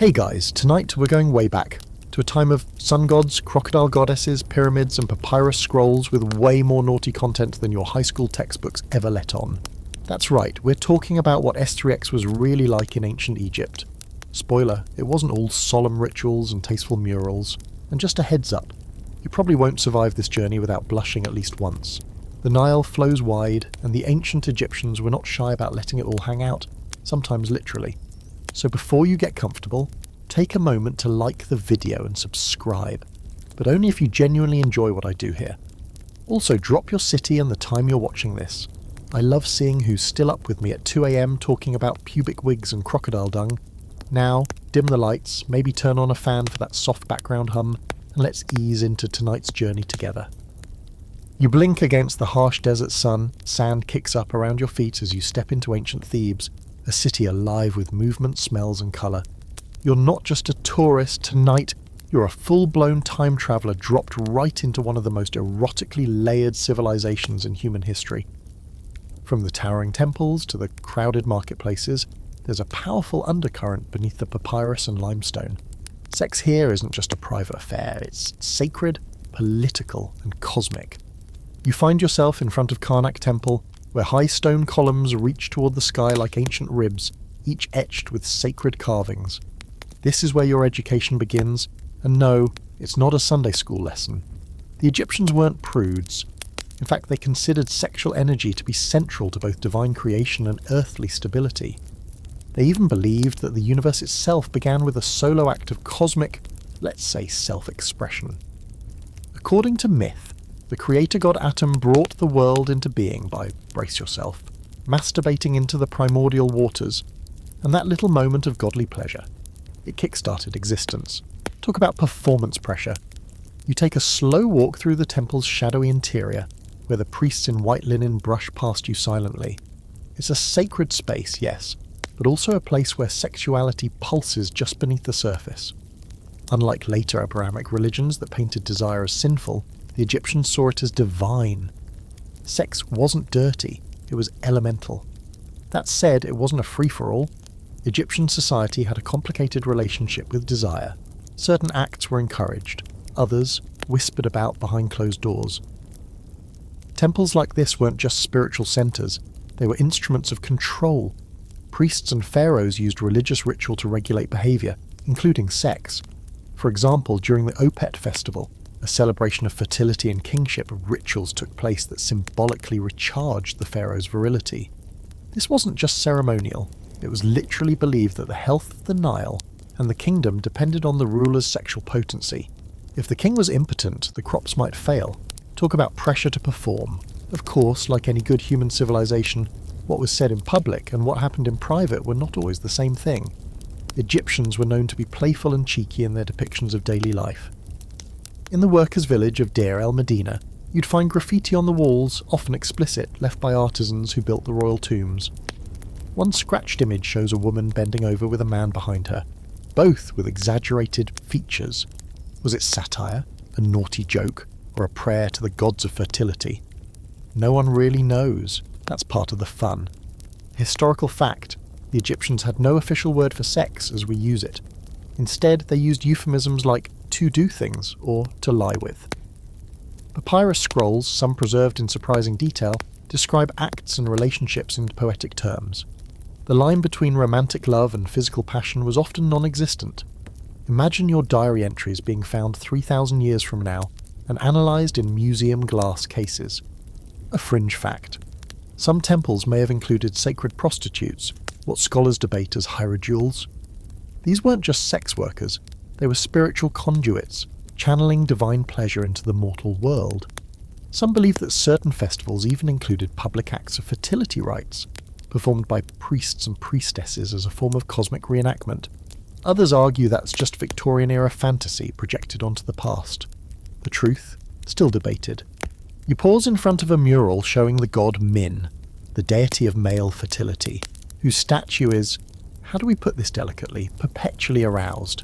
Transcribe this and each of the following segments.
Hey guys, tonight we're going way back, to a time of sun gods, crocodile goddesses, pyramids and papyrus scrolls with way more naughty content than your high school textbooks ever let on. That's right, we're talking about what S3X was really like in ancient Egypt. Spoiler, it wasn't all solemn rituals and tasteful murals. And just a heads up, you probably won't survive this journey without blushing at least once. The Nile flows wide, and the ancient Egyptians were not shy about letting it all hang out, sometimes literally. So before you get comfortable, take a moment to like the video and subscribe, but only if you genuinely enjoy what I do here. Also, drop your city and the time you're watching this. I love seeing who's still up with me at 2 AM talking about pubic wigs and crocodile dung. Now, dim the lights, maybe turn on a fan for that soft background hum, and let's ease into tonight's journey together. You blink against the harsh desert sun, sand kicks up around your feet as you step into ancient Thebes, a city alive with movement, smells and colour. You're not just a tourist, tonight you're a full-blown time traveller dropped right into one of the most erotically layered civilizations in human history. From the towering temples to the crowded marketplaces, there's a powerful undercurrent beneath the papyrus and limestone. Sex here isn't just a private affair, it's sacred, political and cosmic. You find yourself in front of Karnak Temple, where high stone columns reach toward the sky like ancient ribs, each etched with sacred carvings. This is where your education begins, and no, it's not a Sunday school lesson. The Egyptians weren't prudes. In fact, they considered sexual energy to be central to both divine creation and earthly stability. They even believed that the universe itself began with a solo act of cosmic, let's say, self-expression. According to myth, the creator god Atum brought the world into being by, brace yourself, masturbating into the primordial waters, and that little moment of godly pleasure. It kick-started existence. Talk about performance pressure. You take a slow walk through the temple's shadowy interior, where the priests in white linen brush past you silently. It's a sacred space, yes, but also a place where sexuality pulses just beneath the surface. Unlike later Abrahamic religions that painted desire as sinful, the Egyptians saw it as divine. Sex wasn't dirty, it was elemental. That said, it wasn't a free-for-all. Egyptian society had a complicated relationship with desire. Certain acts were encouraged, others whispered about behind closed doors. Temples like this weren't just spiritual centres, they were instruments of control. Priests and pharaohs used religious ritual to regulate behaviour, including sex. For example, during the Opet festival, a celebration of fertility and kingship, rituals took place that symbolically recharged the pharaoh's virility. This wasn't just ceremonial, it was literally believed that the health of the Nile and the kingdom depended on the ruler's sexual potency. If the king was impotent, the crops might fail. Talk about pressure to perform. Of course, like any good human civilization, what was said in public and what happened in private were not always the same thing. Egyptians were known to be playful and cheeky in their depictions of daily life. In the workers' village of Deir el-Medina, you'd find graffiti on the walls, often explicit, left by artisans who built the royal tombs. One scratched image shows a woman bending over with a man behind her, both with exaggerated features. Was it satire, a naughty joke, or a prayer to the gods of fertility? No one really knows. That's part of the fun. Historical fact, the Egyptians had no official word for sex as we use it. Instead, they used euphemisms like to do things or to lie with. Papyrus scrolls, some preserved in surprising detail, describe acts and relationships in poetic terms. The line between romantic love and physical passion was often non-existent. Imagine your diary entries being found 3,000 years from now and analysed in museum glass cases. A fringe fact. Some temples may have included sacred prostitutes, what scholars debate as hierodules. These weren't just sex workers, they were spiritual conduits, channeling divine pleasure into the mortal world. Some believe that certain festivals even included public acts of fertility rites, performed by priests and priestesses as a form of cosmic reenactment. Others argue that's just Victorian-era fantasy projected onto the past. The truth? Still debated. You pause in front of a mural showing the god Min, the deity of male fertility, whose statue is, how do we put this delicately, perpetually aroused.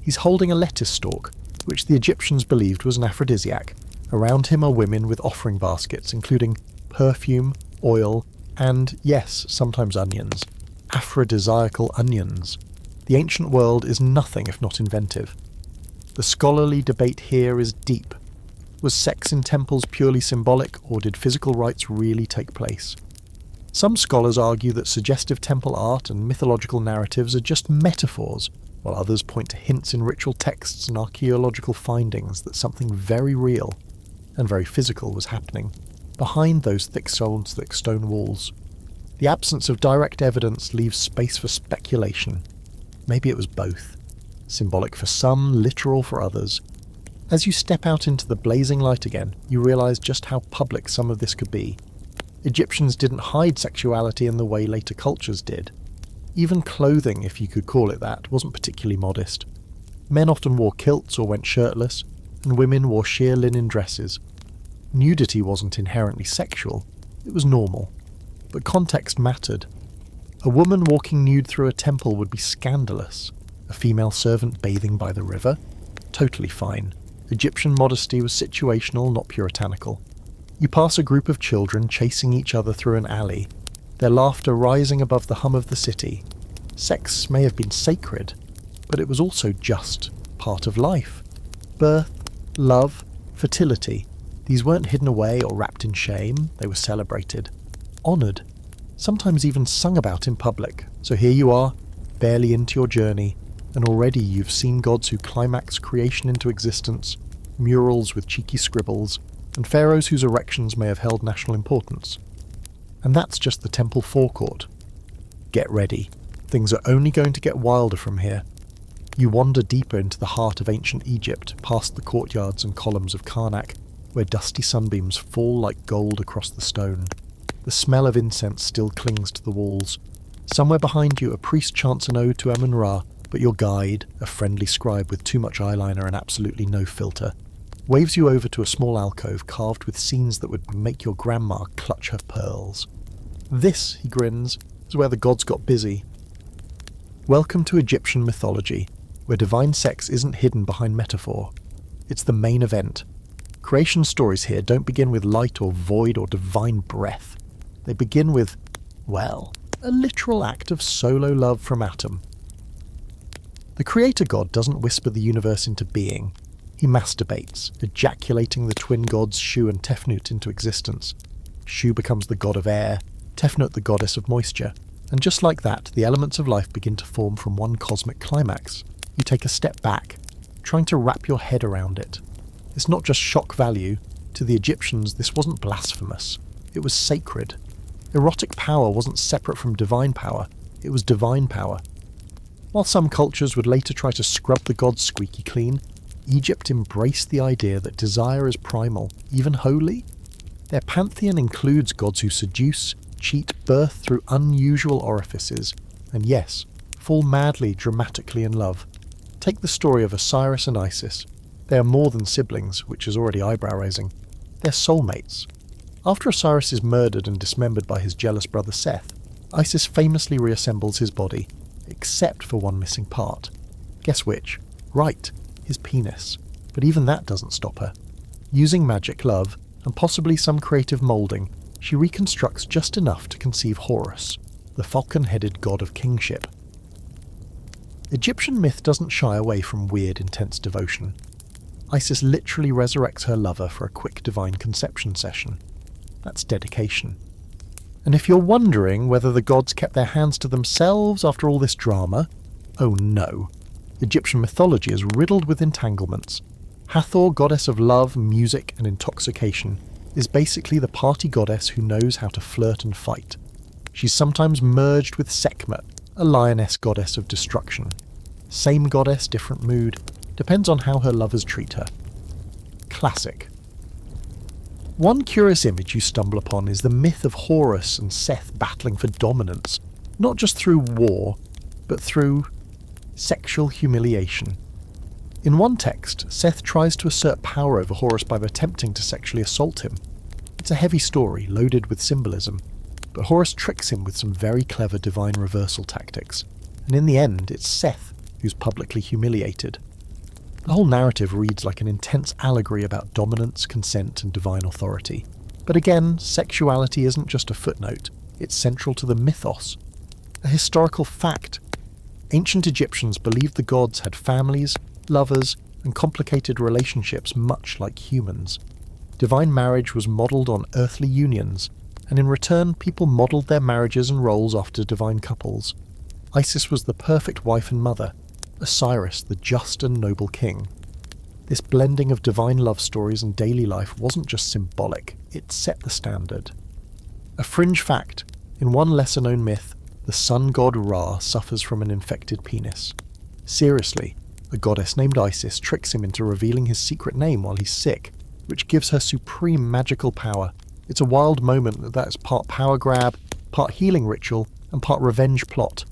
He's holding a lettuce stalk, which the Egyptians believed was an aphrodisiac. Around him are women with offering baskets, including perfume, oil, and, yes, sometimes onions. Aphrodisiacal onions. The ancient world is nothing if not inventive. The scholarly debate here is deep. Was sex in temples purely symbolic, or did physical rites really take place? Some scholars argue that suggestive temple art and mythological narratives are just metaphors, while others point to hints in ritual texts and archaeological findings that something very real and very physical was happening behind those thick-soled, thick-stone walls. The absence of direct evidence leaves space for speculation. Maybe it was both. Symbolic for some, literal for others. As you step out into the blazing light again, you realise just how public some of this could be. Egyptians didn't hide sexuality in the way later cultures did. Even clothing, if you could call it that, wasn't particularly modest. Men often wore kilts or went shirtless, and women wore sheer linen dresses. Nudity wasn't inherently sexual, it was normal. But context mattered. A woman walking nude through a temple would be scandalous. A female servant bathing by the river? Totally fine. Egyptian modesty was situational, not puritanical. You pass a group of children chasing each other through an alley, their laughter rising above the hum of the city. Sex may have been sacred, but it was also just part of life. Birth, love, fertility. These weren't hidden away or wrapped in shame, they were celebrated. Honoured. Sometimes even sung about in public. So here you are, barely into your journey, and already you've seen gods who climax creation into existence, murals with cheeky scribbles, and pharaohs whose erections may have held national importance. And that's just the temple forecourt. Get ready. Things are only going to get wilder from here. You wander deeper into the heart of ancient Egypt, past the courtyards and columns of Karnak, where dusty sunbeams fall like gold across the stone. The smell of incense still clings to the walls. Somewhere behind you, a priest chants an ode to Amun-Ra, but your guide, a friendly scribe with too much eyeliner and absolutely no filter, waves you over to a small alcove carved with scenes that would make your grandma clutch her pearls. This, he grins, is where the gods got busy. Welcome to Egyptian mythology, where divine sex isn't hidden behind metaphor. It's the main event. Creation stories here don't begin with light or void or divine breath. They begin with, well, a literal act of solo love from Atom. The creator god doesn't whisper the universe into being. He masturbates, ejaculating the twin gods Shu and Tefnut into existence. Shu becomes the god of air, Tefnut the goddess of moisture, and just like that, the elements of life begin to form from one cosmic climax. You take a step back, trying to wrap your head around it. It's not just shock value. To the Egyptians, this wasn't blasphemous. It was sacred. Erotic power wasn't separate from divine power. It was divine power. While some cultures would later try to scrub the gods squeaky clean, Egypt embraced the idea that desire is primal, even holy. Their pantheon includes gods who seduce, cheat, birth through unusual orifices, and yes, fall madly, dramatically in love. Take the story of Osiris and Isis. They are more than siblings, which is already eyebrow-raising. They're soulmates. After Osiris is murdered and dismembered by his jealous brother Seth, Isis famously reassembles his body, except for one missing part. Guess which? Right, his penis. But even that doesn't stop her. Using magic, love, and possibly some creative moulding, she reconstructs just enough to conceive Horus, the falcon-headed god of kingship. Egyptian myth doesn't shy away from weird, intense devotion. Isis literally resurrects her lover for a quick divine conception session. That's dedication. And if you're wondering whether the gods kept their hands to themselves after all this drama, oh no. Egyptian mythology is riddled with entanglements. Hathor, goddess of love, music, and intoxication, is basically the party goddess who knows how to flirt and fight. She's sometimes merged with Sekhmet, a lioness goddess of destruction. Same goddess, different mood. Depends on how her lovers treat her. Classic. One curious image you stumble upon is the myth of Horus and Seth battling for dominance, not just through war, but through sexual humiliation. In one text, Seth tries to assert power over Horus by attempting to sexually assault him. It's a heavy story, loaded with symbolism, but Horus tricks him with some very clever divine reversal tactics, and in the end it's Seth who's publicly humiliated. The whole narrative reads like an intense allegory about dominance, consent, and divine authority. But again, sexuality isn't just a footnote, it's central to the mythos, a historical fact. Ancient Egyptians believed the gods had families, lovers, and complicated relationships much like humans. Divine marriage was modelled on earthly unions, and in return people modelled their marriages and roles after divine couples. Isis was the perfect wife and mother, Osiris the just and noble king. This blending of divine love stories and daily life wasn't just symbolic, it set the standard. A fringe fact, in one lesser-known myth, the sun god Ra suffers from an infected penis. Seriously, a goddess named Isis tricks him into revealing his secret name while he's sick, which gives her supreme magical power. It's a wild moment that's part power grab, part healing ritual, and part revenge plot.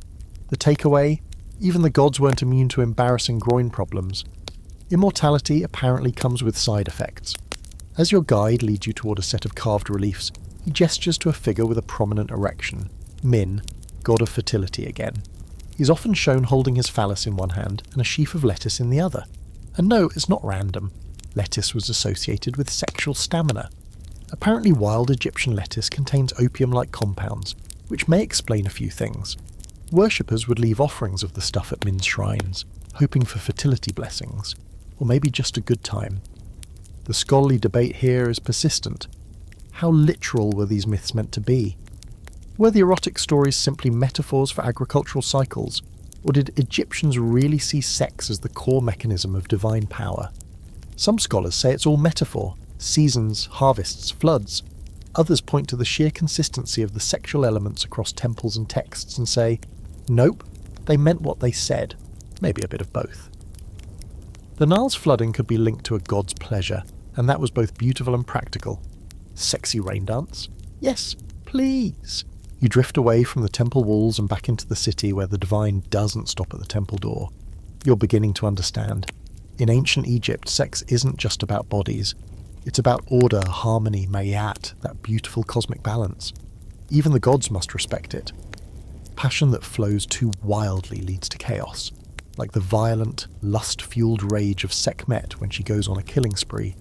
The takeaway? Even the gods weren't immune to embarrassing groin problems. Immortality apparently comes with side effects. As your guide leads you toward a set of carved reliefs, he gestures to a figure with a prominent erection, Min, god of fertility again. He's often shown holding his phallus in one hand and a sheaf of lettuce in the other. And no, it's not random. Lettuce was associated with sexual stamina. Apparently wild Egyptian lettuce contains opium-like compounds, which may explain a few things. Worshippers would leave offerings of the stuff at Min's shrines, hoping for fertility blessings, or maybe just a good time. The scholarly debate here is persistent. How literal were these myths meant to be? Were the erotic stories simply metaphors for agricultural cycles, or did Egyptians really see sex as the core mechanism of divine power? Some scholars say it's all metaphor, seasons, harvests, floods. Others point to the sheer consistency of the sexual elements across temples and texts and say, nope, they meant what they said, maybe a bit of both. The Nile's flooding could be linked to a god's pleasure, and that was both beautiful and practical. Sexy rain dance? Yes, please. You drift away from the temple walls and back into the city where the divine doesn't stop at the temple door. You're beginning to understand. In ancient Egypt, sex isn't just about bodies. It's about order, harmony, mayat, that beautiful cosmic balance. Even the gods must respect it. Passion that flows too wildly leads to chaos, like the violent, lust-fueled rage of Sekhmet when she goes on a killing spree.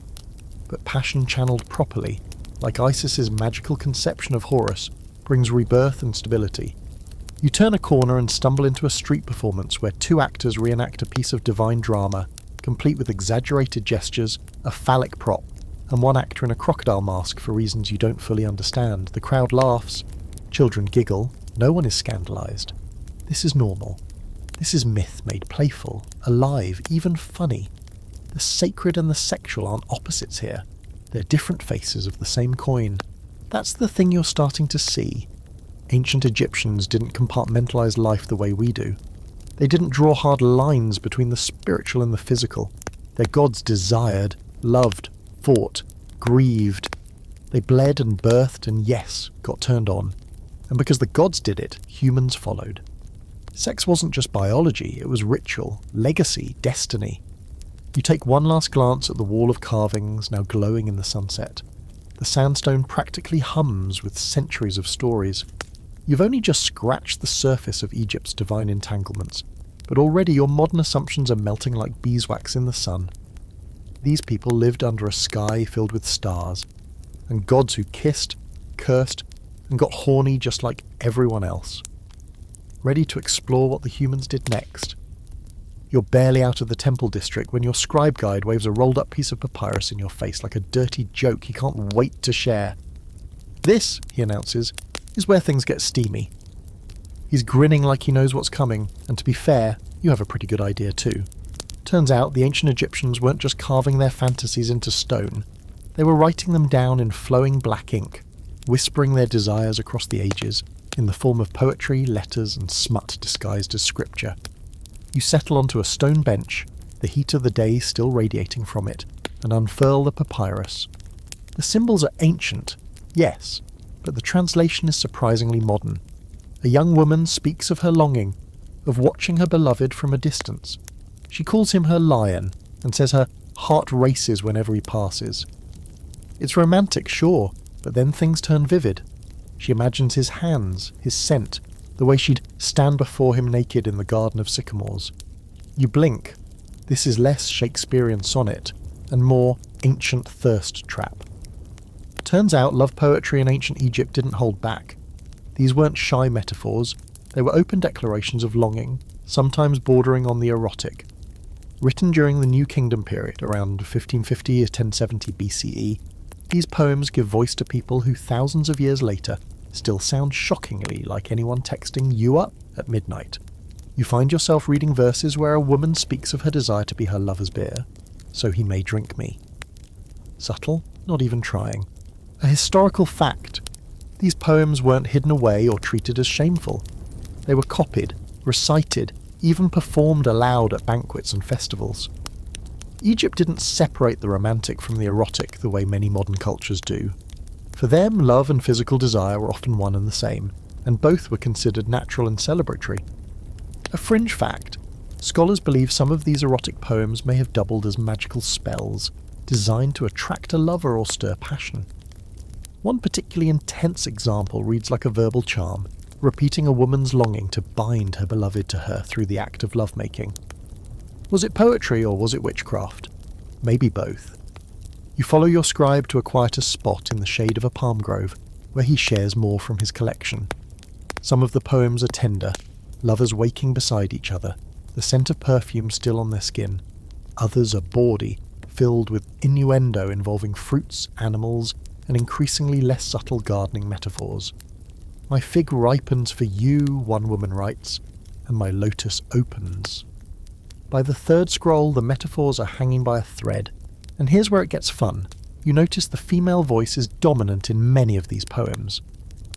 But passion channeled properly, like Isis's magical conception of Horus, brings rebirth and stability. You turn a corner and stumble into a street performance where two actors reenact a piece of divine drama, complete with exaggerated gestures, a phallic prop, and one actor in a crocodile mask for reasons you don't fully understand. The crowd laughs, children giggle, no one is scandalised. This is normal. This is myth made playful, alive, even funny. The sacred and the sexual aren't opposites here. They're different faces of the same coin. That's the thing you're starting to see. Ancient Egyptians didn't compartmentalise life the way we do. They didn't draw hard lines between the spiritual and the physical. Their gods desired, loved, fought, grieved. They bled and birthed and, yes, got turned on. And because the gods did it, humans followed. Sex wasn't just biology, it was ritual, legacy, destiny. You take one last glance at the wall of carvings now glowing in the sunset. The sandstone practically hums with centuries of stories. You've only just scratched the surface of Egypt's divine entanglements, but already your modern assumptions are melting like beeswax in the sun. These people lived under a sky filled with stars, and gods who kissed, cursed, and got horny just like everyone else. Ready to explore what the humans did next? You're barely out of the temple district when your scribe guide waves a rolled-up piece of papyrus in your face like a dirty joke he can't wait to share. This, he announces, is where things get steamy. He's grinning like he knows what's coming, and to be fair, you have a pretty good idea too. Turns out the ancient Egyptians weren't just carving their fantasies into stone, they were writing them down in flowing black ink, whispering their desires across the ages, in the form of poetry, letters, and smut disguised as scripture. You settle onto a stone bench, the heat of the day still radiating from it, and unfurl the papyrus. The symbols are ancient, yes, but the translation is surprisingly modern. A young woman speaks of her longing, of watching her beloved from a distance. She calls him her lion, and says her heart races whenever he passes. It's romantic, sure, but then things turn vivid. She imagines his hands, his scent, the way she'd stand before him naked in the Garden of Sycamores. You blink. This is less Shakespearean sonnet, and more ancient thirst trap. Turns out love poetry in ancient Egypt didn't hold back. These weren't shy metaphors, they were open declarations of longing, sometimes bordering on the erotic. Written during the New Kingdom period, around 1550 to 1070 BCE, these poems give voice to people who thousands of years later still sound shockingly like anyone texting "you up" at midnight. You find yourself reading verses where a woman speaks of her desire to be her lover's beer, so he may drink me. Subtle, not even trying. A historical fact. These poems weren't hidden away or treated as shameful. They were copied, recited, even performed aloud at banquets and festivals. Egypt didn't separate the romantic from the erotic the way many modern cultures do. For them, love and physical desire were often one and the same, and both were considered natural and celebratory. A fringe fact: scholars believe some of these erotic poems may have doubled as magical spells, designed to attract a lover or stir passion. One particularly intense example reads like a verbal charm, repeating a woman's longing to bind her beloved to her through the act of lovemaking. Was it poetry or was it witchcraft? Maybe both. You follow your scribe to a quieter spot in the shade of a palm grove, where he shares more from his collection. Some of the poems are tender, lovers waking beside each other, the scent of perfume still on their skin. Others are bawdy, filled with innuendo involving fruits, animals, and increasingly less subtle gardening metaphors. "My fig ripens for you," one woman writes, "and my lotus opens." By the third scroll, the metaphors are hanging by a thread. And here's where it gets fun. You notice the female voice is dominant in many of these poems.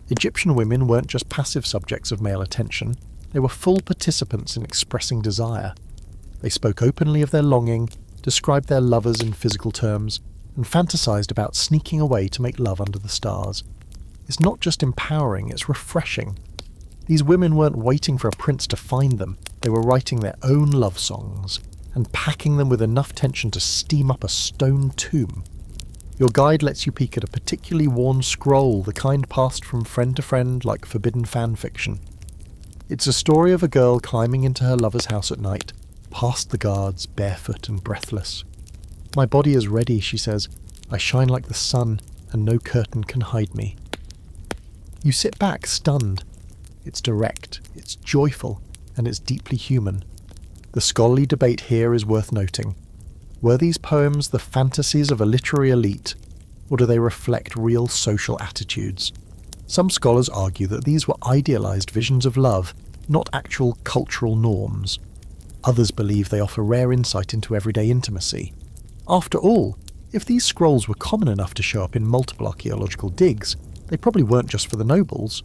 Egyptian women weren't just passive subjects of male attention, they were full participants in expressing desire. They spoke openly of their longing, described their lovers in physical terms, and fantasized about sneaking away to make love under the stars. It's not just empowering, it's refreshing. These women weren't waiting for a prince to find them, they were writing their own love songs, and packing them with enough tension to steam up a stone tomb. Your guide lets you peek at a particularly worn scroll, the kind passed from friend to friend like forbidden fan fiction. It's a story of a girl climbing into her lover's house at night, past the guards, barefoot and breathless. "My body is ready," she says. "I shine like the sun, and no curtain can hide me." You sit back, stunned. It's direct, it's joyful, and it's deeply human. The scholarly debate here is worth noting. Were these poems the fantasies of a literary elite, or do they reflect real social attitudes? Some scholars argue that these were idealized visions of love, not actual cultural norms. Others believe they offer rare insight into everyday intimacy. After all, if these scrolls were common enough to show up in multiple archaeological digs, they probably weren't just for the nobles.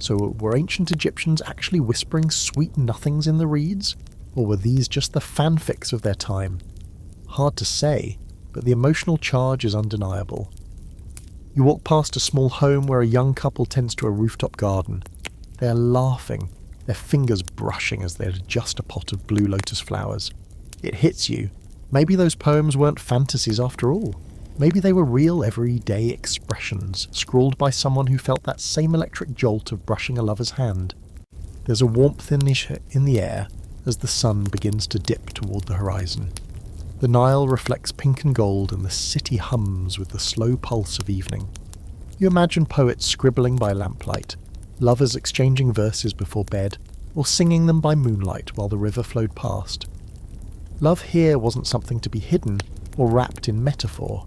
So were ancient Egyptians actually whispering sweet nothings in the reeds? Or were these just the fanfics of their time? Hard to say, but the emotional charge is undeniable. You walk past a small home where a young couple tends to a rooftop garden. They are laughing, their fingers brushing as they adjust a pot of blue lotus flowers. It hits you. Maybe those poems weren't fantasies after all. Maybe they were real everyday expressions, scrawled by someone who felt that same electric jolt of brushing a lover's hand. There's a warmth in the air as the sun begins to dip toward the horizon. The Nile reflects pink and gold, and the city hums with the slow pulse of evening. You imagine poets scribbling by lamplight, lovers exchanging verses before bed, or singing them by moonlight while the river flowed past. Love here wasn't something to be hidden or wrapped in metaphor.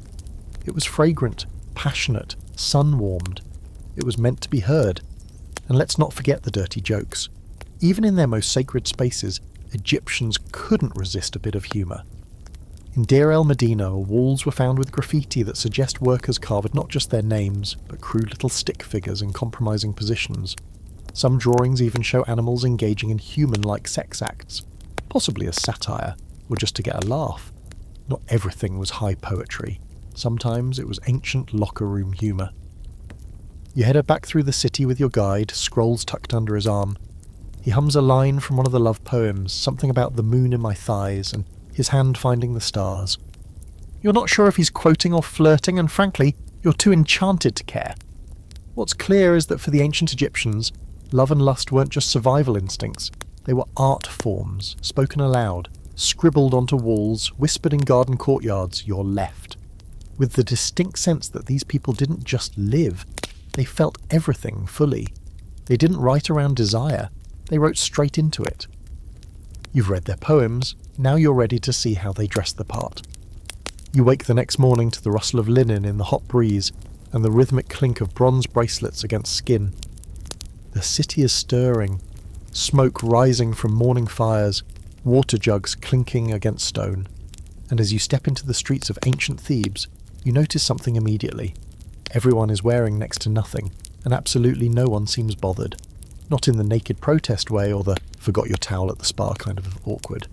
It was fragrant, passionate, sun-warmed. It was meant to be heard. And let's not forget the dirty jokes. Even in their most sacred spaces, Egyptians couldn't resist a bit of humour. In Deir el-Medina, walls were found with graffiti that suggest workers carved not just their names, but crude little stick figures in compromising positions. Some drawings even show animals engaging in human-like sex acts, possibly as satire, or just to get a laugh. Not everything was high poetry. Sometimes it was ancient locker room humour. You head back through the city with your guide, scrolls tucked under his arm. He hums a line from one of the love poems, something about the moon in my thighs, and his hand finding the stars. You're not sure if he's quoting or flirting, and frankly, you're too enchanted to care. What's clear is that for the ancient Egyptians, love and lust weren't just survival instincts, they were art forms, spoken aloud, scribbled onto walls, whispered in garden courtyards, "You're left." With the distinct sense that these people didn't just live, they felt everything fully. They didn't write around desire, they wrote straight into it. You've read their poems, now you're ready to see how they dress the part. You wake the next morning to the rustle of linen in the hot breeze and the rhythmic clink of bronze bracelets against skin. The city is stirring, smoke rising from morning fires, water jugs clinking against stone. And as you step into the streets of ancient Thebes, you notice something immediately. Everyone is wearing next to nothing, and absolutely no one seems bothered. Not in the naked protest way or the forgot your towel at the spa kind of awkward.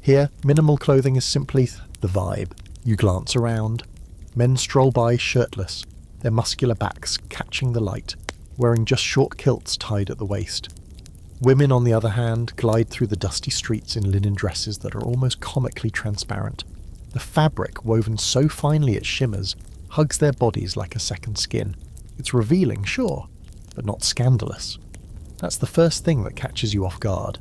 Here, minimal clothing is simply the vibe. You glance around. Men stroll by shirtless, their muscular backs catching the light, wearing just short kilts tied at the waist. Women, on the other hand, glide through the dusty streets in linen dresses that are almost comically transparent. The fabric, woven so finely it shimmers, hugs their bodies like a second skin. It's revealing, sure, but not scandalous. That's the first thing that catches you off guard.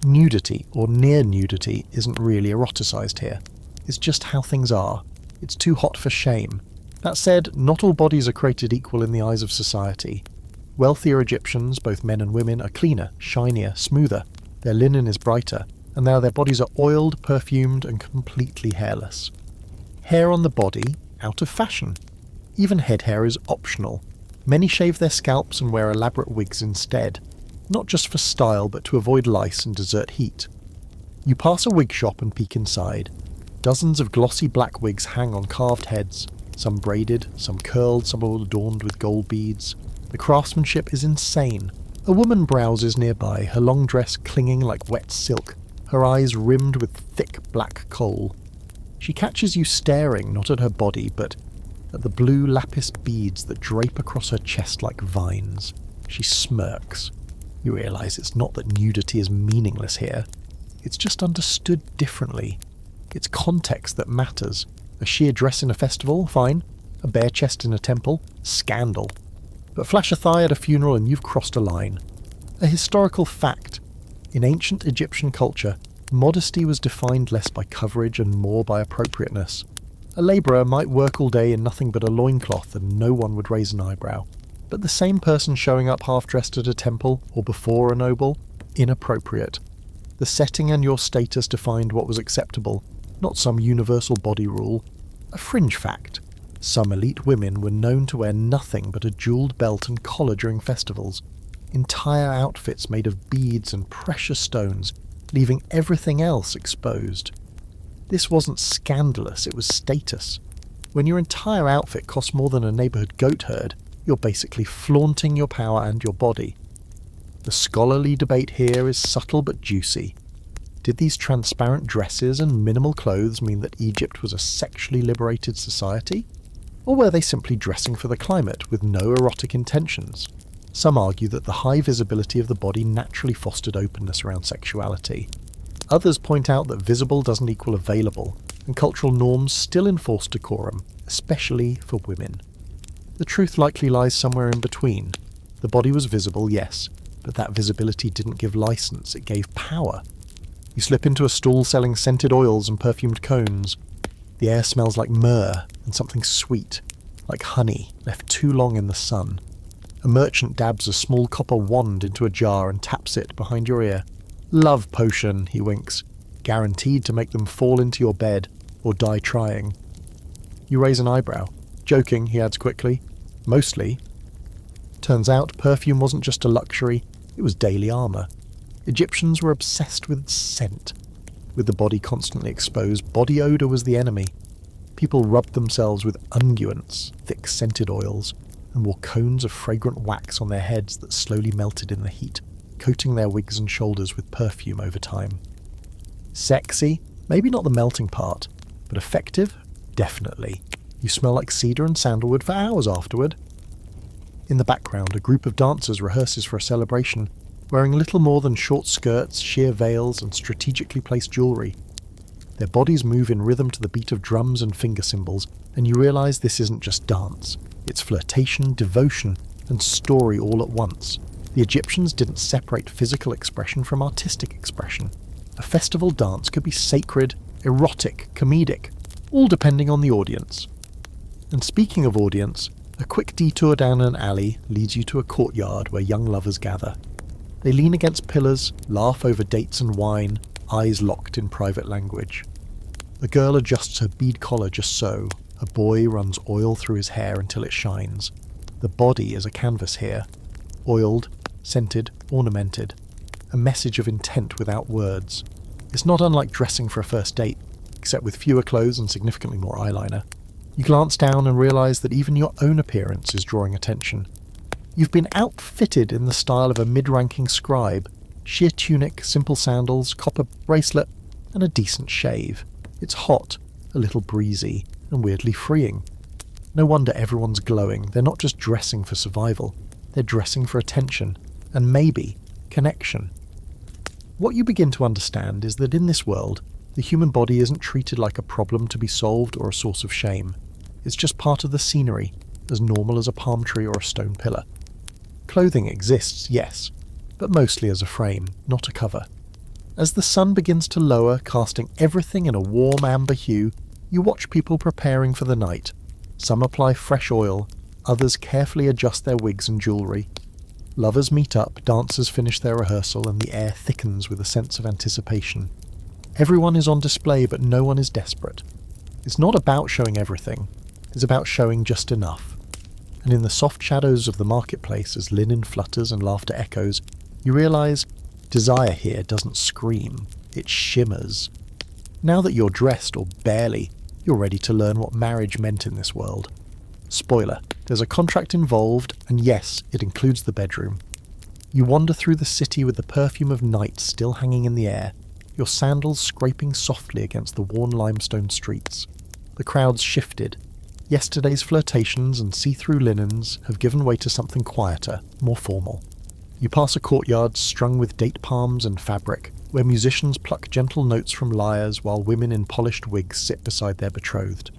Nudity, or near nudity, isn't really eroticized here. It's just how things are. It's too hot for shame. That said, not all bodies are created equal in the eyes of society. Wealthier Egyptians, both men and women, are cleaner, shinier, smoother. Their linen is brighter, and now their bodies are oiled, perfumed, and completely hairless. Hair on the body, out of fashion. Even head hair is optional. Many shave their scalps and wear elaborate wigs instead, not just for style but to avoid lice and desert heat. You pass a wig shop and peek inside. Dozens of glossy black wigs hang on carved heads, some braided, some curled, some all adorned with gold beads. The craftsmanship is insane. A woman browses nearby, her long dress clinging like wet silk, her eyes rimmed with thick black kohl. She catches you staring not at her body, but at the blue lapis beads that drape across her chest like vines. She smirks. You realise it's not that nudity is meaningless here. It's just understood differently. It's context that matters. A sheer dress in a festival? Fine. A bare chest in a temple? Scandal. But flash a thigh at a funeral and you've crossed a line. A historical fact. In ancient Egyptian culture, modesty was defined less by coverage and more by appropriateness. A labourer might work all day in nothing but a loincloth and no one would raise an eyebrow. But the same person showing up half-dressed at a temple or before a noble? Inappropriate. The setting and your status defined what was acceptable, not some universal body rule. A fringe fact. Some elite women were known to wear nothing but a jewelled belt and collar during festivals. Entire outfits made of beads and precious stones, leaving everything else exposed. This wasn't scandalous, it was status. When your entire outfit costs more than a neighbourhood goat herd, you're basically flaunting your power and your body. The scholarly debate here is subtle but juicy. Did these transparent dresses and minimal clothes mean that Egypt was a sexually liberated society? Or were they simply dressing for the climate with no erotic intentions? Some argue that the high visibility of the body naturally fostered openness around sexuality. Others point out that visible doesn't equal available, and cultural norms still enforce decorum, especially for women. The truth likely lies somewhere in between. The body was visible, yes, but that visibility didn't give license, it gave power. You slip into a stall selling scented oils and perfumed cones. The air smells like myrrh and something sweet, like honey left too long in the sun. A merchant dabs a small copper wand into a jar and taps it behind your ear. Love potion, he winks, guaranteed to make them fall into your bed or die trying. You raise an eyebrow. Joking, he adds quickly. Mostly. Turns out perfume wasn't just a luxury, it was daily armour. Egyptians were obsessed with scent. With the body constantly exposed, body odour was the enemy. People rubbed themselves with unguents, thick scented oils, and wore cones of fragrant wax on their heads that slowly melted in the heat, coating their wigs and shoulders with perfume over time. Sexy? Maybe not the melting part, but effective? Definitely. You smell like cedar and sandalwood for hours afterward. In the background, a group of dancers rehearses for a celebration, wearing little more than short skirts, sheer veils, and strategically placed jewellery. Their bodies move in rhythm to the beat of drums and finger cymbals, and you realise this isn't just dance. It's flirtation, devotion, and story all at once. The Egyptians didn't separate physical expression from artistic expression. A festival dance could be sacred, erotic, comedic, all depending on the audience. And speaking of audience, a quick detour down an alley leads you to a courtyard where young lovers gather. They lean against pillars, laugh over dates and wine, eyes locked in private language. A girl adjusts her bead collar just so. A boy runs oil through his hair until it shines. The body is a canvas here. Oiled, scented, ornamented. A message of intent without words. It's not unlike dressing for a first date, except with fewer clothes and significantly more eyeliner. You glance down and realise that even your own appearance is drawing attention. You've been outfitted in the style of a mid-ranking scribe. Sheer tunic, simple sandals, copper bracelet, and a decent shave. It's hot, a little breezy, and weirdly freeing. No wonder everyone's glowing. They're not just dressing for survival. They're dressing for attention, and maybe connection. What you begin to understand is that in this world, the human body isn't treated like a problem to be solved or a source of shame. It's just part of the scenery, as normal as a palm tree or a stone pillar. Clothing exists, yes, but mostly as a frame, not a cover. As the sun begins to lower, casting everything in a warm amber hue, you watch people preparing for the night. Some apply fresh oil, others carefully adjust their wigs and jewellery. Lovers meet up, dancers finish their rehearsal, and the air thickens with a sense of anticipation. Everyone is on display, but no one is desperate. It's not about showing everything, it's about showing just enough. And in the soft shadows of the marketplace, as linen flutters and laughter echoes, you realise desire here doesn't scream, it shimmers. Now that you're dressed, or barely, you're ready to learn what marriage meant in this world. Spoiler, there's a contract involved, and yes, it includes the bedroom. You wander through the city with the perfume of night still hanging in the air, your sandals scraping softly against the worn limestone streets. The crowd's shifted. Yesterday's flirtations and see-through linens have given way to something quieter, more formal. You pass a courtyard strung with date palms and fabric, where musicians pluck gentle notes from lyres while women in polished wigs sit beside their betrothed.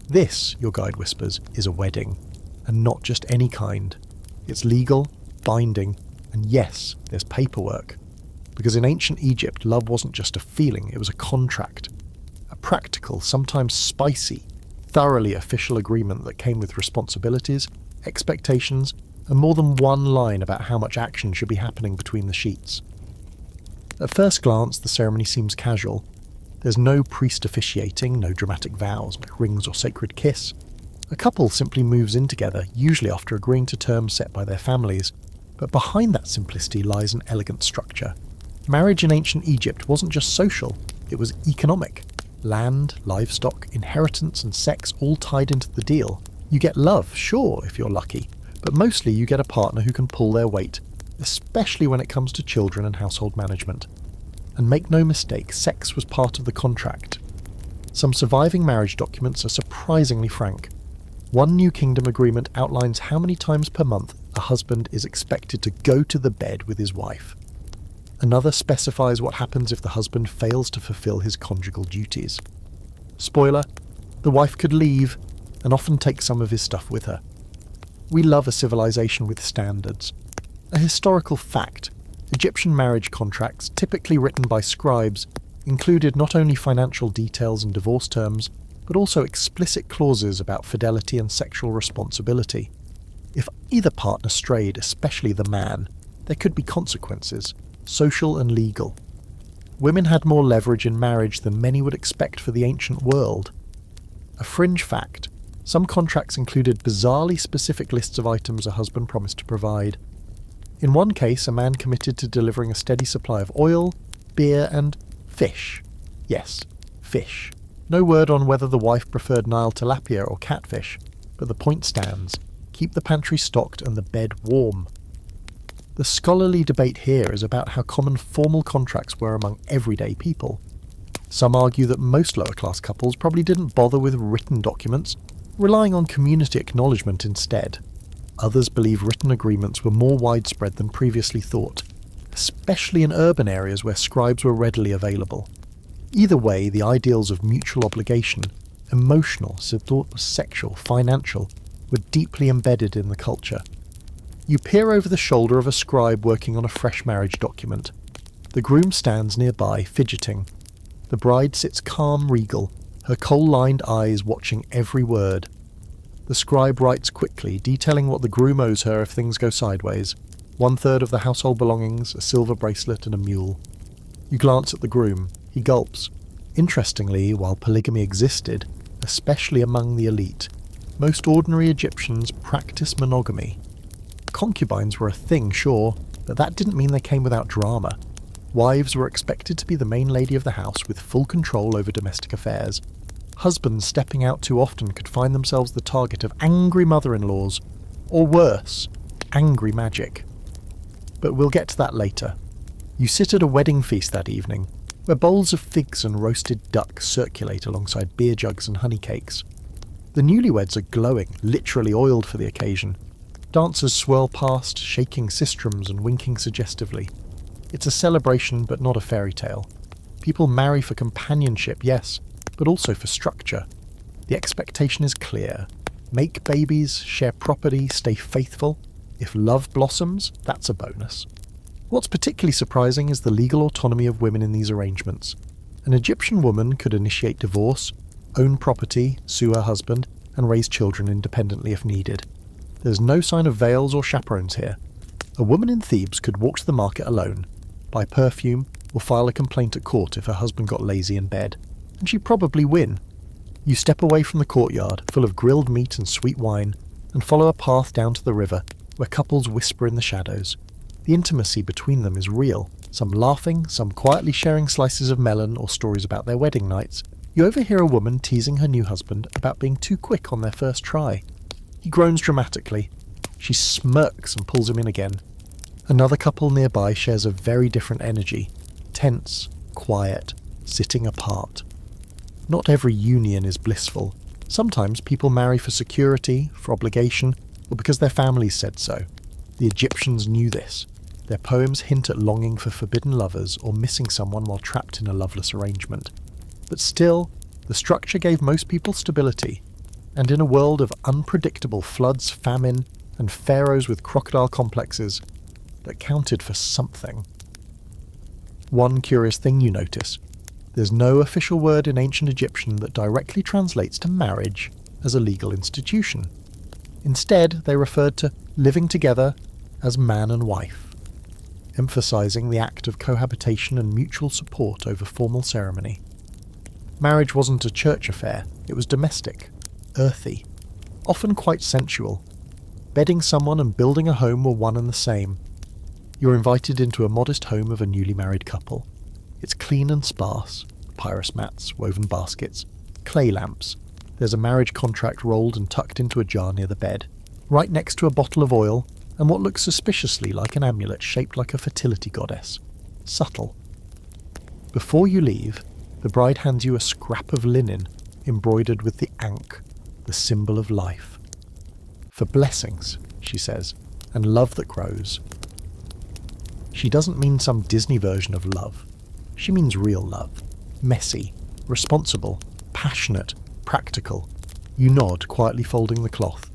This, your guide whispers, is a wedding, and not just any kind. It's legal, binding, and yes, there's paperwork. Because in ancient Egypt, love wasn't just a feeling, it was a contract. A practical, sometimes spicy, thoroughly official agreement that came with responsibilities, expectations, and more than one line about how much action should be happening between the sheets. At first glance, the ceremony seems casual. There's no priest officiating, no dramatic vows like rings or sacred kiss. A couple simply moves in together, usually after agreeing to terms set by their families, but behind that simplicity lies an elegant structure. Marriage in ancient Egypt wasn't just social, it was economic. Land, livestock, inheritance and sex all tied into the deal. You get love, sure, if you're lucky, but mostly you get a partner who can pull their weight, especially when it comes to children and household management. And make no mistake, sex was part of the contract. Some surviving marriage documents are surprisingly frank. One New Kingdom agreement outlines how many times per month a husband is expected to go to the bed with his wife. Another specifies what happens if the husband fails to fulfill his conjugal duties. Spoiler, the wife could leave, and often take some of his stuff with her. We love a civilization with standards. A historical fact, Egyptian marriage contracts, typically written by scribes, included not only financial details and divorce terms, but also explicit clauses about fidelity and sexual responsibility. If either partner strayed, especially the man, there could be consequences, social and legal. Women had more leverage in marriage than many would expect for the ancient world. A fringe fact, some contracts included bizarrely specific lists of items a husband promised to provide. In one case, a man committed to delivering a steady supply of oil, beer and fish. Yes, fish. No word on whether the wife preferred Nile tilapia or catfish, but the point stands. Keep the pantry stocked and the bed warm. The scholarly debate here is about how common formal contracts were among everyday people. Some argue that most lower-class couples probably didn't bother with written documents, relying on community acknowledgement instead. Others believe written agreements were more widespread than previously thought, especially in urban areas where scribes were readily available. Either way, the ideals of mutual obligation, emotional, sexual, financial, were deeply embedded in the culture. You peer over the shoulder of a scribe working on a fresh marriage document. The groom stands nearby, fidgeting. The bride sits calm, regal, her coal-lined eyes watching every word. The scribe writes quickly, detailing what the groom owes her if things go sideways. 1/3 of the household belongings, a silver bracelet and a mule. You glance at the groom. He gulps. Interestingly, while polygamy existed, especially among the elite, most ordinary Egyptians practiced monogamy. Concubines were a thing, sure, but that didn't mean they came without drama. Wives were expected to be the main lady of the house with full control over domestic affairs. Husbands stepping out too often could find themselves the target of angry mother-in-laws, or worse, angry magic. But we'll get to that later. You sit at a wedding feast that evening, where bowls of figs and roasted duck circulate alongside beer jugs and honey cakes. The newlyweds are glowing, literally oiled for the occasion. Dancers swirl past, shaking sistrums and winking suggestively. It's a celebration, but not a fairy tale. People marry for companionship, yes, but also for structure. The expectation is clear. Make babies, share property, stay faithful. If love blossoms, that's a bonus. What's particularly surprising is the legal autonomy of women in these arrangements. An Egyptian woman could initiate divorce, own property, sue her husband, and raise children independently if needed. There's no sign of veils or chaperones here. A woman in Thebes could walk to the market alone, buy perfume, or file a complaint at court if her husband got lazy in bed. And she'd probably win. You step away from the courtyard, full of grilled meat and sweet wine, and follow a path down to the river, where couples whisper in the shadows. The intimacy between them is real, some laughing, some quietly sharing slices of melon or stories about their wedding nights. You overhear a woman teasing her new husband about being too quick on their first try. He groans dramatically. She smirks and pulls him in again. Another couple nearby shares a very different energy, tense, quiet, sitting apart. Not every union is blissful. Sometimes people marry for security, for obligation, or because their families said so. The Egyptians knew this. Their poems hint at longing for forbidden lovers or missing someone while trapped in a loveless arrangement. But still, the structure gave most people stability, and in a world of unpredictable floods, famine, and pharaohs with crocodile complexes, that counted for something. One curious thing you notice: there's no official word in ancient Egyptian that directly translates to marriage as a legal institution. Instead, they referred to living together as man and wife, emphasizing the act of cohabitation and mutual support over formal ceremony. Marriage wasn't a church affair, it was domestic, earthy, often quite sensual. Bedding someone and building a home were one and the same. You're invited into a modest home of a newly married couple. It's clean and sparse, papyrus mats, woven baskets, clay lamps. There's a marriage contract rolled and tucked into a jar near the bed, right next to a bottle of oil and what looks suspiciously like an amulet shaped like a fertility goddess. Subtle. Before you leave, the bride hands you a scrap of linen embroidered with the ankh, the symbol of life. For blessings, she says, and love that grows. She doesn't mean some Disney version of love. She means real love. Messy, responsible, passionate, practical. You nod, quietly folding the cloth.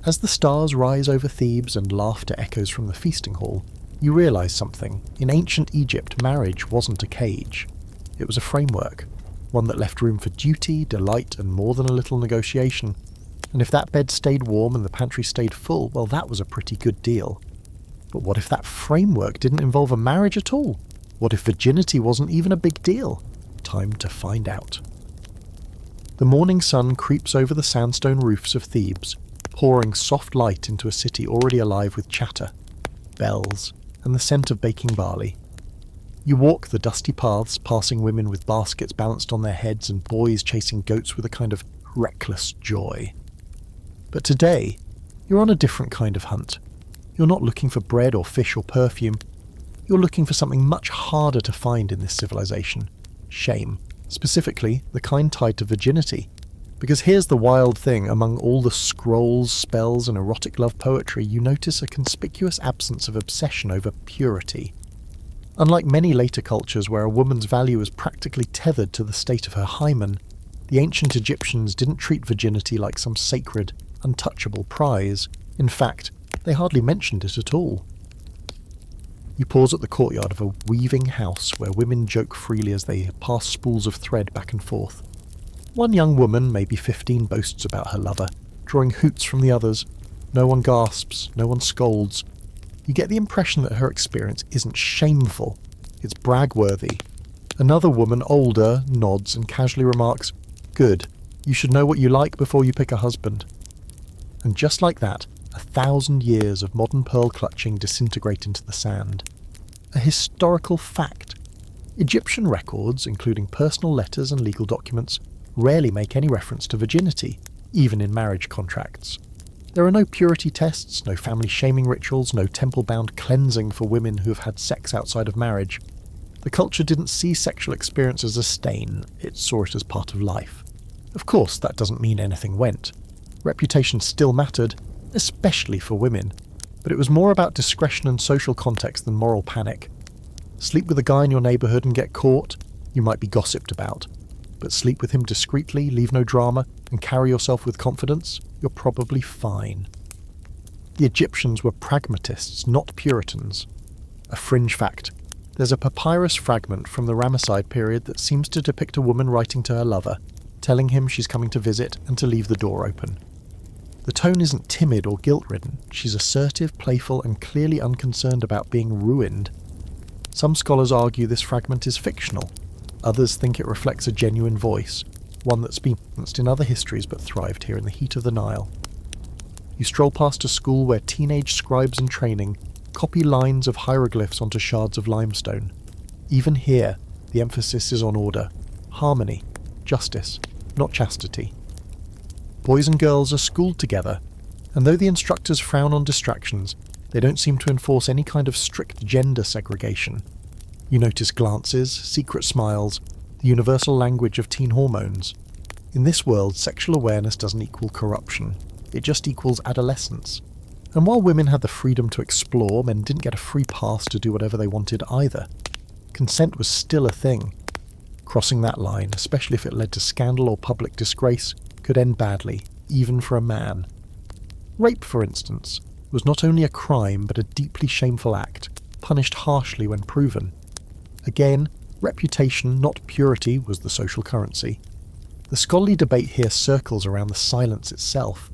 As the stars rise over Thebes and laughter echoes from the feasting hall, you realise something. In ancient Egypt, marriage wasn't a cage. It was a framework, one that left room for duty, delight, and more than a little negotiation. And if that bed stayed warm and the pantry stayed full, well, that was a pretty good deal. But what if that framework didn't involve a marriage at all? What if virginity wasn't even a big deal? Time to find out. The morning sun creeps over the sandstone roofs of Thebes, pouring soft light into a city already alive with chatter, bells, and the scent of baking barley. You walk the dusty paths, passing women with baskets balanced on their heads and boys chasing goats with a kind of reckless joy. But today, you're on a different kind of hunt. You're not looking for bread or fish or perfume. You're looking for something much harder to find in this civilization: shame. Specifically, the kind tied to virginity. Because here's the wild thing: among all the scrolls, spells, and erotic love poetry, you notice a conspicuous absence of obsession over purity. Unlike many later cultures where a woman's value is practically tethered to the state of her hymen, the ancient Egyptians didn't treat virginity like some sacred, untouchable prize. In fact, they hardly mentioned it at all. You pause at the courtyard of a weaving house where women joke freely as they pass spools of thread back and forth. One young woman, maybe 15, boasts about her lover, drawing hoots from the others. No one gasps, no one scolds. You get the impression that her experience isn't shameful, it's brag-worthy. Another woman, older, nods and casually remarks, "Good, you should know what you like before you pick a husband." And just like that, 1,000 years of modern pearl clutching disintegrate into the sand. A historical fact. Egyptian records, including personal letters and legal documents, rarely make any reference to virginity, even in marriage contracts. There are no purity tests, no family shaming rituals, no temple-bound cleansing for women who have had sex outside of marriage. The culture didn't see sexual experience as a stain, it saw it as part of life. Of course, that doesn't mean anything went. Reputation still mattered, especially for women, but it was more about discretion and social context than moral panic. Sleep with a guy in your neighbourhood and get caught, you might be gossiped about. But sleep with him discreetly, leave no drama, and carry yourself with confidence, you're probably fine. The Egyptians were pragmatists, not Puritans. A fringe fact. There's a papyrus fragment from the Ramesside period that seems to depict a woman writing to her lover, telling him she's coming to visit and to leave the door open. The tone isn't timid or guilt-ridden, she's assertive, playful, and clearly unconcerned about being ruined. Some scholars argue this fragment is fictional. Others think it reflects a genuine voice, one that's been influenced in other histories but thrived here in the heat of the Nile. You stroll past a school where teenage scribes in training copy lines of hieroglyphs onto shards of limestone. Even here, the emphasis is on order, harmony, justice, not chastity. Boys and girls are schooled together, and though the instructors frown on distractions, they don't seem to enforce any kind of strict gender segregation. You notice glances, secret smiles, the universal language of teen hormones. In this world, sexual awareness doesn't equal corruption. It just equals adolescence. And while women had the freedom to explore, men didn't get a free pass to do whatever they wanted either. Consent was still a thing. Crossing that line, especially if it led to scandal or public disgrace, could end badly, even for a man. Rape, for instance, was not only a crime but a deeply shameful act, punished harshly when proven. Again, reputation, not purity, was the social currency. The scholarly debate here circles around the silence itself.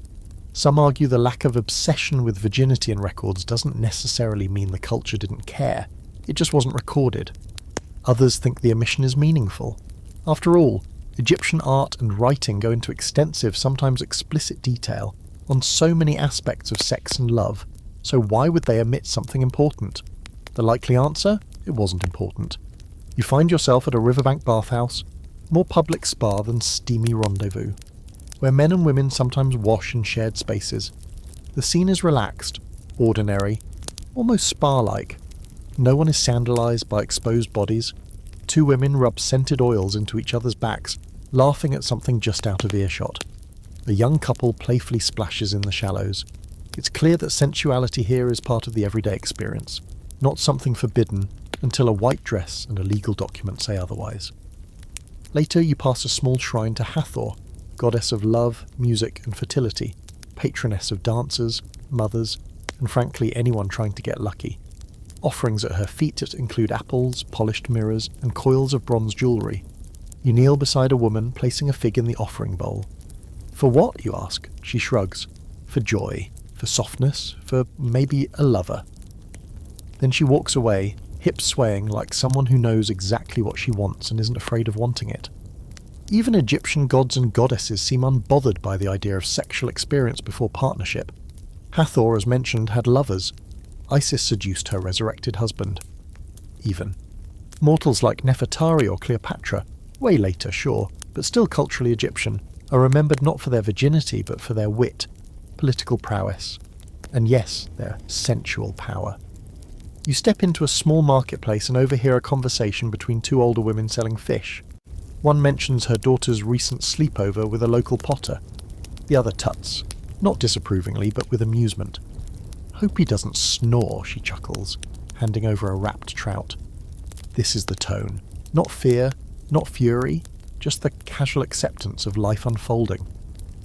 Some argue the lack of obsession with virginity in records doesn't necessarily mean the culture didn't care, it just wasn't recorded. Others think the omission is meaningful. After all, Egyptian art and writing go into extensive, sometimes explicit detail on so many aspects of sex and love, so why would they omit something important? The likely answer? It wasn't important. You find yourself at a riverbank bathhouse, more public spa than steamy rendezvous, where men and women sometimes wash in shared spaces. The scene is relaxed, ordinary, almost spa-like. No one is scandalized by exposed bodies. Two women rub scented oils into each other's backs, laughing at something just out of earshot. A young couple playfully splashes in the shallows. It's clear that sensuality here is part of the everyday experience, not something forbidden until a white dress and a legal document say otherwise. Later you pass a small shrine to Hathor, goddess of love, music and fertility, patroness of dancers, mothers, and frankly anyone trying to get lucky. Offerings at her feet include apples, polished mirrors, and coils of bronze jewellery. You kneel beside a woman, placing a fig in the offering bowl. For what, you ask? She shrugs. For joy, for softness, for maybe a lover. Then she walks away, hips swaying like someone who knows exactly what she wants and isn't afraid of wanting it. Even Egyptian gods and goddesses seem unbothered by the idea of sexual experience before partnership. Hathor, as mentioned, had lovers. Isis seduced her resurrected husband. Even. Mortals like Nefertari or Cleopatra, way later, sure, but still culturally Egyptian, are remembered not for their virginity but for their wit, political prowess, and yes, their sensual power. You step into a small marketplace and overhear a conversation between two older women selling fish. One mentions her daughter's recent sleepover with a local potter. The other tuts, not disapprovingly but with amusement. Hope he doesn't snore, she chuckles, handing over a wrapped trout. This is the tone. Not fear, not fury, just the casual acceptance of life unfolding.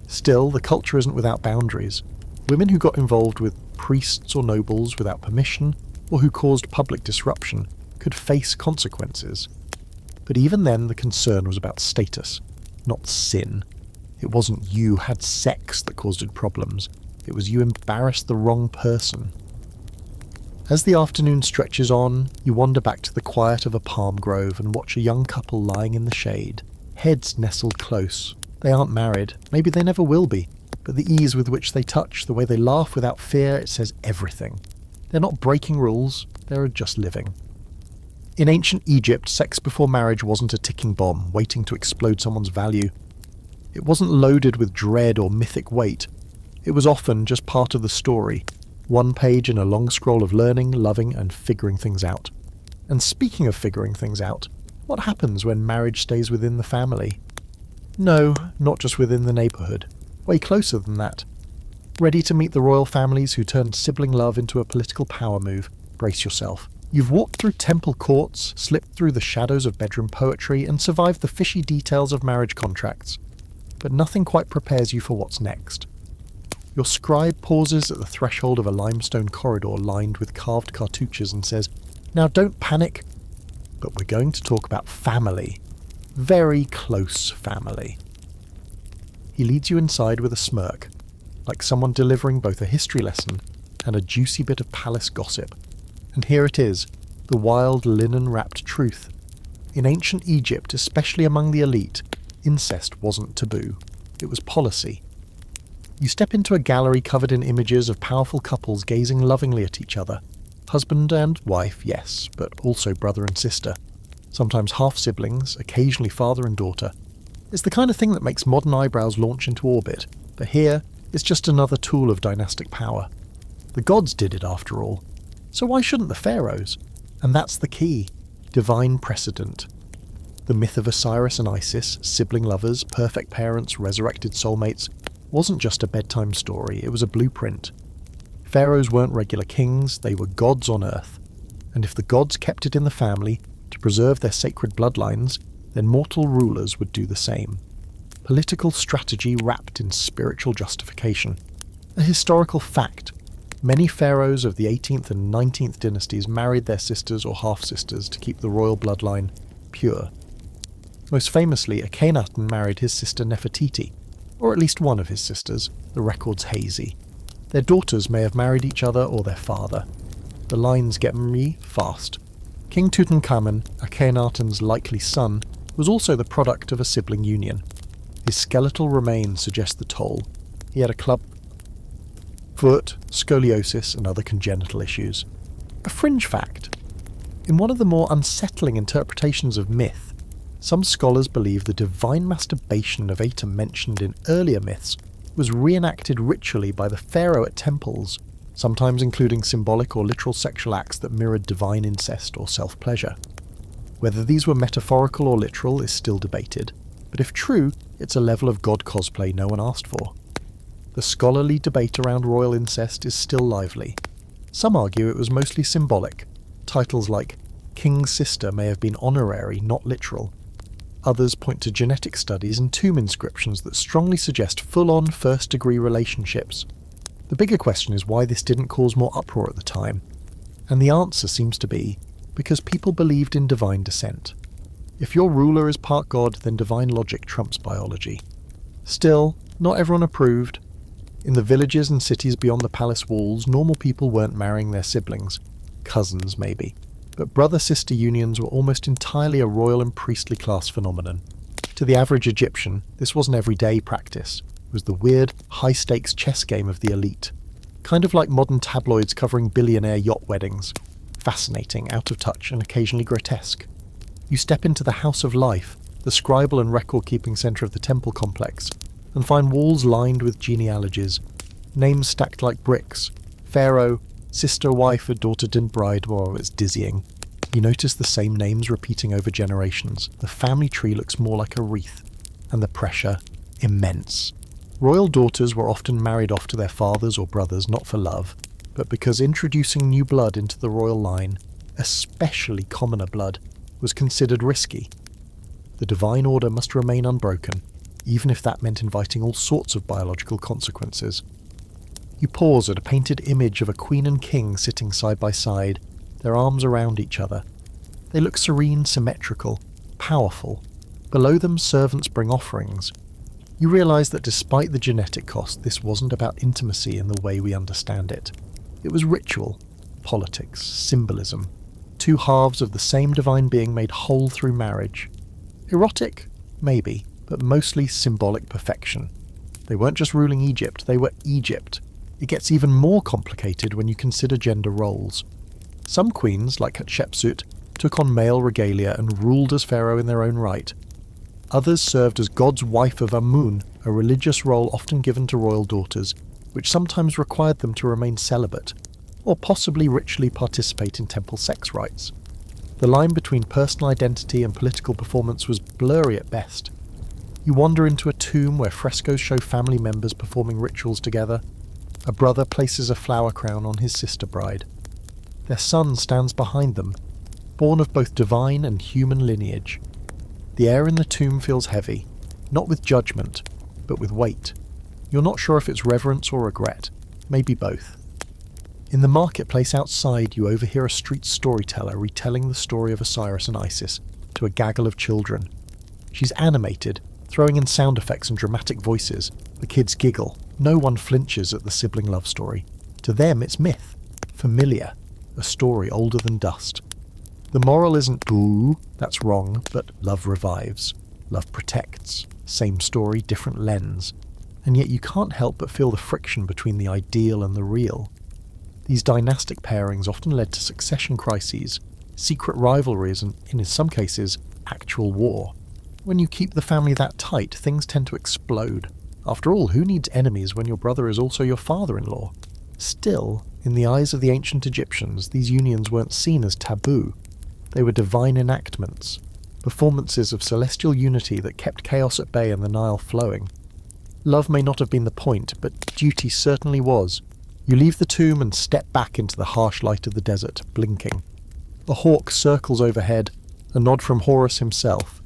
Still, the culture isn't without boundaries. Women who got involved with priests or nobles without permission, or who caused public disruption, could face consequences. But even then, the concern was about status, not sin. It wasn't you had sex that caused it problems. It was you embarrassed the wrong person. As the afternoon stretches on, you wander back to the quiet of a palm grove and watch a young couple lying in the shade, heads nestled close. They aren't married, maybe they never will be, but the ease with which they touch, the way they laugh without fear, it says everything. They're not breaking rules, they're just living. In ancient Egypt, sex before marriage wasn't a ticking bomb waiting to explode someone's value. It wasn't loaded with dread or mythic weight. It was often just part of the story, one page in a long scroll of learning, loving, and figuring things out. And speaking of figuring things out, what happens when marriage stays within the family? No, not just within the neighbourhood. Way closer than that. Ready to meet the royal families who turned sibling love into a political power move? Brace yourself. You've walked through temple courts, slipped through the shadows of bedroom poetry, and survived the fishy details of marriage contracts. But nothing quite prepares you for what's next. Your scribe pauses at the threshold of a limestone corridor lined with carved cartouches and says, "Now don't panic, but we're going to talk about family. Very close family." He leads you inside with a smirk, like someone delivering both a history lesson and a juicy bit of palace gossip. And here it is, the wild linen-wrapped truth. In ancient Egypt, especially among the elite, incest wasn't taboo. It was policy. You step into a gallery covered in images of powerful couples gazing lovingly at each other. Husband and wife, yes, but also brother and sister. Sometimes half-siblings, occasionally father and daughter. It's the kind of thing that makes modern eyebrows launch into orbit, but here, it's just another tool of dynastic power. The gods did it after all. So why shouldn't the Pharaohs? And that's the key. Divine precedent. The myth of Osiris and Isis, sibling lovers, perfect parents, resurrected soulmates, wasn't just a bedtime story, it was a blueprint. Pharaohs weren't regular kings, they were gods on earth. And if the gods kept it in the family to preserve their sacred bloodlines, then mortal rulers would do the same. Political strategy wrapped in spiritual justification. A historical fact. Many pharaohs of the 18th and 19th dynasties married their sisters or half-sisters to keep the royal bloodline pure. Most famously, Akhenaten married his sister Nefertiti, or at least one of his sisters, the record's hazy. Their daughters may have married each other or their father. The lines get fast. King Tutankhamun, Akhenaten's likely son, was also the product of a sibling union. His skeletal remains suggest the toll. He had a club foot, scoliosis, and other congenital issues. A fringe fact. In one of the more unsettling interpretations of myth, some scholars believe the divine masturbation of Atum mentioned in earlier myths was reenacted ritually by the pharaoh at temples, sometimes including symbolic or literal sexual acts that mirrored divine incest or self-pleasure. Whether these were metaphorical or literal is still debated, but if true, it's a level of god cosplay no one asked for. The scholarly debate around royal incest is still lively. Some argue it was mostly symbolic. Titles like King's Sister may have been honorary, not literal. Others point to genetic studies and tomb inscriptions that strongly suggest full-on first-degree relationships. The bigger question is why this didn't cause more uproar at the time. And the answer seems to be because people believed in divine descent. If your ruler is part god, then divine logic trumps biology. Still, not everyone approved. In the villages and cities beyond the palace walls, normal people weren't marrying their siblings. Cousins, maybe. But brother-sister unions were almost entirely a royal and priestly class phenomenon. To the average Egyptian, this wasn't everyday practice. It was the weird, high-stakes chess game of the elite. Kind of like modern tabloids covering billionaire yacht weddings. Fascinating, out of touch, and occasionally grotesque. You step into the House of Life, the scribal and record-keeping centre of the temple complex, and find walls lined with genealogies, names stacked like bricks. Pharaoh, sister, wife, or daughter didn't bride. Oh, it's dizzying. You notice the same names repeating over generations. The family tree looks more like a wreath. And the pressure, immense. Royal daughters were often married off to their fathers or brothers, not for love, but because introducing new blood into the royal line, especially commoner blood, was considered risky. The divine order must remain unbroken, even if that meant inviting all sorts of biological consequences. You pause at a painted image of a queen and king sitting side by side, their arms around each other. They look serene, symmetrical, powerful. Below them, servants bring offerings. You realise that despite the genetic cost, this wasn't about intimacy in the way we understand it. It was ritual, politics, symbolism. Two halves of the same divine being made whole through marriage. Erotic? Maybe, but mostly symbolic perfection. They weren't just ruling Egypt, they were Egypt. It gets even more complicated when you consider gender roles. Some queens, like Hatshepsut, took on male regalia and ruled as pharaoh in their own right. Others served as God's wife of Amun, a religious role often given to royal daughters, which sometimes required them to remain celibate, or possibly ritually participate in temple sex rites. The line between personal identity and political performance was blurry at best. You wander into a tomb where frescoes show family members performing rituals together. A brother places a flower crown on his sister bride. Their son stands behind them, born of both divine and human lineage. The air in the tomb feels heavy, not with judgment, but with weight. You're not sure if it's reverence or regret, maybe both. In the marketplace outside, you overhear a street storyteller retelling the story of Osiris and Isis to a gaggle of children. She's animated, throwing in sound effects and dramatic voices. The kids giggle. No one flinches at the sibling love story. To them, it's myth, familiar, a story older than dust. The moral isn't, ooh, that's wrong, but love revives. Love protects. Same story, different lens. And yet you can't help but feel the friction between the ideal and the real. These dynastic pairings often led to succession crises, secret rivalries, and, in some cases, actual war. When you keep the family that tight, things tend to explode. After all, who needs enemies when your brother is also your father-in-law? Still, in the eyes of the ancient Egyptians, these unions weren't seen as taboo. They were divine enactments, performances of celestial unity that kept chaos at bay and the Nile flowing. Love may not have been the point, but duty certainly was. You leave the tomb and step back into the harsh light of the desert, blinking. A hawk circles overhead, a nod from Horus himself.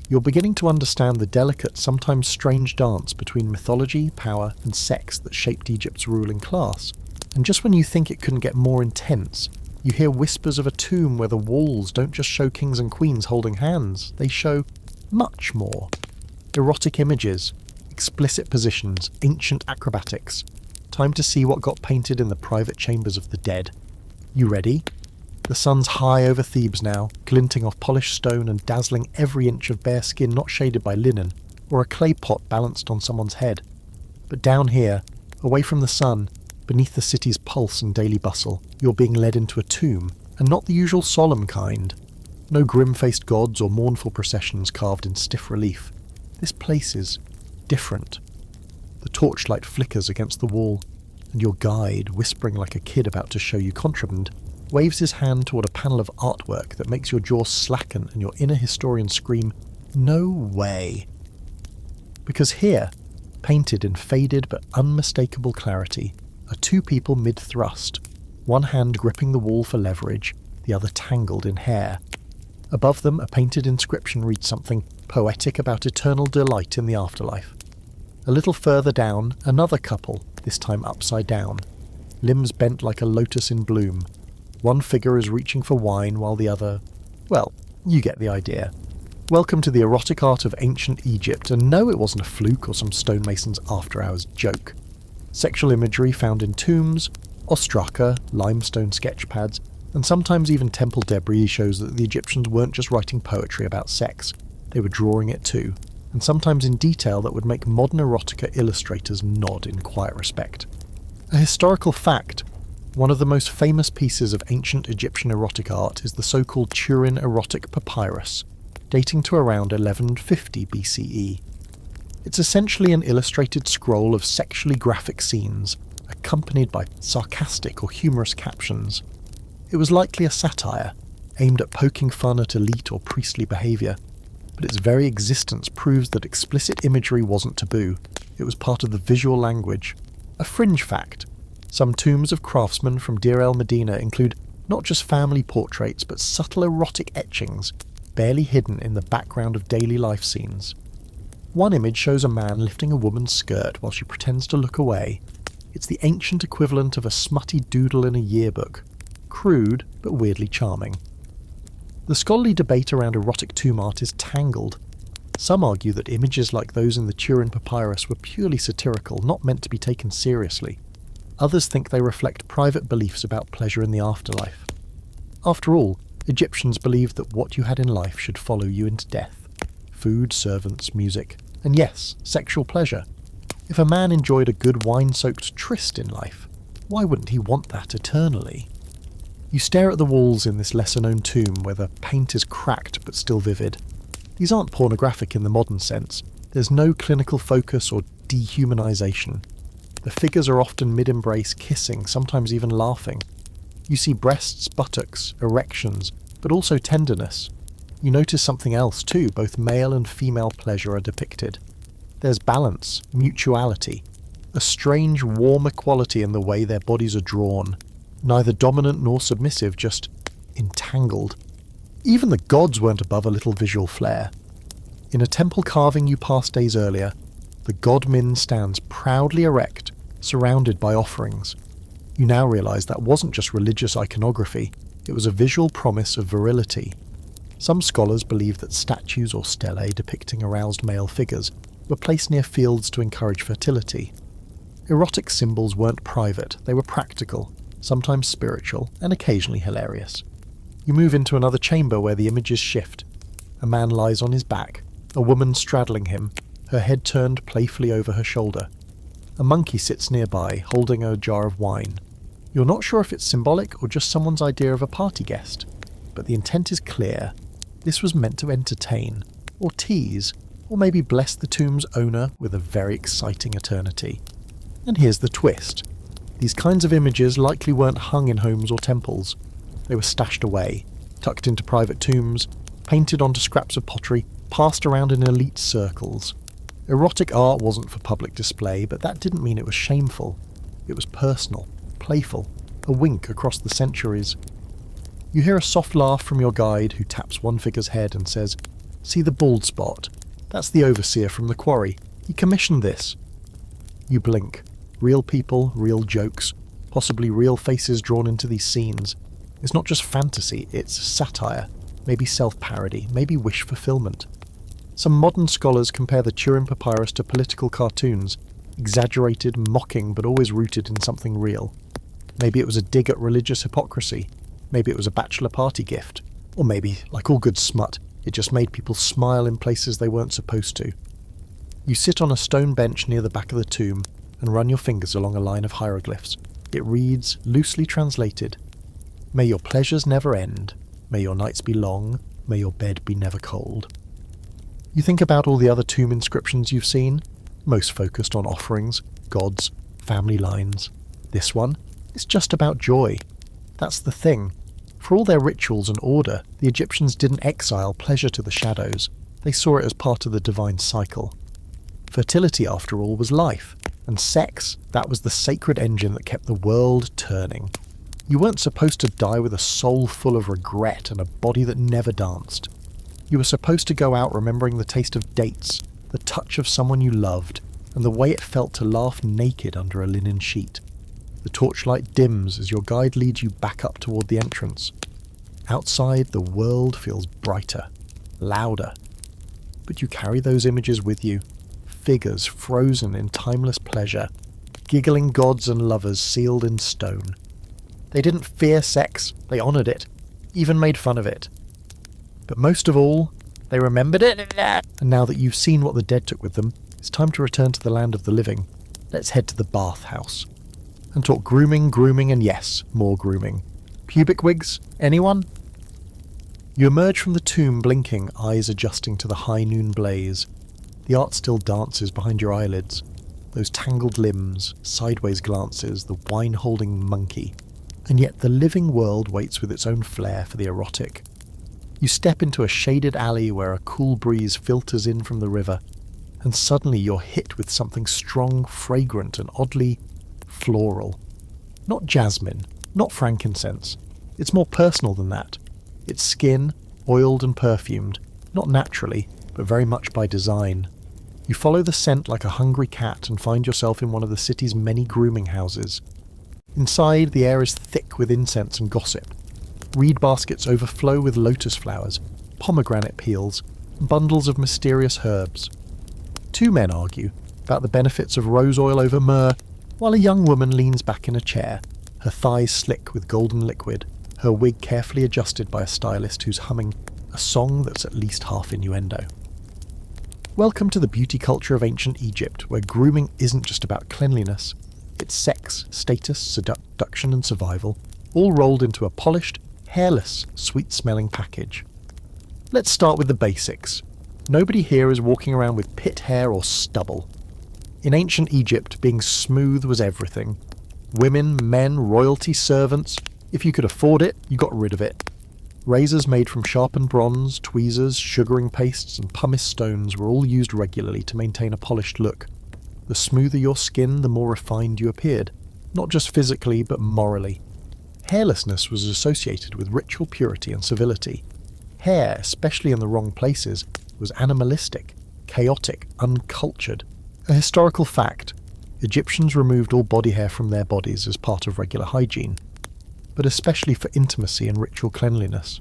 You're beginning to understand the delicate, sometimes strange dance between mythology, power, and sex that shaped Egypt's ruling class. And just when you think it couldn't get more intense, you hear whispers of a tomb where the walls don't just show kings and queens holding hands, they show much more. Erotic images, explicit positions, ancient acrobatics. Time to see what got painted in the private chambers of the dead. You ready? The sun's high over Thebes now, glinting off polished stone and dazzling every inch of bare skin not shaded by linen, or a clay pot balanced on someone's head. But down here, away from the sun, beneath the city's pulse and daily bustle, you're being led into a tomb, and not the usual solemn kind. No grim-faced gods or mournful processions carved in stiff relief. This place is different. The torchlight flickers against the wall, and your guide, whispering like a kid about to show you contraband, waves his hand toward a panel of artwork that makes your jaw slacken and your inner historian scream, "No way!" Because here, painted in faded but unmistakable clarity, are two people mid-thrust, one hand gripping the wall for leverage, the other tangled in hair. Above them, a painted inscription reads something poetic about eternal delight in the afterlife. A little further down, another couple, this time upside down, limbs bent like a lotus in bloom. One figure is reaching for wine while the other... well, you get the idea. Welcome to the erotic art of ancient Egypt, and no, it wasn't a fluke or some stonemason's after-hours joke. Sexual imagery found in tombs, ostraka, limestone sketch pads, and sometimes even temple debris shows that the Egyptians weren't just writing poetry about sex, they were drawing it too, and sometimes in detail that would make modern erotica illustrators nod in quiet respect. A historical fact: one of the most famous pieces of ancient Egyptian erotic art is the so-called Turin erotic papyrus, dating to around 1150 BCE. It's essentially an illustrated scroll of sexually graphic scenes, accompanied by sarcastic or humorous captions. It was likely a satire, aimed at poking fun at elite or priestly behaviour, but its very existence proves that explicit imagery wasn't taboo. It was part of the visual language. A fringe fact: some tombs of craftsmen from Deir el-Medina include not just family portraits, but subtle erotic etchings, barely hidden in the background of daily life scenes. One image shows a man lifting a woman's skirt while she pretends to look away. It's the ancient equivalent of a smutty doodle in a yearbook. Crude, but weirdly charming. The scholarly debate around erotic tomb art is tangled. Some argue that images like those in the Turin papyrus were purely satirical, not meant to be taken seriously. Others think they reflect private beliefs about pleasure in the afterlife. After all, Egyptians believed that what you had in life should follow you into death. Food, servants, music, and yes, sexual pleasure. If a man enjoyed a good wine-soaked tryst in life, why wouldn't he want that eternally? You stare at the walls in this lesser-known tomb where the paint is cracked but still vivid. These aren't pornographic in the modern sense. There's no clinical focus or dehumanization. The figures are often mid-embrace kissing, sometimes even laughing. You see breasts, buttocks, erections, but also tenderness. You notice something else too, both male and female pleasure are depicted. There's balance, mutuality, a strange warm equality in the way their bodies are drawn. Neither dominant nor submissive, just entangled. Even the gods weren't above a little visual flair. In a temple carving you passed days earlier, the god Min stands proudly erect, surrounded by offerings. You now realise that wasn't just religious iconography, it was a visual promise of virility. Some scholars believe that statues or stelae depicting aroused male figures were placed near fields to encourage fertility. Erotic symbols weren't private, they were practical, sometimes spiritual, and occasionally hilarious. You move into another chamber where the images shift. A man lies on his back, a woman straddling him, her head turned playfully over her shoulder. A monkey sits nearby, holding a jar of wine. You're not sure if it's symbolic or just someone's idea of a party guest, but the intent is clear. This was meant to entertain, or tease, or maybe bless the tomb's owner with a very exciting eternity. And here's the twist. These kinds of images likely weren't hung in homes or temples. They were stashed away, tucked into private tombs, painted onto scraps of pottery, passed around in elite circles. Erotic art wasn't for public display, but that didn't mean it was shameful. It was personal, playful, a wink across the centuries. You hear a soft laugh from your guide who taps one figure's head and says, "See the bald spot? That's the overseer from the quarry. He commissioned this." You blink. Real people, real jokes, possibly real faces drawn into these scenes. It's not just fantasy, it's satire, maybe self-parody, maybe wish fulfillment. Some modern scholars compare the Turin Papyrus to political cartoons, exaggerated, mocking, but always rooted in something real. Maybe it was a dig at religious hypocrisy, maybe it was a bachelor party gift, or maybe, like all good smut, it just made people smile in places they weren't supposed to. You sit on a stone bench near the back of the tomb and run your fingers along a line of hieroglyphs. It reads, loosely translated, "May your pleasures never end, may your nights be long, may your bed be never cold." You think about all the other tomb inscriptions you've seen, most focused on offerings, gods, family lines. This one, it's just about joy. That's the thing. For all their rituals and order, the Egyptians didn't exile pleasure to the shadows. They saw it as part of the divine cycle. Fertility, after all, was life, and sex, that was the sacred engine that kept the world turning. You weren't supposed to die with a soul full of regret and a body that never danced. You were supposed to go out remembering the taste of dates, the touch of someone you loved, and the way it felt to laugh naked under a linen sheet. The torchlight dims as your guide leads you back up toward the entrance. Outside, the world feels brighter, louder. But you carry those images with you, figures frozen in timeless pleasure, giggling gods and lovers sealed in stone. They didn't fear sex, they honoured it, even made fun of it. But most of all, they remembered it. And now that you've seen what the dead took with them, it's time to return to the land of the living. Let's head to the bathhouse and talk grooming, and yes, more grooming. Pubic wigs? Anyone? You emerge from the tomb blinking, eyes adjusting to the high noon blaze. The art still dances behind your eyelids. Those tangled limbs, sideways glances, the wine-holding monkey. And yet the living world waits with its own flair for the erotic. You step into a shaded alley where a cool breeze filters in from the river, and suddenly you're hit with something strong, fragrant, and oddly floral. Not jasmine, not frankincense. It's more personal than that. It's skin, oiled and perfumed, not naturally, but very much by design. You follow the scent like a hungry cat and find yourself in one of the city's many grooming houses. Inside, the air is thick with incense and gossip. Reed baskets overflow with lotus flowers, pomegranate peels, and bundles of mysterious herbs. Two men argue about the benefits of rose oil over myrrh, while a young woman leans back in a chair, her thighs slick with golden liquid, her wig carefully adjusted by a stylist who's humming a song that's at least half innuendo. Welcome to the beauty culture of ancient Egypt, where grooming isn't just about cleanliness, it's sex, status, seduction and survival, all rolled into a polished, hairless, sweet-smelling package. Let's start with the basics. Nobody here is walking around with pit hair or stubble. In ancient Egypt, being smooth was everything. Women, men, royalty, servants, if you could afford it, you got rid of it. Razors made from sharpened bronze, tweezers, sugaring pastes and pumice stones were all used regularly to maintain a polished look. The smoother your skin, the more refined you appeared, not just physically but morally. Hairlessness was associated with ritual purity and civility. Hair, especially in the wrong places, was animalistic, chaotic, uncultured. A historical fact, Egyptians removed all body hair from their bodies as part of regular hygiene, but especially for intimacy and ritual cleanliness.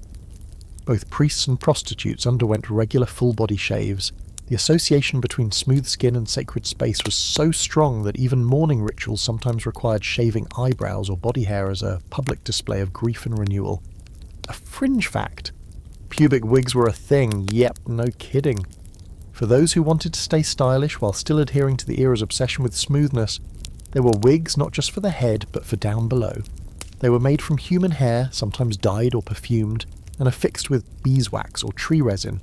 Both priests and prostitutes underwent regular full-body shaves. The association between smooth skin and sacred space was so strong that even mourning rituals sometimes required shaving eyebrows or body hair as a public display of grief and renewal. A fringe fact, pubic wigs were a thing, yep, no kidding. For those who wanted to stay stylish while still adhering to the era's obsession with smoothness, there were wigs not just for the head but for down below. They were made from human hair, sometimes dyed or perfumed, and affixed with beeswax or tree resin.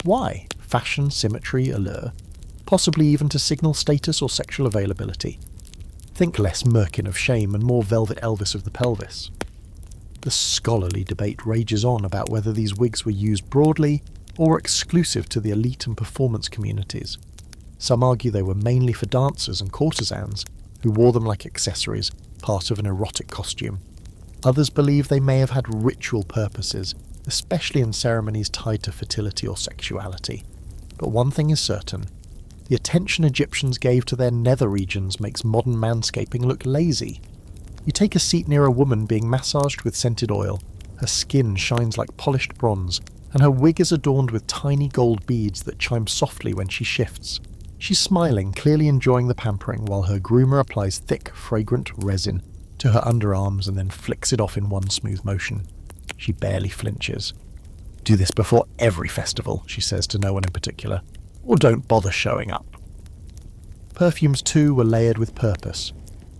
Why? Fashion, symmetry, allure. Possibly even to signal status or sexual availability. Think less merkin of shame and more velvet Elvis of the pelvis. The scholarly debate rages on about whether these wigs were used broadly or were exclusive to the elite and performance communities. Some argue they were mainly for dancers and courtesans, who wore them like accessories, part of an erotic costume. Others believe they may have had ritual purposes, especially in ceremonies tied to fertility or sexuality. But one thing is certain, the attention Egyptians gave to their nether regions makes modern manscaping look lazy. You take a seat near a woman being massaged with scented oil, her skin shines like polished bronze, and her wig is adorned with tiny gold beads that chime softly when she shifts. She's smiling, clearly enjoying the pampering, while her groomer applies thick, fragrant resin to her underarms and then flicks it off in one smooth motion. She barely flinches. Do this before every festival, she says to no one in particular, or don't bother showing up. Perfumes too were layered with purpose.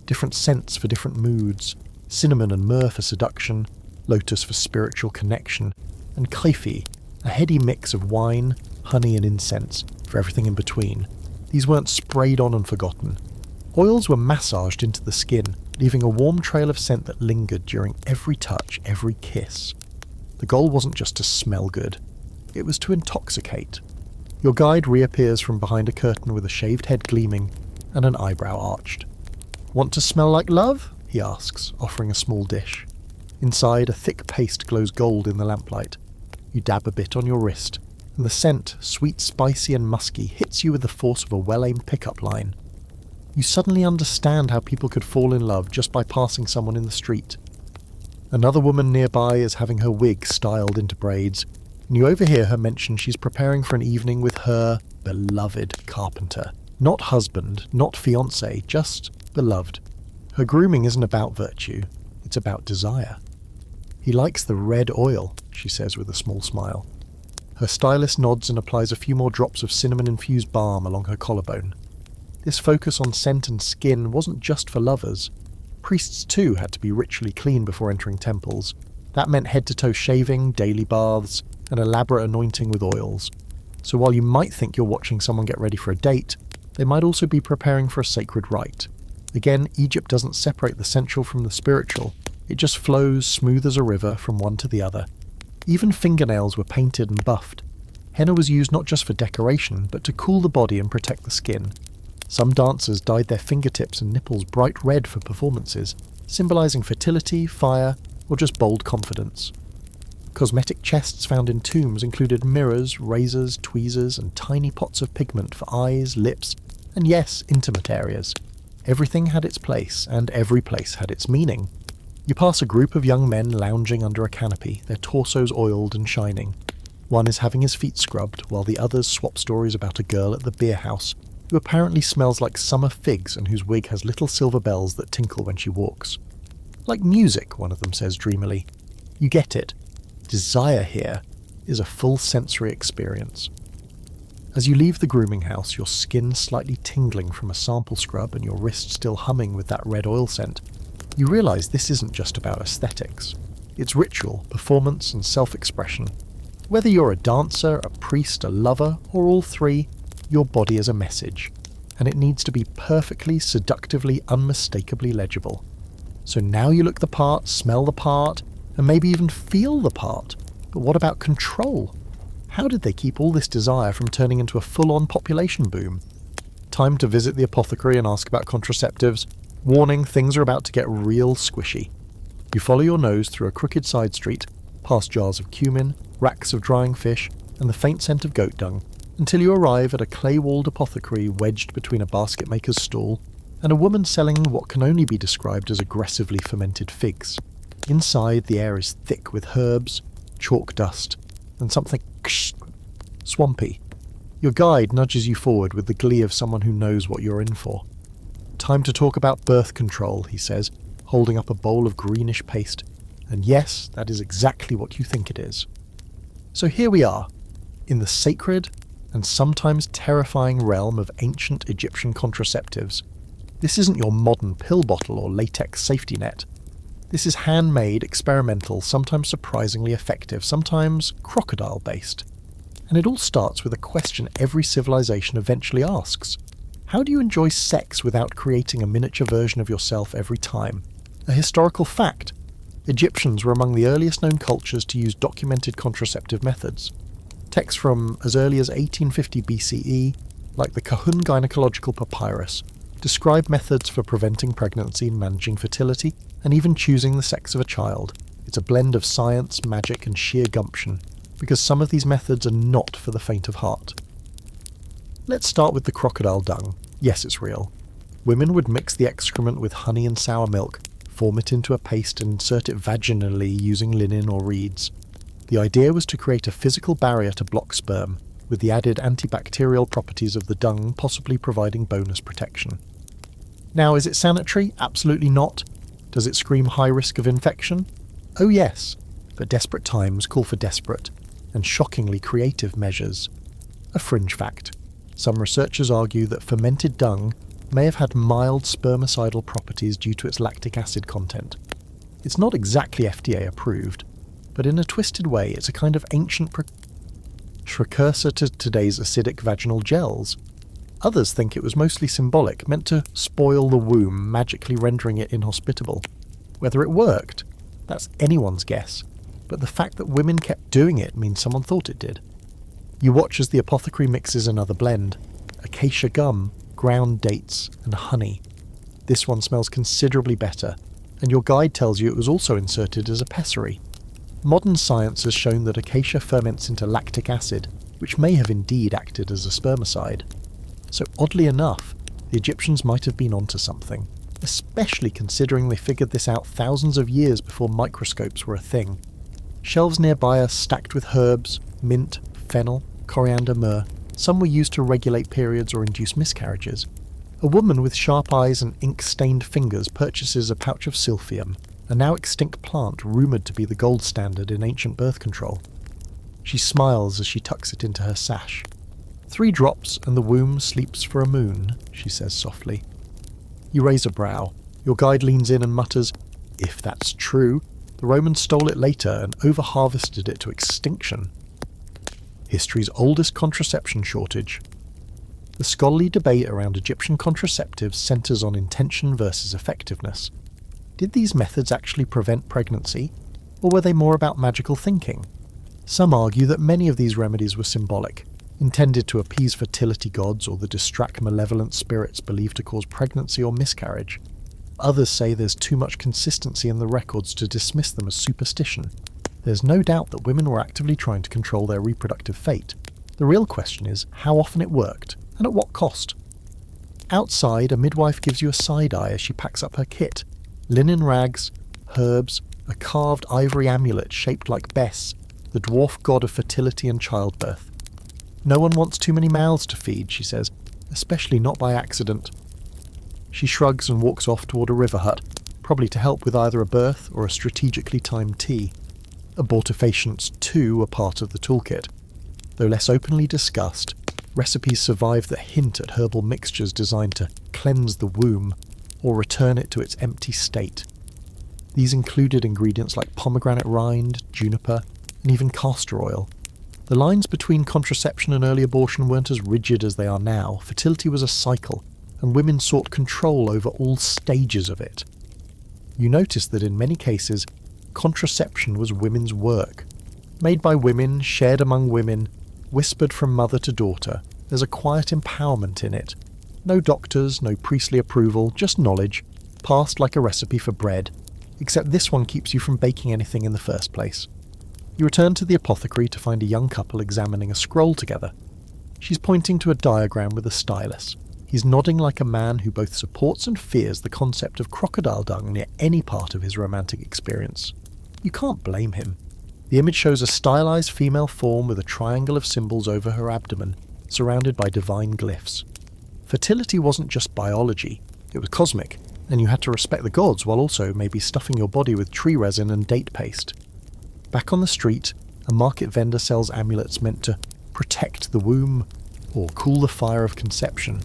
Different scents for different moods, cinnamon and myrrh for seduction, lotus for spiritual connection, and kaifi, a heady mix of wine, honey and incense for everything in between. These weren't sprayed on and forgotten. Oils were massaged into the skin, leaving a warm trail of scent that lingered during every touch, every kiss. The goal wasn't just to smell good, it was to intoxicate. Your guide reappears from behind a curtain with a shaved head gleaming and an eyebrow arched. Want to smell like love? He asks, offering a small dish. Inside, a thick paste glows gold in the lamplight. You dab a bit on your wrist, and the scent, sweet, spicy and musky, hits you with the force of a well-aimed pickup line. You suddenly understand how people could fall in love just by passing someone in the street. Another woman nearby is having her wig styled into braids, and you overhear her mention she's preparing for an evening with her beloved carpenter. Not husband, not fiancé, just beloved. Her grooming isn't about virtue, it's about desire. He likes the red oil, she says with a small smile. Her stylist nods and applies a few more drops of cinnamon-infused balm along her collarbone. This focus on scent and skin wasn't just for lovers. Priests too had to be ritually clean before entering temples. That meant head-to-toe shaving, daily baths, and elaborate anointing with oils. So while you might think you're watching someone get ready for a date, they might also be preparing for a sacred rite. Again, Egypt doesn't separate the sensual from the spiritual. It just flows smooth as a river from one to the other. Even fingernails were painted and buffed. Henna was used not just for decoration, but to cool the body and protect the skin. Some dancers dyed their fingertips and nipples bright red for performances, symbolizing fertility, fire, or just bold confidence. Cosmetic chests found in tombs included mirrors, razors, tweezers, and tiny pots of pigment for eyes, lips, and yes, intimate areas. Everything had its place, and every place had its meaning. You pass a group of young men lounging under a canopy, their torsos oiled and shining. One is having his feet scrubbed, while the others swap stories about a girl at the beer house, who apparently smells like summer figs and whose wig has little silver bells that tinkle when she walks. Like music, one of them says dreamily. You get it. Desire here is a full sensory experience. As you leave the grooming house, your skin slightly tingling from a sample scrub and your wrist still humming with that red oil scent, you realise this isn't just about aesthetics. It's ritual, performance and self-expression. Whether you're a dancer, a priest, a lover, or all three, your body is a message, and it needs to be perfectly, seductively, unmistakably legible. So now you look the part, smell the part, and maybe even feel the part. But what about control? How did they keep all this desire from turning into a full-on population boom? Time to visit the apothecary and ask about contraceptives. Warning, things are about to get real squishy. You follow your nose through a crooked side street, past jars of cumin, racks of drying fish, and the faint scent of goat dung, until you arrive at a clay-walled apothecary wedged between a basket-maker's stall and a woman selling what can only be described as aggressively fermented figs. Inside, the air is thick with herbs, chalk dust, and something swampy. Your guide nudges you forward with the glee of someone who knows what you're in for. Time to talk about birth control, he says, holding up a bowl of greenish paste. And yes, that is exactly what you think it is. So here we are, in the sacred and sometimes terrifying realm of ancient Egyptian contraceptives. This isn't your modern pill bottle or latex safety net. This is handmade, experimental, sometimes surprisingly effective, sometimes crocodile-based. And it all starts with a question every civilization eventually asks. How do you enjoy sex without creating a miniature version of yourself every time? A historical fact. Egyptians were among the earliest known cultures to use documented contraceptive methods. Texts from as early as 1850 BCE, like the Kahun Gynecological Papyrus, describe methods for preventing pregnancy and managing fertility, and even choosing the sex of a child. It's a blend of science, magic, and sheer gumption, because some of these methods are not for the faint of heart. Let's start with the crocodile dung. Yes, it's real. Women would mix the excrement with honey and sour milk, form it into a paste and insert it vaginally using linen or reeds. The idea was to create a physical barrier to block sperm, with the added antibacterial properties of the dung possibly providing bonus protection. Now, is it sanitary? Absolutely not. Does it scream high risk of infection? Oh yes, but desperate times call for desperate, and shockingly creative measures. A fringe fact. Some researchers argue that fermented dung may have had mild spermicidal properties due to its lactic acid content. It's not exactly FDA approved, but in a twisted way it's a kind of ancient precursor to today's acidic vaginal gels. Others think it was mostly symbolic, meant to spoil the womb, magically rendering it inhospitable. Whether it worked, that's anyone's guess, but the fact that women kept doing it means someone thought it did. You watch as the apothecary mixes another blend, acacia gum, ground dates, and honey. This one smells considerably better, and your guide tells you it was also inserted as a pessary. Modern science has shown that acacia ferments into lactic acid, which may have indeed acted as a spermicide. So oddly enough, the Egyptians might have been onto something, especially considering they figured this out thousands of years before microscopes were a thing. Shelves nearby are stacked with herbs, mint, fennel, coriander, myrrh. Some were used to regulate periods or induce miscarriages. A woman with sharp eyes and ink-stained fingers purchases a pouch of silphium, a now extinct plant rumoured to be the gold standard in ancient birth control. She smiles as she tucks it into her sash. 3 drops and the womb sleeps for a moon, she says softly. You raise a brow. Your guide leans in and mutters, if that's true, the Romans stole it later and over-harvested it to extinction. History's oldest contraception shortage. The scholarly debate around Egyptian contraceptives centres on intention versus effectiveness. Did these methods actually prevent pregnancy, or were they more about magical thinking? Some argue that many of these remedies were symbolic, intended to appease fertility gods or the distract malevolent spirits believed to cause pregnancy or miscarriage. Others say there's too much consistency in the records to dismiss them as superstition. There's no doubt that women were actively trying to control their reproductive fate. The real question is how often it worked, and at what cost. Outside, a midwife gives you a side eye as she packs up her kit. Linen rags, herbs, a carved ivory amulet shaped like Bes, the dwarf god of fertility and childbirth. No one wants too many mouths to feed, she says. especially not by accident. She shrugs and walks off toward a river hut, probably to help with either a birth or a strategically timed tea. Abortifacients too are part of the toolkit. Though less openly discussed, recipes survive that hint at herbal mixtures designed to cleanse the womb or return it to its empty state. These included ingredients like pomegranate rind, juniper, and even castor oil. The lines between contraception and early abortion weren't as rigid as they are now. Fertility was a cycle, and women sought control over all stages of it. You notice that in many cases, contraception was women's work. Made by women, shared among women, whispered from mother to daughter. There's a quiet empowerment in it. No doctors, no priestly approval, just knowledge, passed like a recipe for bread, except this one keeps you from baking anything in the first place. You return to the apothecary to find a young couple examining a scroll together. She's pointing to a diagram with a stylus. He's nodding like a man who both supports and fears the concept of crocodile dung near any part of his romantic experience. You can't blame him. The image shows a stylized female form with a triangle of symbols over her abdomen, surrounded by divine glyphs. Fertility wasn't just biology, it was cosmic, and you had to respect the gods while also maybe stuffing your body with tree resin and date paste. Back on the street, a market vendor sells amulets meant to protect the womb or cool the fire of conception.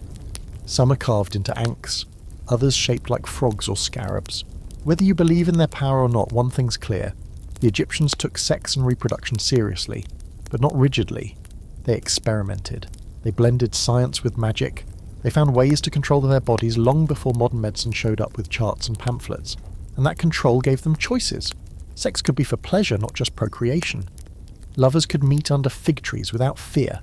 Some are carved into ankhs, others shaped like frogs or scarabs. Whether you believe in their power or not, one thing's clear. The Egyptians took sex and reproduction seriously, but not rigidly. They experimented. They blended science with magic. They found ways to control their bodies long before modern medicine showed up with charts and pamphlets. And that control gave them choices. Sex could be for pleasure, not just procreation. Lovers could meet under fig trees without fear.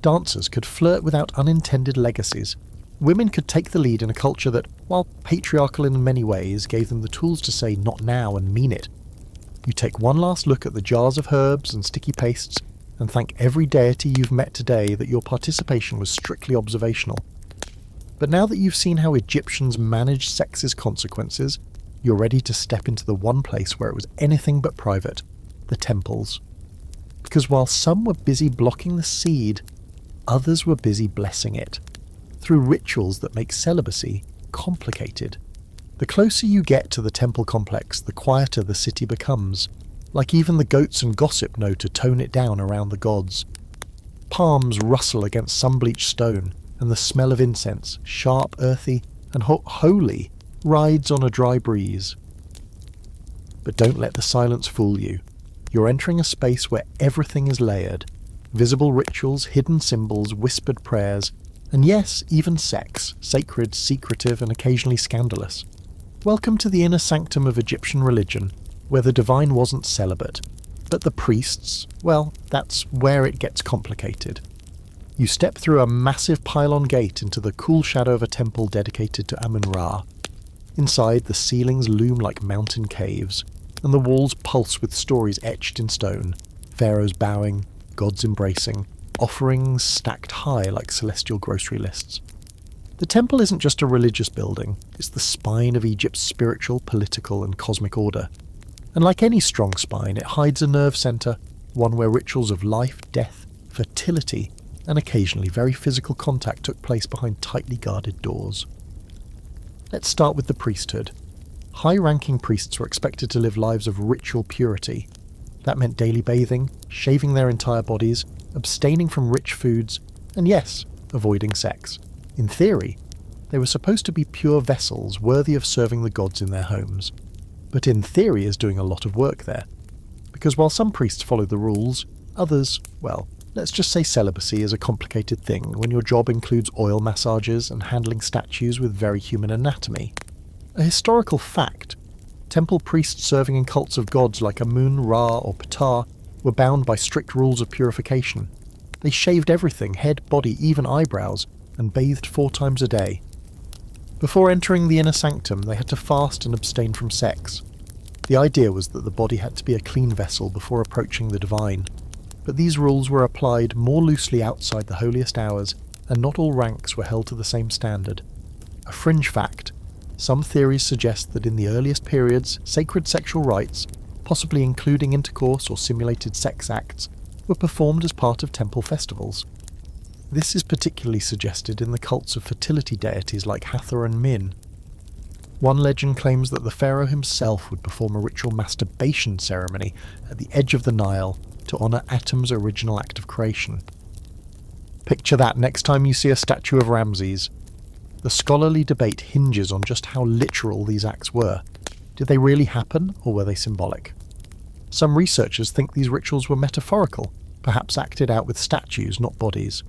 Dancers could flirt without unintended legacies. Women could take the lead in a culture that, while patriarchal in many ways, gave them the tools to say not now and mean it. You take one last look at the jars of herbs and sticky pastes and thank every deity you've met today that your participation was strictly observational. But now that you've seen how Egyptians managed sex's consequences, you're ready to step into the one place where it was anything but private, the temples. Because while some were busy blocking the seed, others were busy blessing it, through rituals that make celibacy complicated. The closer you get to the temple complex, the quieter the city becomes, like even the goats and gossip know to tone it down around the gods. Palms rustle against sun-bleached stone, and the smell of incense, sharp, earthy, and holy, rides on a dry breeze. But don't let the silence fool you. You're entering a space where everything is layered. Visible rituals, hidden symbols, whispered prayers, and yes, even sex, sacred, secretive, and occasionally scandalous. Welcome to the inner sanctum of Egyptian religion, where the divine wasn't celibate. But the priests, well, that's where it gets complicated. You step through a massive pylon gate into the cool shadow of a temple dedicated to Amun-Ra. Inside, the ceilings loom like mountain caves, and the walls pulse with stories etched in stone. Pharaohs bowing, gods embracing, offerings stacked high like celestial grocery lists. The temple isn't just a religious building, it's the spine of Egypt's spiritual, political, and cosmic order. And like any strong spine, it hides a nerve centre, one where rituals of life, death, fertility, and occasionally very physical contact took place behind tightly guarded doors. Let's start with the priesthood. High-ranking priests were expected to live lives of ritual purity. That meant daily bathing, shaving their entire bodies, abstaining from rich foods, and yes, avoiding sex. In theory, they were supposed to be pure vessels worthy of serving the gods in their homes. But in theory is doing a lot of work there. Because while some priests followed the rules, others, well, let's just say celibacy is a complicated thing when your job includes oil massages and handling statues with very human anatomy. A historical fact, temple priests serving in cults of gods like Amun, Ra, or Ptah were bound by strict rules of purification. They shaved everything, head, body, even eyebrows, and bathed 4 times a day. Before entering the inner sanctum, they had to fast and abstain from sex. The idea was that the body had to be a clean vessel before approaching the divine. But these rules were applied more loosely outside the holiest hours, and not all ranks were held to the same standard. A fringe fact, some theories suggest that in the earliest periods, sacred sexual rites, possibly including intercourse or simulated sex acts, were performed as part of temple festivals. This is particularly suggested in the cults of fertility deities like Hathor and Min. One legend claims that the pharaoh himself would perform a ritual masturbation ceremony at the edge of the Nile to honour Atum's original act of creation. Picture that next time you see a statue of Ramses. The scholarly debate hinges on just how literal these acts were. Did they really happen, or were they symbolic? Some researchers think these rituals were metaphorical, perhaps acted out with statues, not bodies.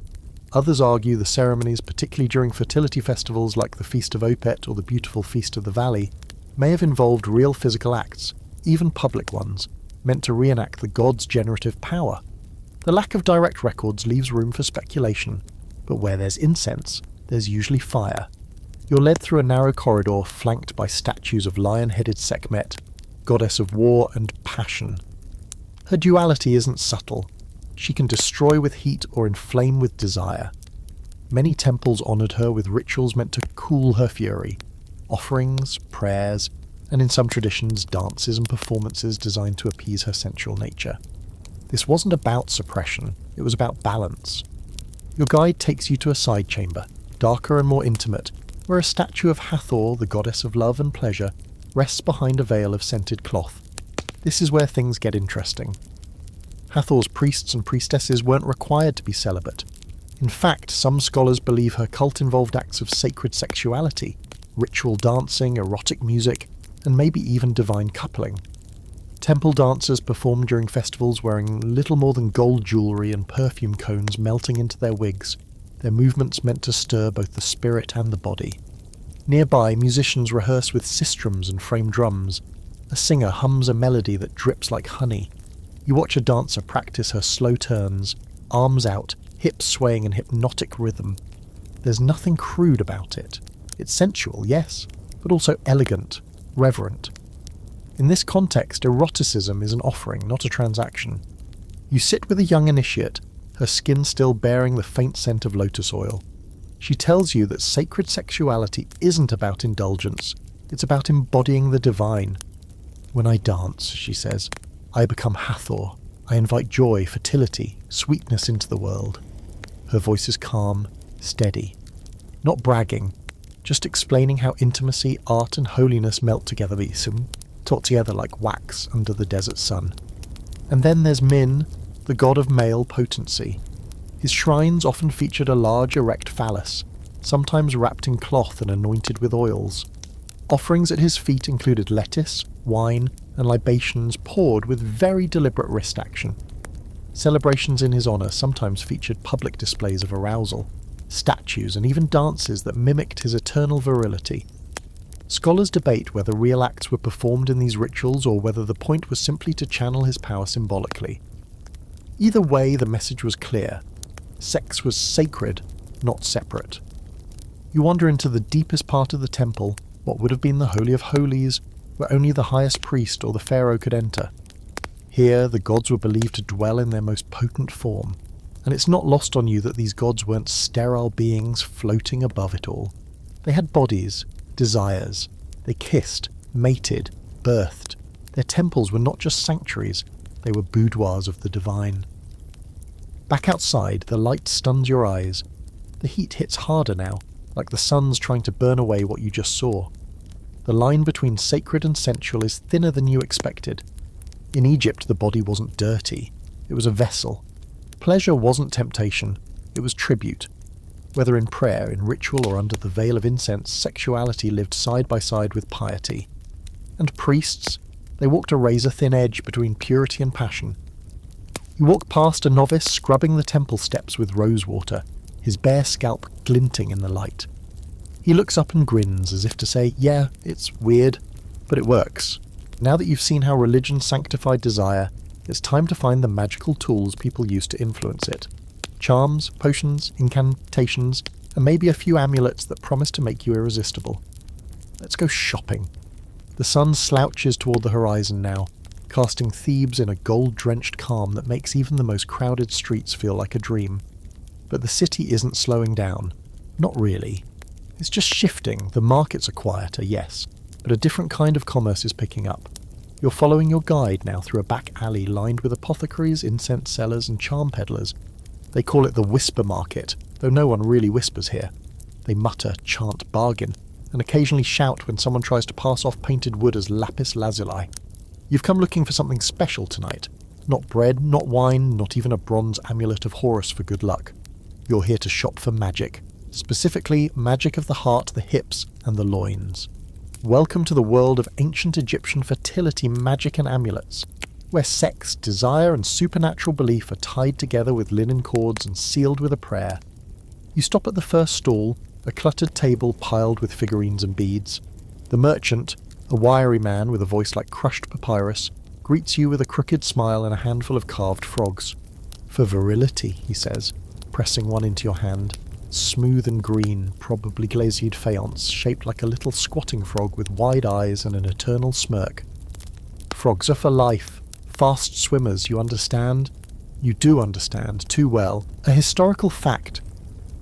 Others argue the ceremonies, particularly during fertility festivals like the Feast of Opet or the beautiful Feast of the Valley, may have involved real physical acts, even public ones, meant to reenact the gods' generative power. The lack of direct records leaves room for speculation, but where there's incense, there's usually fire. You're led through a narrow corridor flanked by statues of lion-headed Sekhmet, goddess of war and passion. Her duality isn't subtle. She can destroy with heat or inflame with desire. Many temples honoured her with rituals meant to cool her fury, offerings, prayers, and in some traditions dances and performances designed to appease her sensual nature. This wasn't about suppression, it was about balance. Your guide takes you to a side chamber, darker and more intimate, where a statue of Hathor, the goddess of love and pleasure, rests behind a veil of scented cloth. This is where things get interesting. Hathor's priests and priestesses weren't required to be celibate. In fact, some scholars believe her cult involved acts of sacred sexuality, ritual dancing, erotic music, and maybe even divine coupling. Temple dancers performed during festivals wearing little more than gold jewellery and perfume cones melting into their wigs, their movements meant to stir both the spirit and the body. Nearby, musicians rehearse with sistrums and frame drums. A singer hums a melody that drips like honey. You watch a dancer practice her slow turns, arms out, hips swaying in hypnotic rhythm. There's nothing crude about it. It's sensual, yes, but also elegant, reverent. In this context, eroticism is an offering, not a transaction. You sit with a young initiate, her skin still bearing the faint scent of lotus oil. She tells you that sacred sexuality isn't about indulgence, it's about embodying the divine. When I dance, she says, I become Hathor. I invite joy, fertility, sweetness into the world. Her voice is calm, steady. Not bragging, just explaining how intimacy, art and holiness melt together, taught together like wax under the desert sun. And then there's Min, the god of male potency. His shrines often featured a large erect phallus, sometimes wrapped in cloth and anointed with oils. Offerings at his feet included lettuce, wine, and libations poured with very deliberate wrist action. Celebrations in his honour sometimes featured public displays of arousal, statues, and even dances that mimicked his eternal virility. Scholars debate whether real acts were performed in these rituals or whether the point was simply to channel his power symbolically. Either way, the message was clear. Sex was sacred, not separate. You wander into the deepest part of the temple, what would have been the Holy of Holies, where only the highest priest or the pharaoh could enter. Here, the gods were believed to dwell in their most potent form, and it's not lost on you that these gods weren't sterile beings floating above it all. They had bodies, desires. They kissed, mated, birthed. Their temples were not just sanctuaries, they were boudoirs of the divine. Back outside, the light stuns your eyes. The heat hits harder now, like the sun's trying to burn away what you just saw. The line between sacred and sensual is thinner than you expected. In Egypt, the body wasn't dirty. It was a vessel. Pleasure wasn't temptation. It was tribute. Whether in prayer, in ritual, or under the veil of incense, sexuality lived side by side with piety. And priests, they walked a razor-thin edge between purity and passion. You walk past a novice scrubbing the temple steps with rose water, his bare scalp glinting in the light. He looks up and grins as if to say, yeah, it's weird, but it works. Now that you've seen how religion sanctified desire, it's time to find the magical tools people use to influence it. Charms, potions, incantations, and maybe a few amulets that promise to make you irresistible. Let's go shopping. The sun slouches toward the horizon now, casting Thebes in a gold-drenched calm that makes even the most crowded streets feel like a dream. But the city isn't slowing down. Not really. It's just shifting. The markets are quieter, yes, but a different kind of commerce is picking up. You're following your guide now through a back alley lined with apothecaries, incense sellers, and charm peddlers. They call it the Whisper Market, though no one really whispers here. They mutter, chant, bargain, and occasionally shout when someone tries to pass off painted wood as lapis lazuli. You've come looking for something special tonight. Not bread, not wine, not even a bronze amulet of Horus for good luck. You're here to shop for magic. Specifically, magic of the heart, the hips, and the loins. Welcome to the world of ancient Egyptian fertility magic and amulets, where sex, desire, and supernatural belief are tied together with linen cords and sealed with a prayer. You stop at the first stall, a cluttered table piled with figurines and beads. The merchant, a wiry man with a voice like crushed papyrus, greets you with a crooked smile and a handful of carved frogs. For virility, he says, pressing one into your hand. Smooth and green, probably glazed faience, shaped like a little squatting frog with wide eyes and an eternal smirk. Frogs are for life. Fast swimmers, you understand? You do understand, too well. A historical fact.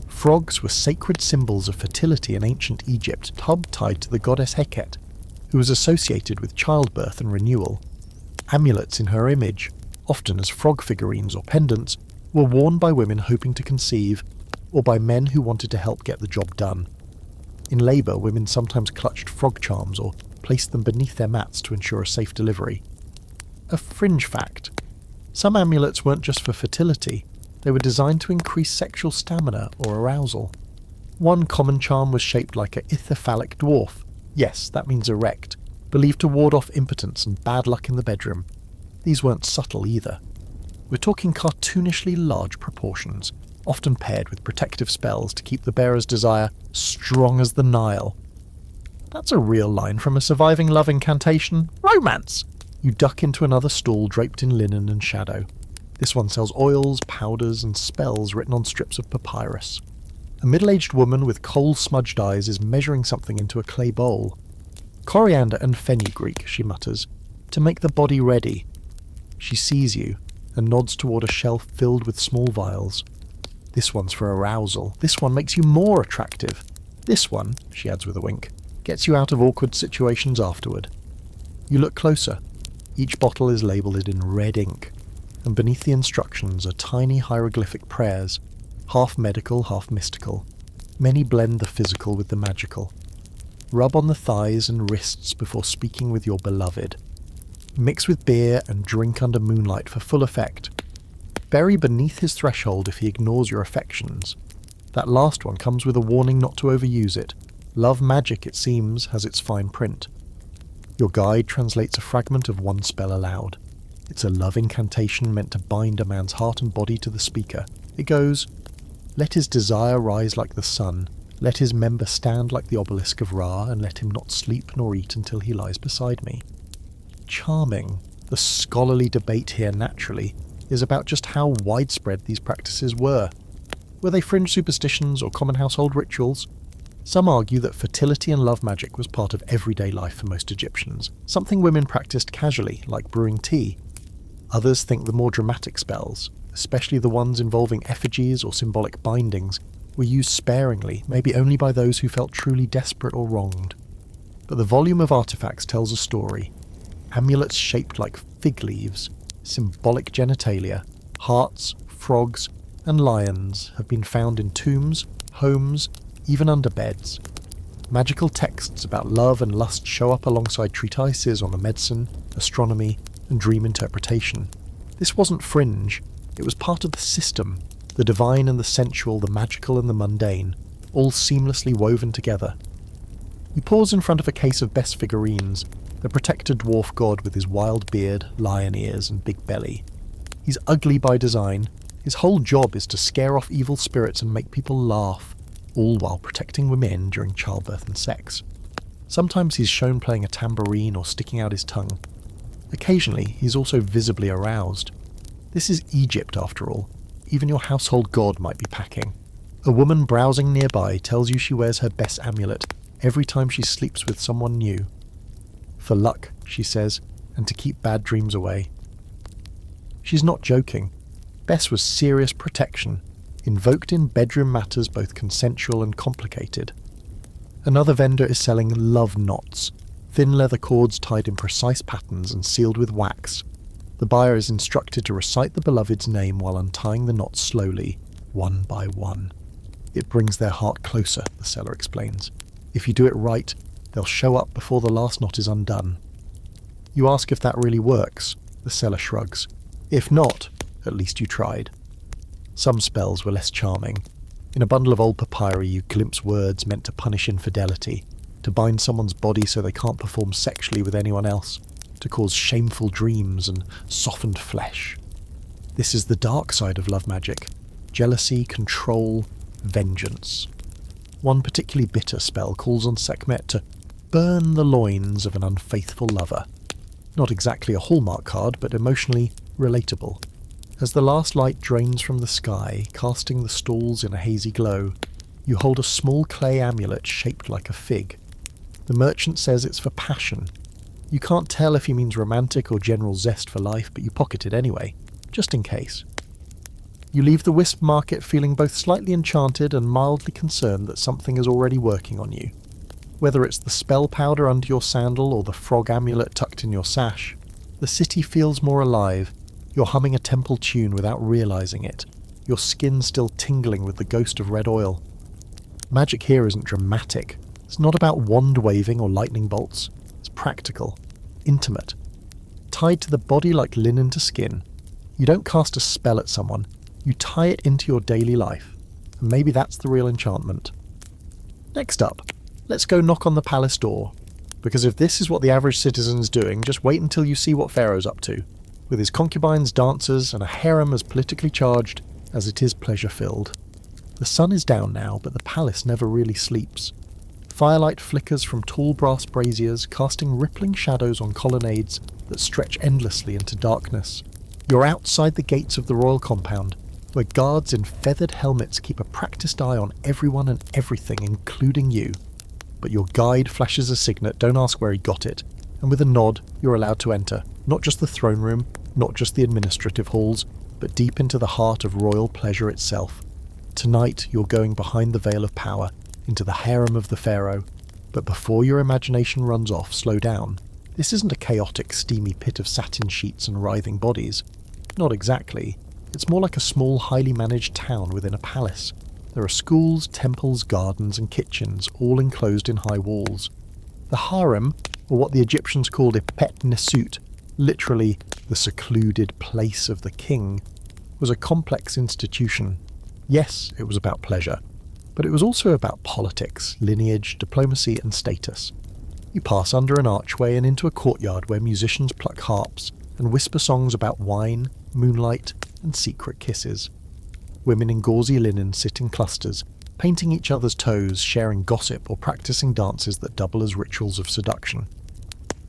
Frogs were sacred symbols of fertility in ancient Egypt, tied to the goddess Heket, who was associated with childbirth and renewal. Amulets in her image, often as frog figurines or pendants, were worn by women hoping to conceive, or by men who wanted to help get the job done. In labour, women sometimes clutched frog charms or placed them beneath their mats to ensure a safe delivery. A fringe fact. Some amulets weren't just for fertility, they were designed to increase sexual stamina or arousal. One common charm was shaped like a ithyphallic dwarf. Yes, that means erect, believed to ward off impotence and bad luck in the bedroom. These weren't subtle either. We're talking cartoonishly large proportions, often paired with protective spells to keep the bearer's desire strong as the Nile. That's a real line from a surviving love incantation. Romance! You duck into another stall draped in linen and shadow. This one sells oils, powders, and spells written on strips of papyrus. A middle-aged woman with coal-smudged eyes is measuring something into a clay bowl. Coriander and fenugreek, she mutters, to make the body ready. She sees you and nods toward a shelf filled with small vials. This one's for arousal. This one makes you more attractive. This one, she adds with a wink, gets you out of awkward situations afterward. You look closer. Each bottle is labelled in red ink, and beneath the instructions are tiny hieroglyphic prayers, half medical, half mystical. Many blend the physical with the magical. Rub on the thighs and wrists before speaking with your beloved. Mix with beer and drink under moonlight for full effect. Bury beneath his threshold if he ignores your affections. That last one comes with a warning not to overuse it. Love magic, it seems, has its fine print. Your guide translates a fragment of one spell aloud. It's a love incantation meant to bind a man's heart and body to the speaker. It goes, "Let his desire rise like the sun. Let his member stand like the obelisk of Ra, and let him not sleep nor eat until he lies beside me." Charming. The scholarly debate here, naturally, is about just how widespread these practices were. Were they fringe superstitions or common household rituals? Some argue that fertility and love magic was part of everyday life for most Egyptians, something women practiced casually, like brewing tea. Others think the more dramatic spells, especially the ones involving effigies or symbolic bindings, were used sparingly, maybe only by those who felt truly desperate or wronged. But the volume of artifacts tells a story. Amulets shaped like fig leaves, symbolic genitalia, hearts, frogs, and lions have been found in tombs, homes, even under beds. Magical texts about love and lust show up alongside treatises on the medicine, astronomy, and dream interpretation. This wasn't fringe, it was part of the system, the divine and the sensual, the magical and the mundane, all seamlessly woven together. You pause in front of a case of best figurines, the protector dwarf god with his wild beard, lion ears, and big belly. He's ugly by design. His whole job is to scare off evil spirits and make people laugh, all while protecting women during childbirth and sex. Sometimes he's shown playing a tambourine or sticking out his tongue. Occasionally, he's also visibly aroused. This is Egypt, after all. Even your household god might be packing. A woman browsing nearby tells you she wears her best amulet every time she sleeps with someone new. For luck, she says, and to keep bad dreams away. She's not joking. Bess was serious protection, invoked in bedroom matters both consensual and complicated. Another vendor is selling love knots, thin leather cords tied in precise patterns and sealed with wax. The buyer is instructed to recite the beloved's name while untying the knots slowly, one by one. It brings their heart closer, the seller explains. If you do it right, they'll show up before the last knot is undone. You ask if that really works. The seller shrugs. If not, at least you tried. Some spells were less charming. In a bundle of old papyri you glimpse words meant to punish infidelity, to bind someone's body so they can't perform sexually with anyone else, to cause shameful dreams and softened flesh. This is the dark side of love magic. Jealousy, control, vengeance. One particularly bitter spell calls on Sekhmet to burn the loins of an unfaithful lover. Not exactly a Hallmark card, but emotionally relatable. As the last light drains from the sky, casting the stalls in a hazy glow, you hold a small clay amulet shaped like a fig. The merchant says it's for passion. You can't tell if he means romantic or general zest for life, but you pocket it anyway, just in case. You leave the wisp market feeling both slightly enchanted and mildly concerned that something is already working on you. Whether it's the spell powder under your sandal or the frog amulet tucked in your sash, the city feels more alive. You're humming a temple tune without realizing it, your skin still tingling with the ghost of red oil. Magic here isn't dramatic. It's not about wand waving or lightning bolts. It's practical, intimate, tied to the body like linen to skin. You don't cast a spell at someone, you tie it into your daily life. And maybe that's the real enchantment. Next up, let's go knock on the palace door. Because if this is what the average citizen's doing, just wait until you see what Pharaoh's up to. With his concubines, dancers, and a harem as politically charged as it is pleasure-filled. The sun is down now, but the palace never really sleeps. Firelight flickers from tall brass braziers, casting rippling shadows on colonnades that stretch endlessly into darkness. You're outside the gates of the royal compound, where guards in feathered helmets keep a practiced eye on everyone and everything, including you. But your guide flashes a signet, don't ask where he got it, and with a nod, you're allowed to enter, not just the throne room, not just the administrative halls, but deep into the heart of royal pleasure itself. Tonight, you're going behind the veil of power, into the harem of the pharaoh. But before your imagination runs off, slow down. This isn't a chaotic, steamy pit of satin sheets and writhing bodies. Not exactly. It's more like a small, highly managed town within a palace. There are schools, temples, gardens, and kitchens, all enclosed in high walls. The harem, or what the Egyptians called epet nesut, literally the secluded place of the king, was a complex institution. Yes, it was about pleasure, but it was also about politics, lineage, diplomacy, and status. You pass under an archway and into a courtyard where musicians pluck harps and whisper songs about wine, moonlight, and secret kisses. Women in gauzy linen sit in clusters, painting each other's toes, sharing gossip, or practicing dances that double as rituals of seduction.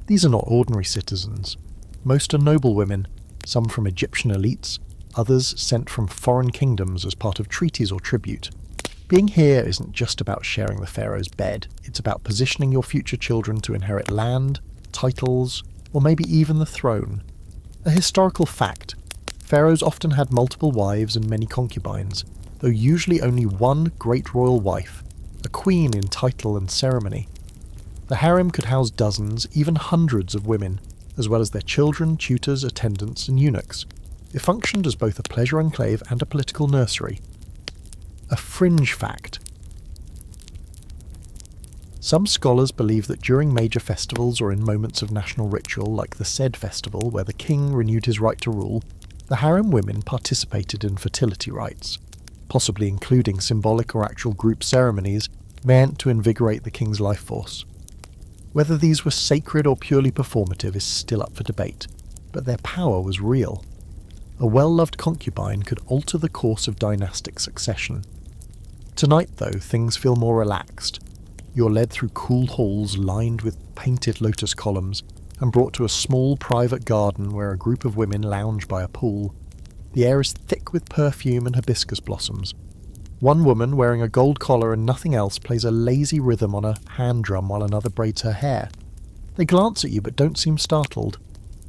These are not ordinary citizens. Most are noble women, some from Egyptian elites, others sent from foreign kingdoms as part of treaties or tribute. Being here isn't just about sharing the pharaoh's bed, it's about positioning your future children to inherit land, titles, or maybe even the throne. A historical fact, pharaohs often had multiple wives and many concubines, though usually only one great royal wife, a queen in title and ceremony. The harem could house dozens, even hundreds of women, as well as their children, tutors, attendants, and eunuchs. It functioned as both a pleasure enclave and a political nursery. A fringe fact. Some scholars believe that during major festivals or in moments of national ritual like the Sed festival, where the king renewed his right to rule, the harem women participated in fertility rites, possibly including symbolic or actual group ceremonies meant to invigorate the king's life force. Whether these were sacred or purely performative is still up for debate, but their power was real. A well-loved concubine could alter the course of dynastic succession. Tonight, though, things feel more relaxed. You're led through cool halls lined with painted lotus columns and brought to a small private garden where a group of women lounge by a pool. The air is thick with perfume and hibiscus blossoms. One woman, wearing a gold collar and nothing else, plays a lazy rhythm on a hand drum while another braids her hair. They glance at you but don't seem startled.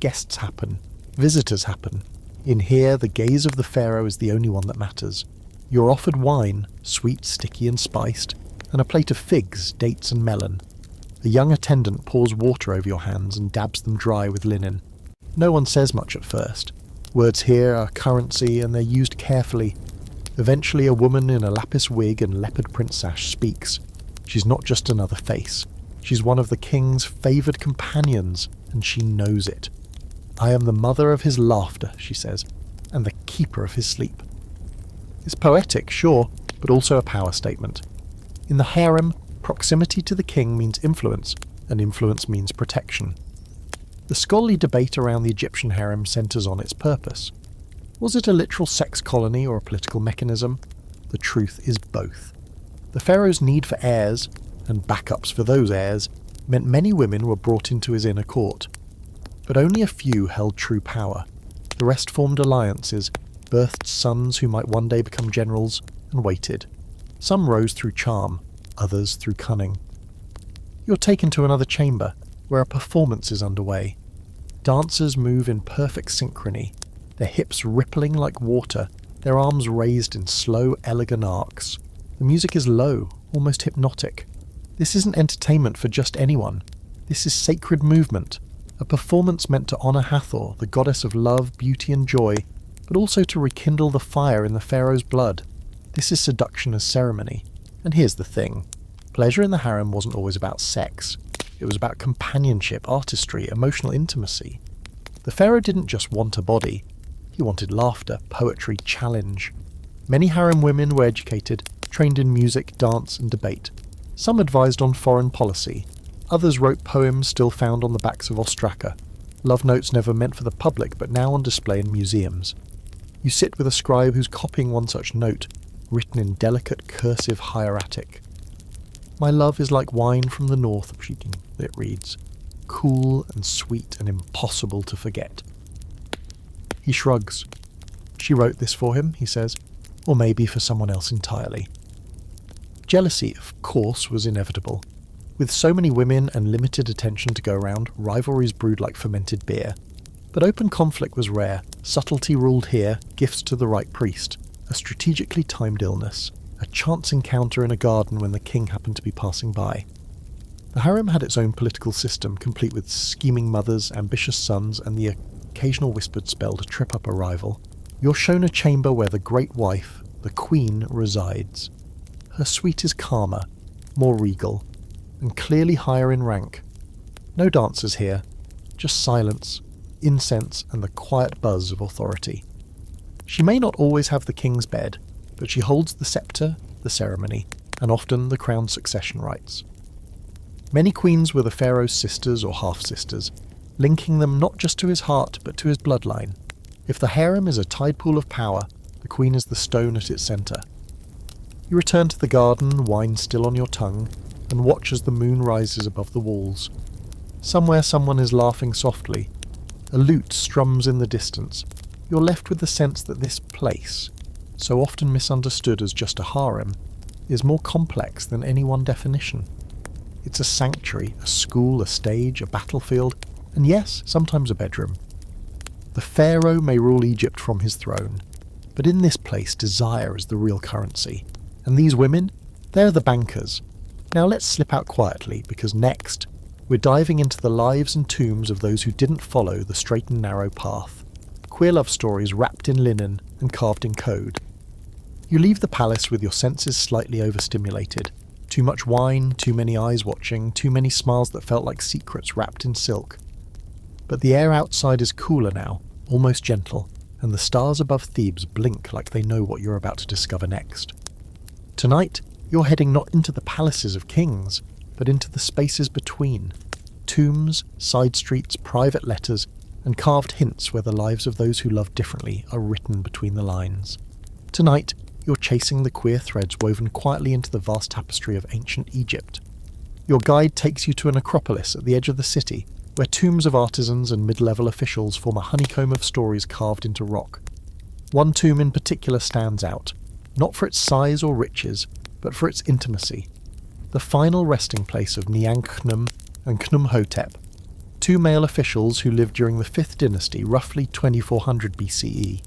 Guests happen. Visitors happen. In here, the gaze of the pharaoh is the only one that matters. You're offered wine, sweet, sticky and spiced, and a plate of figs, dates and melon. A young attendant pours water over your hands and dabs them dry with linen. No one says much at first. Words here are currency and they're used carefully. Eventually a woman in a lapis wig and leopard print sash speaks. She's not just another face. She's one of the king's favoured companions, and she knows it. "I am the mother of his laughter," she says, "and the keeper of his sleep." It's poetic, sure, but also a power statement. In the harem, proximity to the king means influence, and influence means protection. The scholarly debate around the Egyptian harem centres on its purpose. Was it a literal sex colony or a political mechanism? The truth is both. The pharaoh's need for heirs, and backups for those heirs, meant many women were brought into his inner court. But only a few held true power. The rest formed alliances, birthed sons who might one day become generals, and waited. Some rose through charm, others through cunning. You're taken to another chamber, where a performance is underway. Dancers move in perfect synchrony, their hips rippling like water, their arms raised in slow, elegant arcs. The music is low, almost hypnotic. This isn't entertainment for just anyone. This is sacred movement, a performance meant to honour Hathor, the goddess of love, beauty and joy, but also to rekindle the fire in the pharaoh's blood. This is seduction as ceremony. And here's the thing. Pleasure in the harem wasn't always about sex. It was about companionship, artistry, emotional intimacy. The pharaoh didn't just want a body. He wanted laughter, poetry, challenge. Many harem women were educated, trained in music, dance and debate. Some advised on foreign policy. Others wrote poems still found on the backs of ostraka. Love notes never meant for the public but now on display in museums. You sit with a scribe who's copying one such note, written in delicate cursive hieratic. "My love is like wine from the north," it reads, "cool and sweet and impossible to forget." He shrugs. "She wrote this for him," he says, "or maybe for someone else entirely." Jealousy, of course, was inevitable. With so many women and limited attention to go around, rivalries brewed like fermented beer. But open conflict was rare. Subtlety ruled here, gifts to the right priest, a strategically timed illness, a chance encounter in a garden when the king happened to be passing by. The harem had its own political system, complete with scheming mothers, ambitious sons, and the occasional whispered spell to trip up a rival. You're shown a chamber where the great wife, the queen, resides. Her suite is calmer, more regal, and clearly higher in rank. No dancers here, just silence, incense, and the quiet buzz of authority. She may not always have the king's bed, but she holds the sceptre, the ceremony, and often the crown's succession rights. Many queens were the pharaoh's sisters or half-sisters, linking them not just to his heart but to his bloodline. If the harem is a tide pool of power, the queen is the stone at its centre. You return to the garden, wine still on your tongue, and watch as the moon rises above the walls. Somewhere someone is laughing softly. A lute strums in the distance. You're left with the sense that this place, so often misunderstood as just a harem, is more complex than any one definition. It's a sanctuary, a school, a stage, a battlefield, and yes, sometimes a bedroom. The pharaoh may rule Egypt from his throne, but in this place desire is the real currency. And these women, they're the bankers. Now let's slip out quietly, because next, we're diving into the lives and tombs of those who didn't follow the straight and narrow path. Queer love stories wrapped in linen and carved in code. You leave the palace with your senses slightly overstimulated. Too much wine, too many eyes watching, too many smiles that felt like secrets wrapped in silk. But the air outside is cooler now, almost gentle, and the stars above Thebes blink like they know what you're about to discover next. Tonight, you're heading not into the palaces of kings, but into the spaces between. Tombs, side streets, private letters, and carved hints where the lives of those who love differently are written between the lines. Tonight, you're chasing the queer threads woven quietly into the vast tapestry of ancient Egypt. Your guide takes you to an acropolis at the edge of the city, where tombs of artisans and mid-level officials form a honeycomb of stories carved into rock. One tomb in particular stands out, not for its size or riches, but for its intimacy. The final resting place of Niankhunum and Khnumhotep, two male officials who lived during the 5th dynasty, roughly 2400 BCE.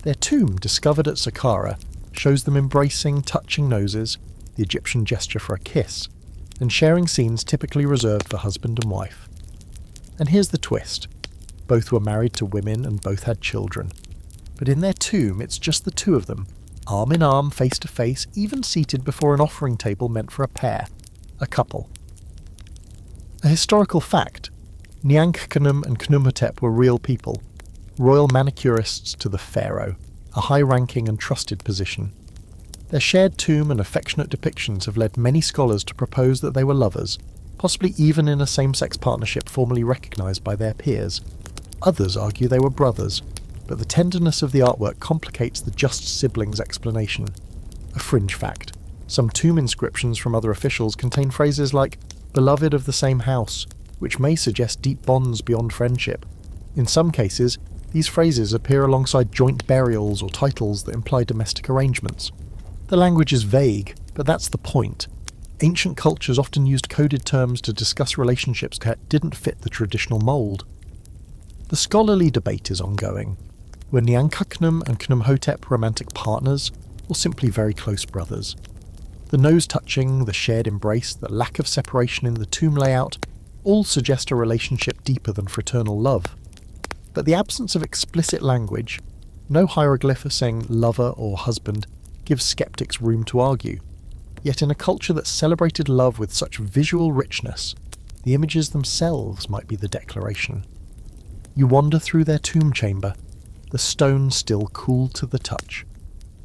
Their tomb, discovered at Saqqara, shows them embracing, touching noses, the Egyptian gesture for a kiss, and sharing scenes typically reserved for husband and wife. And here's the twist. Both were married to women and both had children. But in their tomb, it's just the two of them, arm in arm, face to face, even seated before an offering table meant for a pair, a couple. A historical fact, Nyankhnum and Khnumhotep were real people, royal manicurists to the pharaoh, a high-ranking and trusted position. Their shared tomb and affectionate depictions have led many scholars to propose that they were lovers, possibly even in a same-sex partnership formally recognised by their peers. Others argue they were brothers, but the tenderness of the artwork complicates the just siblings explanation. A fringe fact. Some tomb inscriptions from other officials contain phrases like, beloved of the same house, which may suggest deep bonds beyond friendship. In some cases, these phrases appear alongside joint burials or titles that imply domestic arrangements. The language is vague, but that's the point. Ancient cultures often used coded terms to discuss relationships that didn't fit the traditional mould. The scholarly debate is ongoing. Were Nyankhnum and Khnumhotep romantic partners, or simply very close brothers? The nose-touching, the shared embrace, the lack of separation in the tomb layout all suggest a relationship deeper than fraternal love. But the absence of explicit language, no hieroglyph saying lover or husband, gives skeptics room to argue. Yet in a culture that celebrated love with such visual richness, the images themselves might be the declaration. You wander through their tomb chamber, the stone still cool to the touch.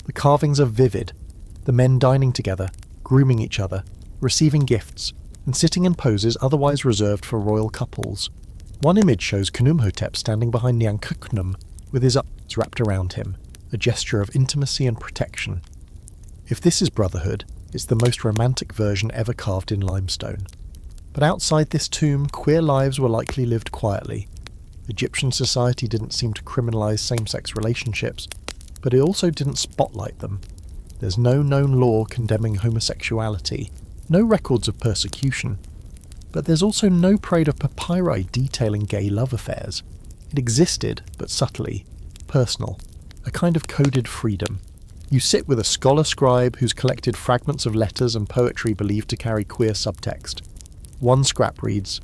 The carvings are vivid, the men dining together, grooming each other, receiving gifts, and sitting in poses otherwise reserved for royal couples. One image shows Khnumhotep standing behind Nyankhnum, with his arms wrapped around him, a gesture of intimacy and protection. If this is brotherhood, it's the most romantic version ever carved in limestone. But outside this tomb, queer lives were likely lived quietly. Egyptian society didn't seem to criminalise same-sex relationships, but it also didn't spotlight them. There's no known law condemning homosexuality, no records of persecution, but there's also no parade of papyri detailing gay love affairs. It existed, but subtly, personal, a kind of coded freedom. You sit with a scholar-scribe who's collected fragments of letters and poetry believed to carry queer subtext. One scrap reads,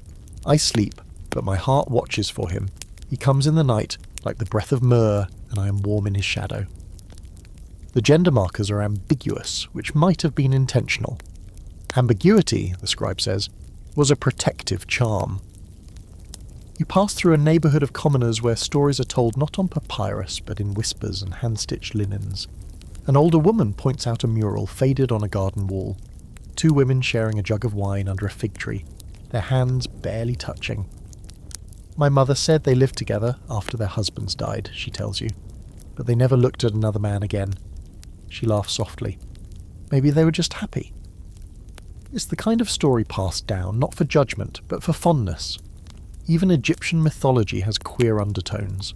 I sleep, but my heart watches for him. He comes in the night, like the breath of myrrh, and I am warm in his shadow. The gender markers are ambiguous, which might have been intentional. Ambiguity, the scribe says, was a protective charm. You pass through a neighbourhood of commoners where stories are told not on papyrus, but in whispers and hand-stitched linens. An older woman points out a mural faded on a garden wall. Two women sharing a jug of wine under a fig tree, their hands barely touching. My mother said they lived together after their husbands died, she tells you, but they never looked at another man again. She laughs softly. Maybe they were just happy. It's the kind of story passed down, not for judgment, but for fondness. Even Egyptian mythology has queer undertones.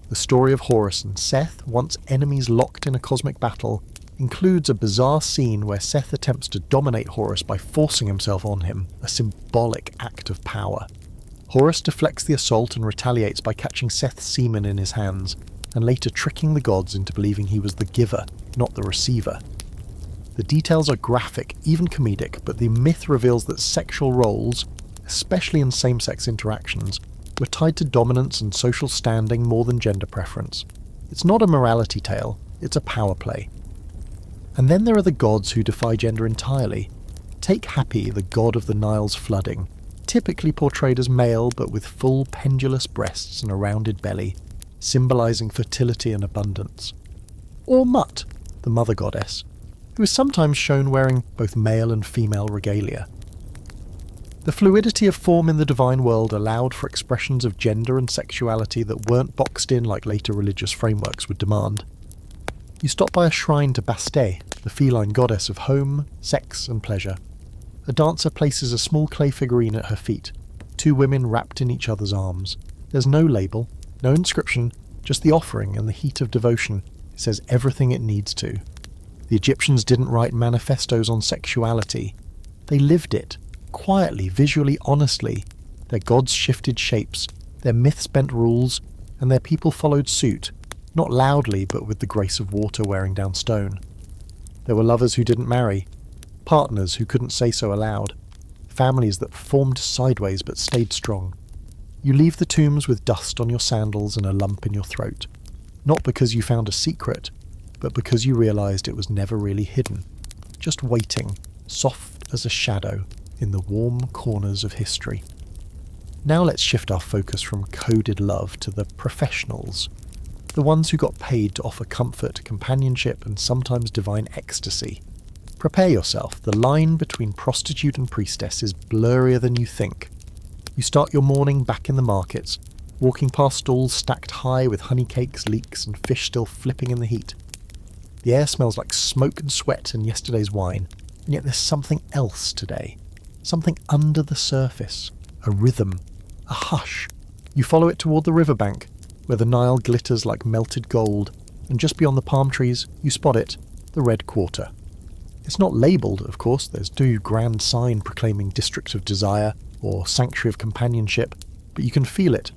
The story of Horus and Seth, once enemies locked in a cosmic battle, includes a bizarre scene where Seth attempts to dominate Horus by forcing himself on him, a symbolic act of power. Horus deflects the assault and retaliates by catching Seth's semen in his hands, and later tricking the gods into believing he was the giver, not the receiver. The details are graphic, even comedic, but the myth reveals that sexual roles, especially in same-sex interactions, were tied to dominance and social standing more than gender preference. It's not a morality tale, it's a power play. And then there are the gods who defy gender entirely. Take Hapi, the god of the Nile's flooding, typically portrayed as male but with full pendulous breasts and a rounded belly, symbolising fertility and abundance. Or Mut, the mother goddess, who is sometimes shown wearing both male and female regalia. The fluidity of form in the divine world allowed for expressions of gender and sexuality that weren't boxed in like later religious frameworks would demand. You stop by a shrine to Bastet, the feline goddess of home, sex and pleasure. A dancer places a small clay figurine at her feet, two women wrapped in each other's arms. There's no label, no inscription, just the offering and the heat of devotion. It says everything it needs to. The Egyptians didn't write manifestos on sexuality. They lived it, quietly, visually, honestly. Their gods shifted shapes, their myths bent rules, and their people followed suit, not loudly but with the grace of water wearing down stone. There were lovers who didn't marry, partners who couldn't say so aloud, families that formed sideways but stayed strong. You leave the tombs with dust on your sandals and a lump in your throat, not because you found a secret, but because you realised it was never really hidden, just waiting, soft as a shadow, in the warm corners of history. Now let's shift our focus from coded love to the professionals, the ones who got paid to offer comfort, companionship, and sometimes divine ecstasy. Prepare yourself, the line between prostitute and priestess is blurrier than you think. You start your morning back in the markets, walking past stalls stacked high with honey cakes, leeks, and fish still flipping in the heat. The air smells like smoke and sweat and yesterday's wine, and yet there's something else today. Something under the surface. A rhythm. A hush. You follow it toward the riverbank, where the Nile glitters like melted gold, and just beyond the palm trees, you spot it, the Red Quarter. It's not labelled, of course, there's no grand sign proclaiming District of Desire or Sanctuary of Companionship, but you can feel it.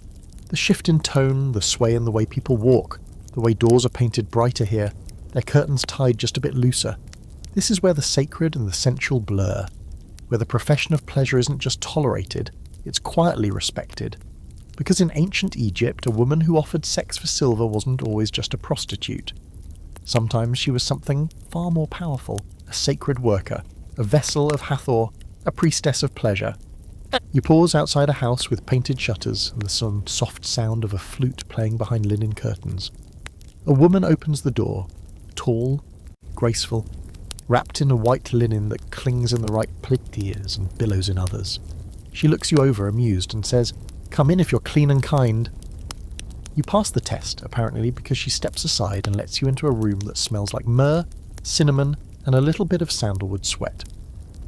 The shift in tone, the sway in the way people walk, the way doors are painted brighter here, their curtains tied just a bit looser. This is where the sacred and the sensual blur, where the profession of pleasure isn't just tolerated, it's quietly respected. Because in ancient Egypt, a woman who offered sex for silver wasn't always just a prostitute. Sometimes she was something far more powerful, a sacred worker, a vessel of Hathor, a priestess of pleasure. You pause outside a house with painted shutters and the soft sound of a flute playing behind linen curtains. A woman opens the door, tall, graceful, wrapped in a white linen that clings in the right plaitiers and billows in others. She looks you over, amused, and says, "Come in if you're clean and kind." You pass the test, apparently, because she steps aside and lets you into a room that smells like myrrh, cinnamon, and a little bit of sandalwood sweat.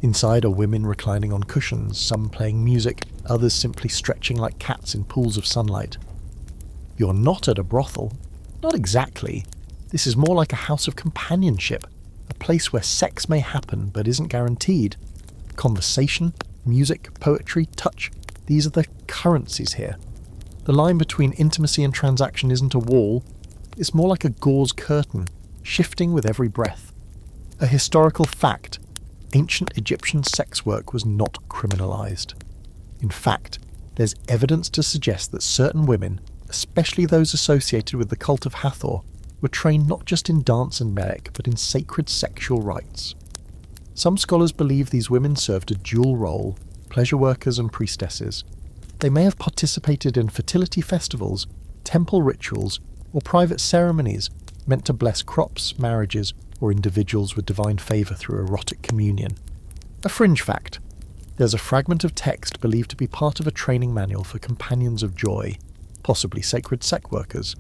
Inside are women reclining on cushions, some playing music, others simply stretching like cats in pools of sunlight. You're not at a brothel. Not exactly. This is more like a house of companionship, a place where sex may happen but isn't guaranteed. Conversation, music, poetry, touch, these are the currencies here. The line between intimacy and transaction isn't a wall, it's more like a gauze curtain, shifting with every breath. A historical fact, ancient Egyptian sex work was not criminalised. In fact, there's evidence to suggest that certain women, especially those associated with the cult of Hathor, were trained not just in dance and melek, but in sacred sexual rites. Some scholars believe these women served a dual role, pleasure workers and priestesses. They may have participated in fertility festivals, temple rituals, or private ceremonies meant to bless crops, marriages, or individuals with divine favour through erotic communion. A fringe fact. There's a fragment of text believed to be part of a training manual for companions of joy, possibly sacred sex workers.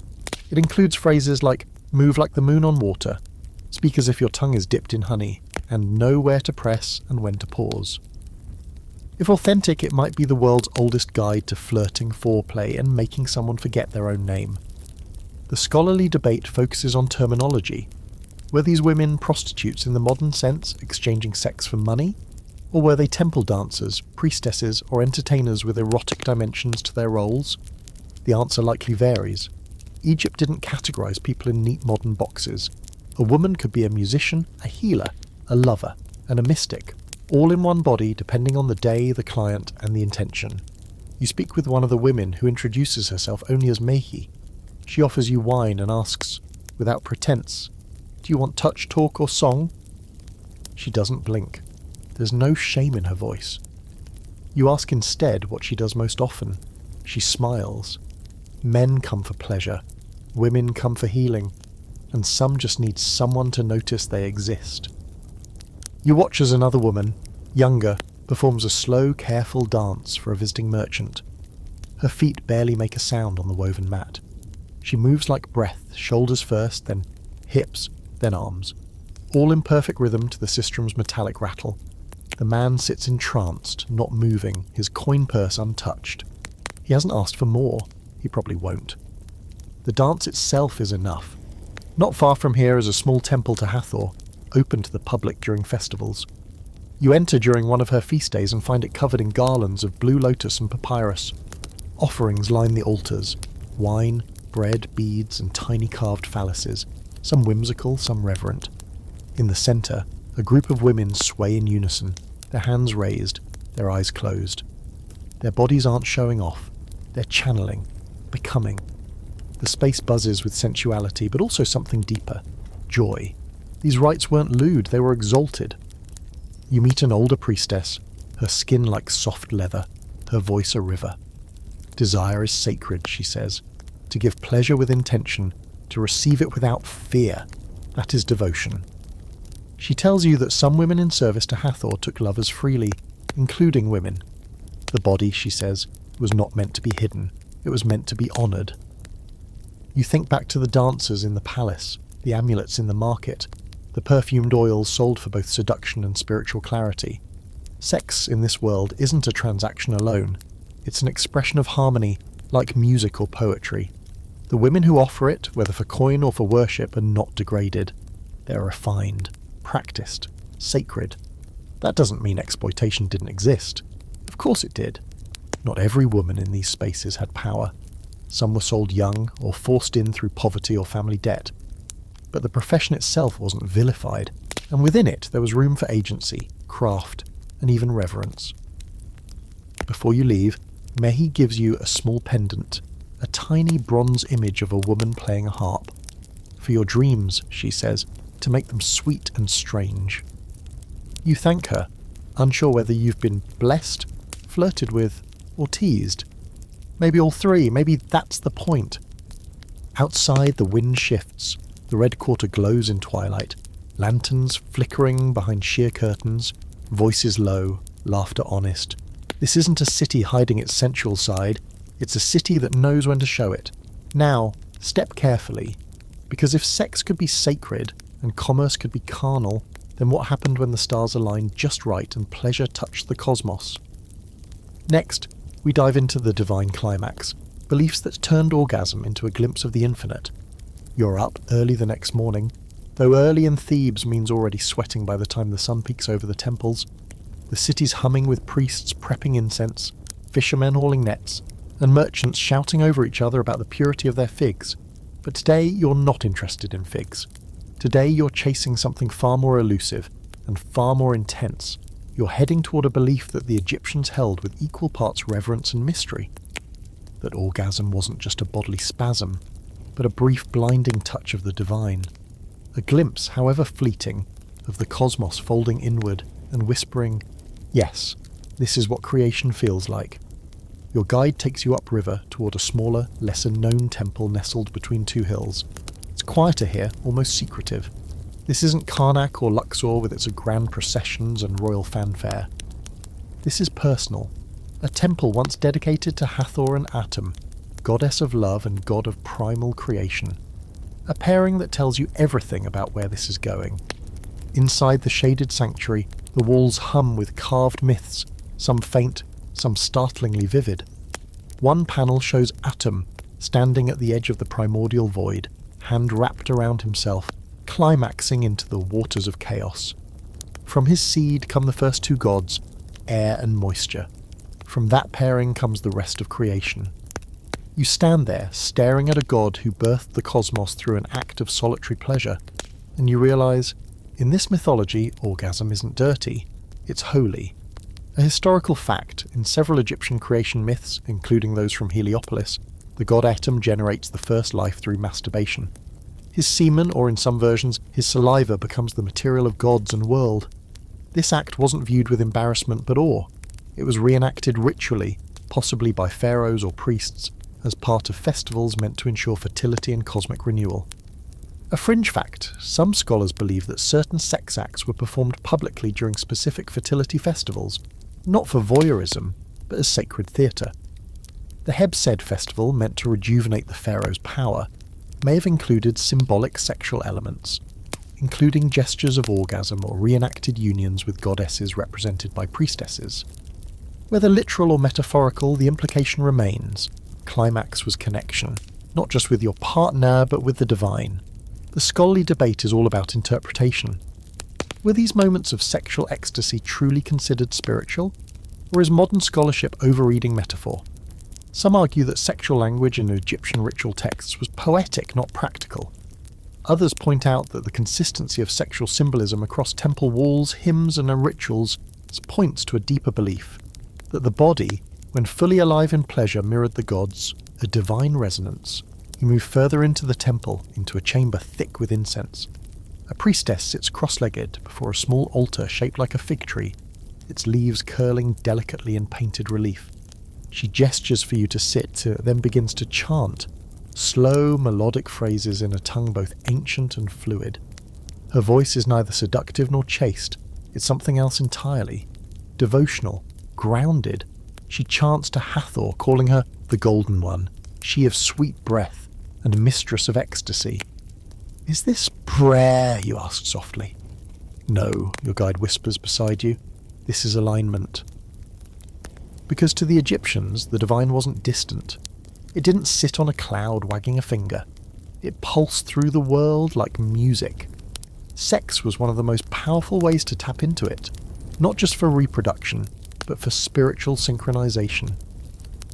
It includes phrases like, "move like the moon on water," "speak as if your tongue is dipped in honey," and "know where to press and when to pause." If authentic, it might be the world's oldest guide to flirting, foreplay, and making someone forget their own name. The scholarly debate focuses on terminology. Were these women prostitutes in the modern sense, exchanging sex for money? Or were they temple dancers, priestesses, or entertainers with erotic dimensions to their roles? The answer likely varies. Egypt didn't categorize people in neat modern boxes. A woman could be a musician, a healer, a lover, and a mystic, all in one body depending on the day, the client, and the intention. You speak with one of the women who introduces herself only as Mehi. She offers you wine and asks, without pretense, "Do you want touch, talk, or song?" She doesn't blink. There's no shame in her voice. You ask instead what she does most often. She smiles. Men come for pleasure. Women come for healing. And some just need someone to notice they exist. You watch as another woman, younger, performs a slow, careful dance for a visiting merchant. Her feet barely make a sound on the woven mat. She moves like breath, shoulders first, then hips, then arms, all in perfect rhythm to the sistrum's metallic rattle. The man sits entranced, not moving, his coin purse untouched. He hasn't asked for more. He probably won't. The dance itself is enough. Not far from here is a small temple to Hathor, open to the public during festivals. You enter during one of her feast days and find it covered in garlands of blue lotus and papyrus. Offerings line the altars. Wine, bread, beads, and tiny carved phalluses, some whimsical, some reverent. In the centre, a group of women sway in unison, their hands raised, their eyes closed. Their bodies aren't showing off, they're channeling, becoming. The space buzzes with sensuality, but also something deeper. joy. These rites weren't lewd, they were exalted. You meet an older priestess, her skin like soft leather, her voice a river. Desire is sacred, she says. To give pleasure with intention, to receive it without fear, that is devotion. She tells you that some women in service to Hathor took lovers freely, including women. The body, she says, was not meant to be hidden, it was meant to be honoured. You think back to the dancers in the palace, the amulets in the market, the perfumed oils sold for both seduction and spiritual clarity. Sex in this world isn't a transaction alone, it's an expression of harmony, like music or poetry. The women who offer it, whether for coin or for worship, are not degraded. They are refined, practiced, sacred. That doesn't mean exploitation didn't exist. Of course it did. Not every woman in these spaces had power. Some were sold young or forced in through poverty or family debt. But the profession itself wasn't vilified, and within it there was room for agency, craft, and even reverence. Before you leave, Mehi gives you a small pendant, a tiny bronze image of a woman playing a harp. For your dreams, she says, to make them sweet and strange. You thank her, unsure whether you've been blessed, flirted with, or teased. Maybe all three, maybe that's the point. Outside, the wind shifts, the red quarter glows in twilight, lanterns flickering behind sheer curtains, voices low, laughter honest. This isn't a city hiding its sensual side, it's a city that knows when to show it. Now, step carefully, because if sex could be sacred and commerce could be carnal, then what happened when the stars aligned just right and pleasure touched the cosmos? Next, we dive into the divine climax, beliefs that turned orgasm into a glimpse of the infinite. You're up early the next morning, though early in Thebes means already sweating by the time the sun peeks over the temples. The city's humming with priests prepping incense, fishermen hauling nets, and merchants shouting over each other about the purity of their figs. But today you're not interested in figs. Today you're chasing something far more elusive and far more intense. You're heading toward a belief that the Egyptians held with equal parts reverence and mystery. That orgasm wasn't just a bodily spasm, but a brief blinding touch of the divine. A glimpse, however fleeting, of the cosmos folding inward and whispering, "Yes, this is what creation feels like." Your guide takes you upriver toward a smaller, lesser-known temple nestled between two hills. It's quieter here, almost secretive. This isn't Karnak or Luxor with its grand processions and royal fanfare. This is personal. A temple once dedicated to Hathor and Atum, goddess of love and god of primal creation. A pairing that tells you everything about where this is going. Inside the shaded sanctuary, the walls hum with carved myths, some faint, some startlingly vivid. One panel shows Atum standing at the edge of the primordial void, hand wrapped around himself, climaxing into the waters of chaos. From his seed come the first two gods, air and moisture. From that pairing comes the rest of creation. You stand there, staring at a god who birthed the cosmos through an act of solitary pleasure, and you realise, in this mythology, orgasm isn't dirty, it's holy. A historical fact, in several Egyptian creation myths, including those from Heliopolis, the god Atum generates the first life through masturbation. His semen, or in some versions, his saliva, becomes the material of gods and world. This act wasn't viewed with embarrassment but awe. It was reenacted ritually, possibly by pharaohs or priests, as part of festivals meant to ensure fertility and cosmic renewal. A fringe fact, some scholars believe that certain sex acts were performed publicly during specific fertility festivals, not for voyeurism, but as sacred theatre. The Hebsed festival, meant to rejuvenate the pharaoh's power, may have included symbolic sexual elements, including gestures of orgasm or reenacted unions with goddesses represented by priestesses. Whether literal or metaphorical, the implication remains. Climax was connection, not just with your partner, but with the divine. The scholarly debate is all about interpretation. Were these moments of sexual ecstasy truly considered spiritual? Or is modern scholarship overreading metaphor? Some argue that sexual language in Egyptian ritual texts was poetic, not practical. Others point out that the consistency of sexual symbolism across temple walls, hymns, and rituals points to a deeper belief, that the body, when fully alive in pleasure, mirrored the gods, a divine resonance. You move further into the temple, into a chamber thick with incense. A priestess sits cross-legged before a small altar shaped like a fig tree, its leaves curling delicately in painted relief. She gestures for you to sit, then begins to chant, slow, melodic phrases in a tongue both ancient and fluid. Her voice is neither seductive nor chaste, it's something else entirely. Devotional, grounded. She chants to Hathor, calling her the Golden One, she of sweet breath, and mistress of ecstasy. "Is this prayer?" you ask softly. "No," your guide whispers beside you. "This is alignment." Because to the Egyptians, the divine wasn't distant. It didn't sit on a cloud wagging a finger. It pulsed through the world like music. Sex was one of the most powerful ways to tap into it, not just for reproduction, but for spiritual synchronization.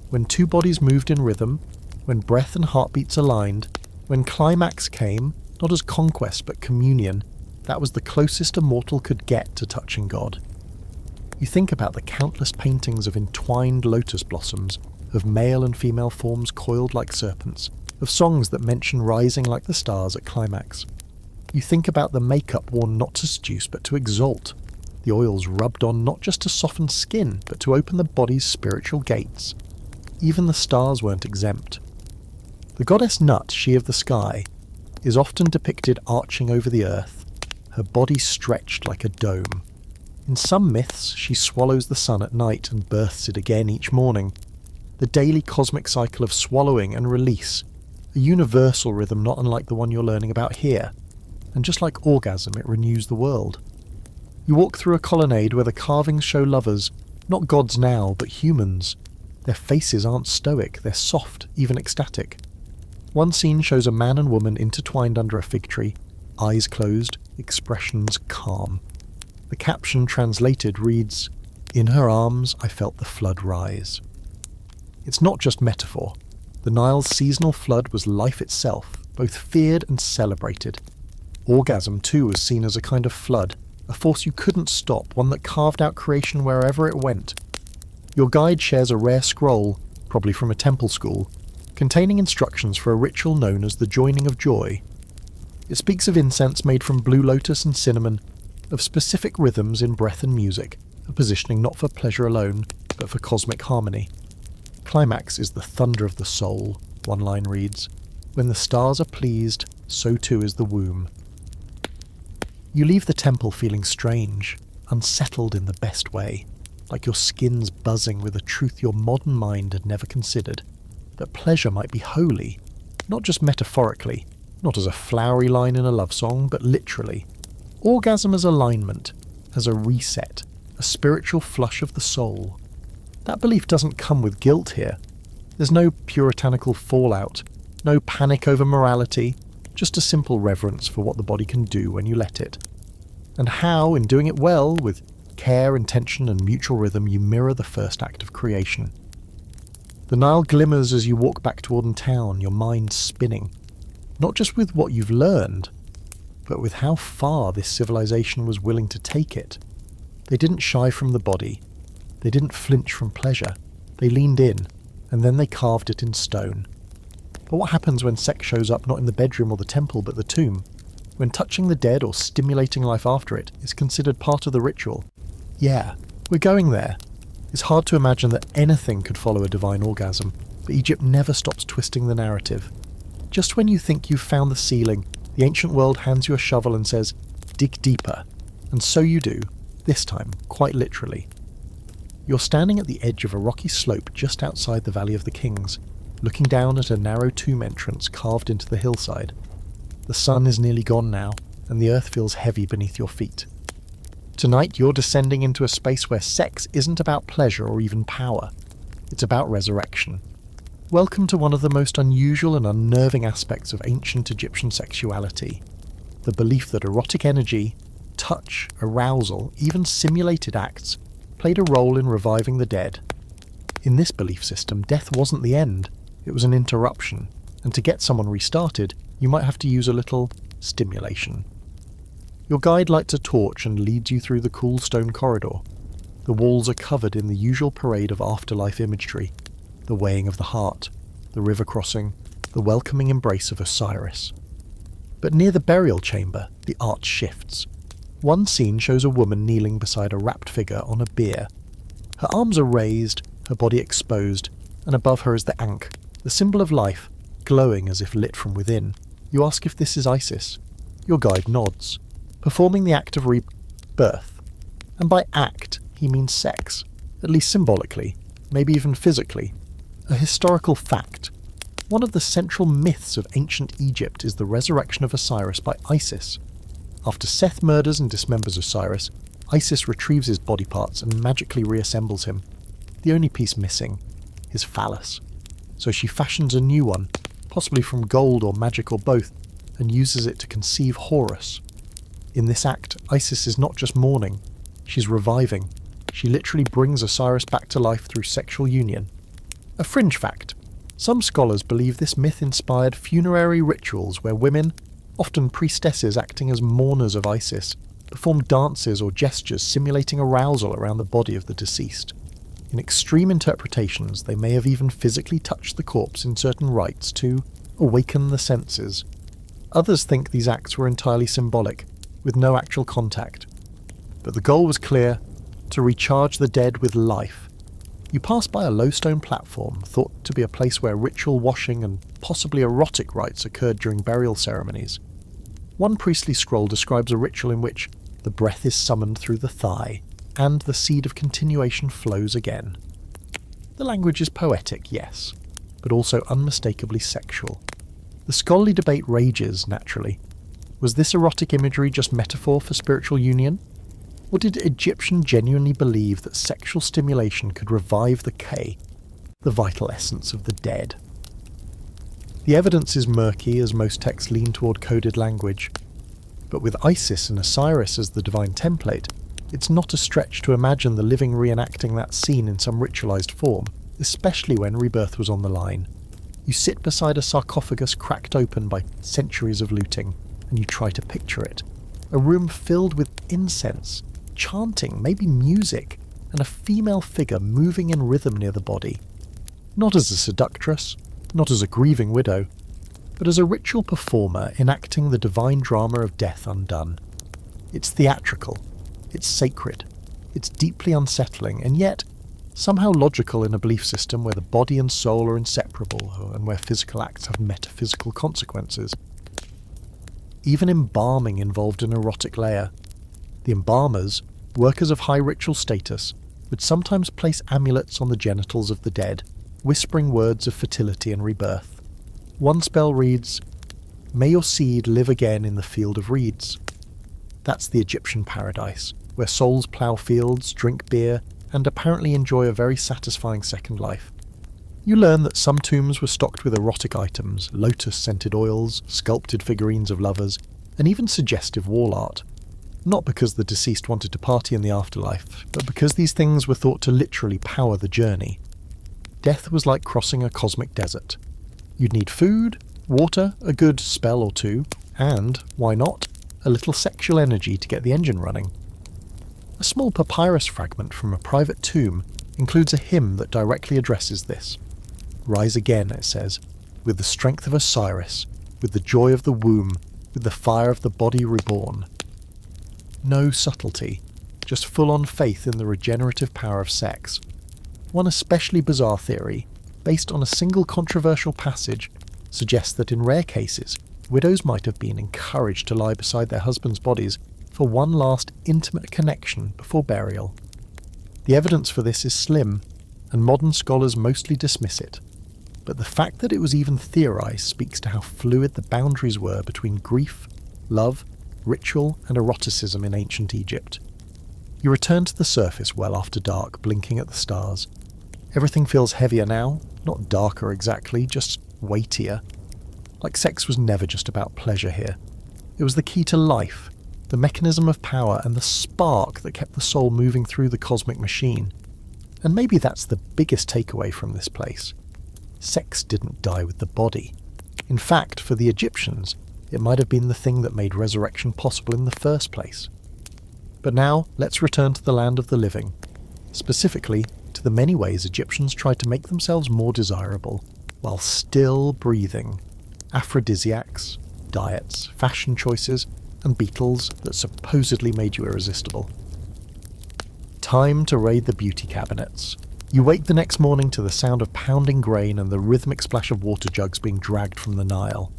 When two bodies moved in rhythm, when breath and heartbeats aligned, when climax came, not as conquest but communion, that was the closest a mortal could get to touching God. You think about the countless paintings of entwined lotus blossoms, of male and female forms coiled like serpents, of songs that mention rising like the stars at climax. You think about the makeup worn not to seduce but to exalt, the oils rubbed on not just to soften skin but to open the body's spiritual gates. Even the stars weren't exempt. The goddess Nut, she of the sky, is often depicted arching over the earth, her body stretched like a dome. In some myths, she swallows the sun at night and births it again each morning. The daily cosmic cycle of swallowing and release, a universal rhythm not unlike the one you're learning about here. And just like orgasm, it renews the world. You walk through a colonnade where the carvings show lovers, not gods now, but humans. Their faces aren't stoic, they're soft, even ecstatic. One scene shows a man and woman intertwined under a fig tree, eyes closed, expressions calm. The caption translated reads, "In her arms I felt the flood rise." It's not just metaphor. The Nile's seasonal flood was life itself, both feared and celebrated. Orgasm too was seen as a kind of flood, a force you couldn't stop, one that carved out creation wherever it went. Your guide shares a rare scroll, probably from a temple school, containing instructions for a ritual known as the joining of joy. It speaks of incense made from blue lotus and cinnamon, of specific rhythms in breath and music, a positioning not for pleasure alone, but for cosmic harmony. Climax is the thunder of the soul, one line reads. When the stars are pleased, so too is the womb. You leave the temple feeling strange, unsettled in the best way, like your skin's buzzing with a truth your modern mind had never considered, that pleasure might be holy, not just metaphorically, not as a flowery line in a love song, but literally. Orgasm as alignment, as a reset, a spiritual flush of the soul. That belief doesn't come with guilt here. There's no puritanical fallout, no panic over morality, just a simple reverence for what the body can do when you let it. And how, in doing it well, with care, intention and mutual rhythm, you mirror the first act of creation. The Nile glimmers as you walk back toward town, your mind spinning, not just with what you've learned, but with how far this civilization was willing to take it. They didn't shy from the body. They didn't flinch from pleasure. They leaned in, and then they carved it in stone. But what happens when sex shows up not in the bedroom or the temple, but the tomb? When touching the dead or stimulating life after it is considered part of the ritual? Yeah, we're going there. It's hard to imagine that anything could follow a divine orgasm, but Egypt never stops twisting the narrative. Just when you think you've found the ceiling, the ancient world hands you a shovel and says, dig deeper. And so you do, this time, quite literally. You're standing at the edge of a rocky slope just outside the Valley of the Kings, looking down at a narrow tomb entrance carved into the hillside. The sun is nearly gone now, and the earth feels heavy beneath your feet. Tonight you're descending into a space where sex isn't about pleasure or even power. It's about resurrection. Welcome to one of the most unusual and unnerving aspects of ancient Egyptian sexuality. The belief that erotic energy, touch, arousal, even simulated acts, played a role in reviving the dead. In this belief system, death wasn't the end. It was an interruption, and to get someone restarted, you might have to use a little stimulation. Your guide lights a torch and leads you through the cool stone corridor. The walls are covered in the usual parade of afterlife imagery, the weighing of the heart, the river crossing, the welcoming embrace of Osiris. But near the burial chamber, the art shifts. One scene shows a woman kneeling beside a wrapped figure on a bier. Her arms are raised, her body exposed, and above her is the ankh, the symbol of life, glowing as if lit from within. You ask if this is Isis. Your guide nods, performing the act of rebirth. And by act, he means sex, at least symbolically, maybe even physically. A historical fact. One of the central myths of ancient Egypt is the resurrection of Osiris by Isis. After Seth murders and dismembers Osiris, Isis retrieves his body parts and magically reassembles him. The only piece missing, his phallus. So she fashions a new one, possibly from gold or magic or both, and uses it to conceive Horus. In this act, Isis is not just mourning, she's reviving. She literally brings Osiris back to life through sexual union. A fringe fact. Some scholars believe this myth inspired funerary rituals where women, often priestesses acting as mourners of Isis, performed dances or gestures simulating arousal around the body of the deceased. In extreme interpretations, they may have even physically touched the corpse in certain rites to awaken the senses. Others think these acts were entirely symbolic, with no actual contact. But the goal was clear: to recharge the dead with life. You pass by a low stone platform, thought to be a place where ritual washing and possibly erotic rites occurred during burial ceremonies. One priestly scroll describes a ritual in which the breath is summoned through the thigh, and the seed of continuation flows again. The language is poetic, yes, but also unmistakably sexual. The scholarly debate rages, naturally. Was this erotic imagery just metaphor for spiritual union? Or did Egyptian genuinely believe that sexual stimulation could revive the K, the vital essence of the dead? The evidence is murky as most texts lean toward coded language. But with Isis and Osiris as the divine template, it's not a stretch to imagine the living reenacting that scene in some ritualized form, especially when rebirth was on the line. You sit beside a sarcophagus cracked open by centuries of looting, and you try to picture it. A room filled with incense, chanting, maybe music, and a female figure moving in rhythm near the body. Not as a seductress, not as a grieving widow, but as a ritual performer enacting the divine drama of death undone. It's theatrical, it's sacred, it's deeply unsettling, and yet somehow logical in a belief system where the body and soul are inseparable and where physical acts have metaphysical consequences. Even embalming involved an erotic layer. The embalmers, workers of high ritual status, would sometimes place amulets on the genitals of the dead, whispering words of fertility and rebirth. One spell reads, "May your seed live again in the field of reeds." That's the Egyptian paradise, where souls plough fields, drink beer, and apparently enjoy a very satisfying second life. You learn that some tombs were stocked with erotic items, lotus-scented oils, sculpted figurines of lovers, and even suggestive wall art. Not because the deceased wanted to party in the afterlife, but because these things were thought to literally power the journey. Death was like crossing a cosmic desert. You'd need food, water, a good spell or two, and, why not, a little sexual energy to get the engine running. A small papyrus fragment from a private tomb includes a hymn that directly addresses this. "Rise again," it says, "with the strength of Osiris, with the joy of the womb, with the fire of the body reborn." No subtlety, just full-on faith in the regenerative power of sex. One especially bizarre theory, based on a single controversial passage, suggests that in rare cases, widows might have been encouraged to lie beside their husbands' bodies for one last intimate connection before burial. The evidence for this is slim, and modern scholars mostly dismiss it. But the fact that it was even theorized speaks to how fluid the boundaries were between grief, love, ritual, and eroticism in ancient Egypt. You return to the surface well after dark, blinking at the stars. Everything feels heavier now, not darker exactly, just weightier. Like sex was never just about pleasure here. It was the key to life, the mechanism of power, and the spark that kept the soul moving through the cosmic machine. And maybe that's the biggest takeaway from this place. Sex didn't die with the body. In fact, for the Egyptians, it might have been the thing that made resurrection possible in the first place. But now, let's return to the land of the living. Specifically, to the many ways Egyptians tried to make themselves more desirable, while still breathing. Aphrodisiacs, diets, fashion choices, and beetles that supposedly made you irresistible. Time to raid the beauty cabinets. You wake the next morning to the sound of pounding grain and the rhythmic splash of water jugs being dragged from the Nile.